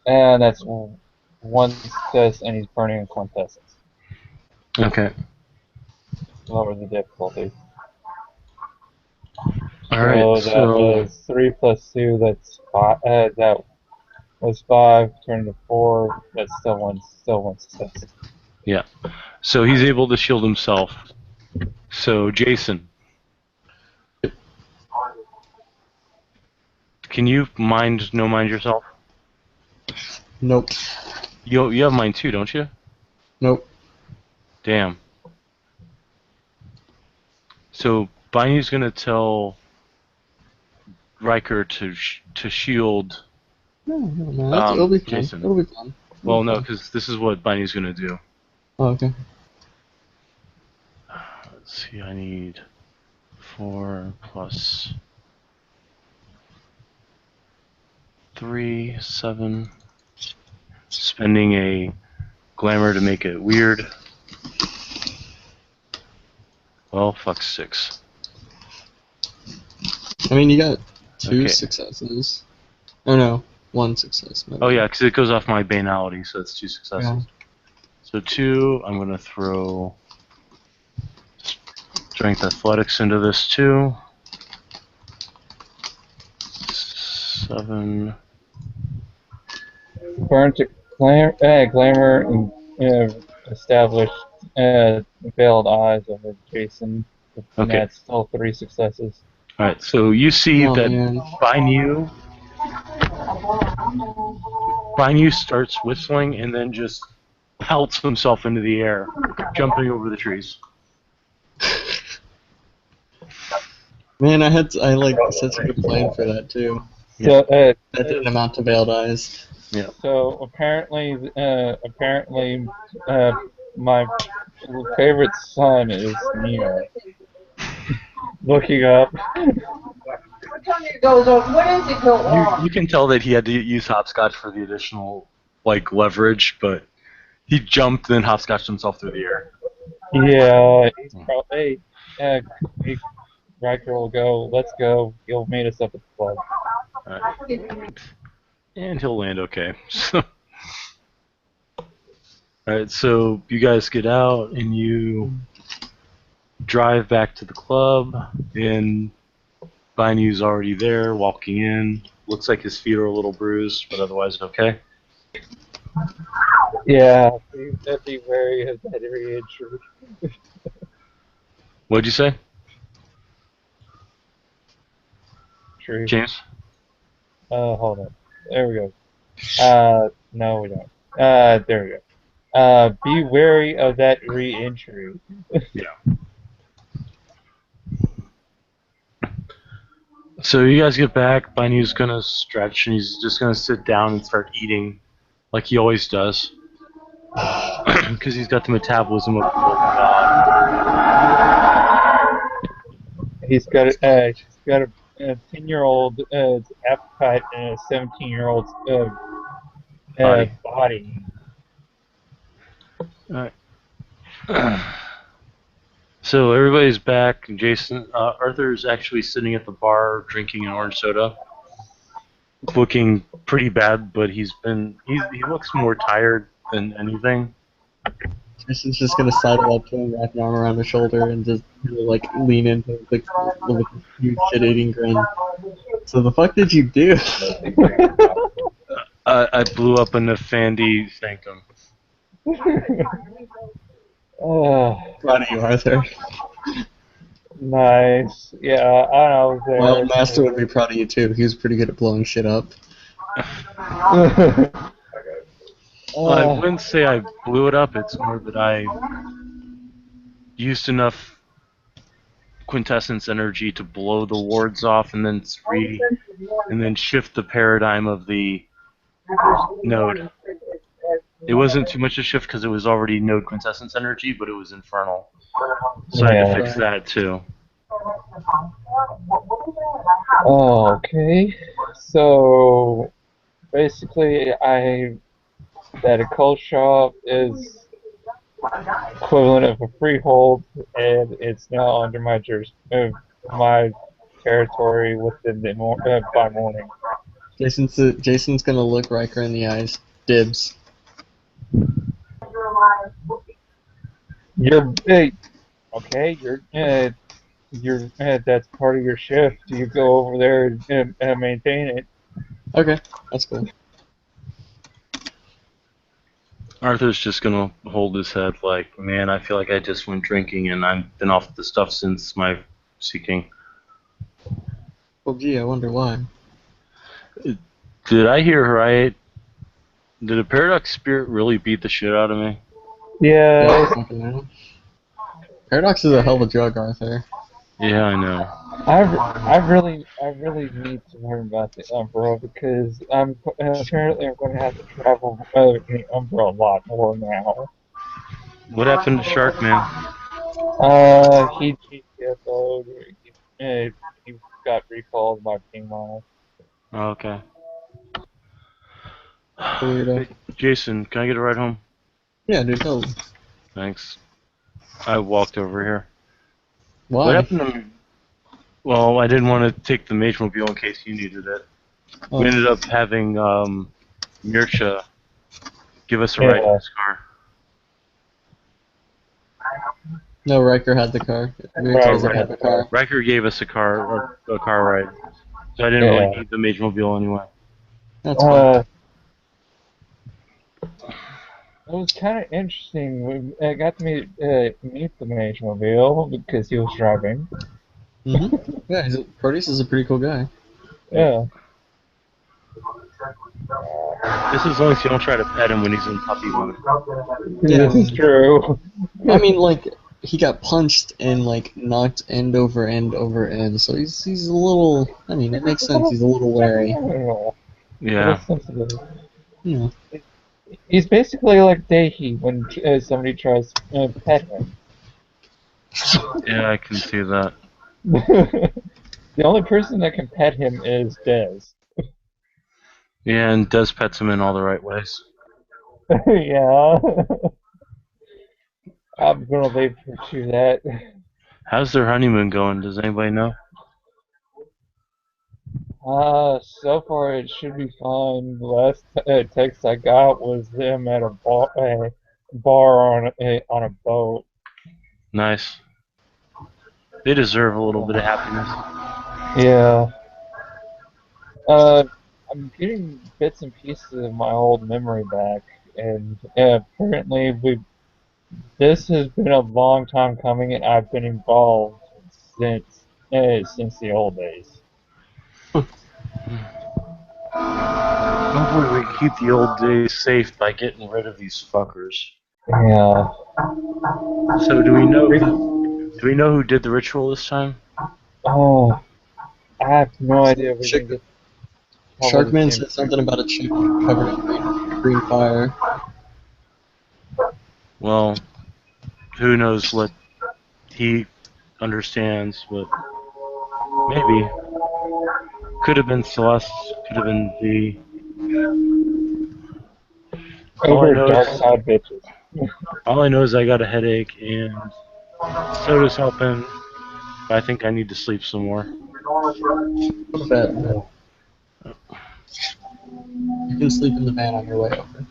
And that's one success, and he's burning in quintessence. Okay. Lower the difficulty. Alright, so that was 3 plus 2, that's 5. That was 5, turned to 4, that's still one success. Yeah. So he's able to shield himself. So, Jason. Can you mind yourself? Nope. You have mind too, don't you? Nope. Damn. So, Biney's gonna tell Riker to shield No, it'll be fun. Jason. It'll be fun. Well, no, because this is what Biney's gonna do. Oh, okay. Let's see, I need 4 plus 3, 7. Spending a glamour to make it weird. Well, fuck 6. I mean, you got 2 Okay. successes. Oh no, 1 success. Oh yeah, because it goes off my banality, so it's 2 successes. Yeah. So 2, I'm going to throw strength athletics into this too. 7. Burn to glamour and established veiled eyes over Jason. And Okay. that's still 3 successes. Alright, so you see Oh, that man. Bainu starts whistling and then just pelts himself into the air, jumping over the trees. Man, I like such a good plan for that too. So, That didn't amount to veiled eyes. Yeah. so apparently, my favorite son is Neo. Looking up. Goes over. When does it go off? You can tell that he had to use hopscotch for the additional leverage, but he jumped and hopscotched himself through the air. Yeah, he's probably. Hey, Riker will go. Let's go. He'll meet us up at the club. Alright. And he'll land okay. Alright, so you guys get out and you drive back to the club, and Bainu's already there, walking in. Looks like his feet are a little bruised, but otherwise okay. Yeah, be wary of that re-entry. What'd you say, True. James? Hold on. There we go. No, we don't. There we go. Be wary of that re-entry. Yeah. So you guys get back, Bainu's gonna stretch, and he's just gonna sit down and start eating, like he always does. Because he's got the metabolism of a full god. He's got a 10-year-old appetite and a 17-year-old body. Alright. So everybody's back. Jason, Arthur's actually sitting at the bar drinking an orange soda, looking pretty bad, but he looks more tired than anything. Jason's just gonna sidle up to him, wrap an arm around his shoulder, and just lean into him with a huge shit-eating grin. So the fuck did you do? I blew up a Nefandi sanctum. Proud of you, Arthur. Nice. Yeah, I know. Well, Master would be proud of you too. He was pretty good at blowing shit up. I wouldn't say I blew it up. It's more that I used enough quintessence energy to blow the wards off, and then shift the paradigm of the node. It wasn't too much a shift because it was already node quintessence energy, but it was infernal. So I had to fix that too. Oh, okay. So basically, that a cold shop is equivalent of a freehold, and it's now under my my territory within the by morning. Jason's gonna look Riker in the eyes. Dibs. You're okay. You're that's part of your shift. You go over there and maintain it. Okay, that's cool. Arthur's just gonna hold his head like, man, I feel like I just went drinking and I've been off the stuff since my seeking. Well, gee, I wonder why. Did I hear right? Did a Paradox Spirit really beat the shit out of me? Yeah. Paradox is a hell of a drug, Arthur. Yeah, I know. I really need to learn about the Umbra because apparently I'm going to have to travel the Umbra a lot more now. What happened to Shark Man? He GTFO'd. He got recalled by Ping Mile. Oh, okay. Weirdo. Hey, Jason, can I get a ride home? Yeah, dude, totally. Thanks. I walked over here. Why? What happened to me? Well, I didn't want to take the Mage Mobile in case you needed it. Oh. We ended up having Mircha give us a ride in his car. No, Riker had the car. Riker Right, doesn't have a car. Riker gave us a car ride, so I didn't really need the Mage Mobile anyway. That's fine. It was kind of interesting. I got to meet the Mage Mobile because he was driving. Yeah, Proteus is a pretty cool guy. Yeah. This is as long as you don't try to pet him when he's in puppy mode. Yeah, This is true. I mean, like, he got punched and, like, knocked end over end over end, so he's a little, I mean, it makes sense, he's a little wary. Yeah. Yeah. He's basically like Daihi when somebody tries to pet him. Yeah, I can see that. The only person that can pet him is Dez. Yeah, and Des pets him in all the right ways. Yeah. I'm gonna leave for that. How's their honeymoon going? Does anybody know? So far it should be fine. The last text I got was them at a bar on a boat. Nice. They deserve a little bit of happiness. Yeah. I'm getting bits and pieces of my old memory back, and apparently this has been a long time coming, and I've been involved since the old days. Hopefully we can keep the old days safe by getting rid of these fuckers. Yeah. So do we know who did the ritual this time? Oh, I have no idea. We can get Sharkman said something about a chick covered in green fire. Well, who knows what he understands, but maybe. Could have been Celeste, could have been V. over dark side bitches. All I know is I got a headache and soda's helping, but I think I need to sleep some more. You can sleep in the van on your way over.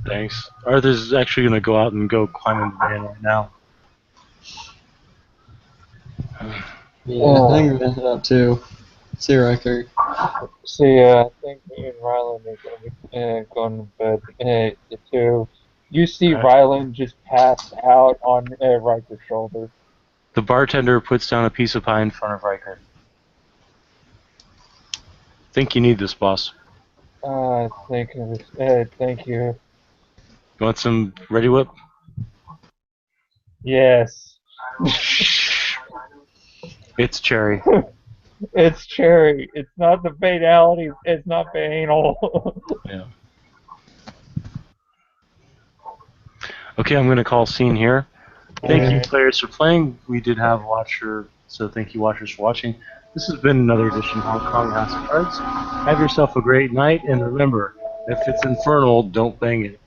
Thanks. Arthur's actually going to go out and go climb in the van right now. Yeah, I think I'm gonna head out too. See you, Riker. See, I think me and Rylan are going to be going to bed too. You see Rylan just passed out on Riker's shoulder. The bartender puts down a piece of pie in front of Riker. Think you need this, boss. Thank you. You want some Ready Whip? Yes. It's cherry. It's cherry. It's not the banality. It's not banal. Yeah. Okay, I'm going to call scene here. Thank you, players, for playing. We did have a watcher, so thank you, watchers, for watching. This has been another edition of Hong Kong House of Cards. Have yourself a great night, and remember, if it's infernal, don't bang it.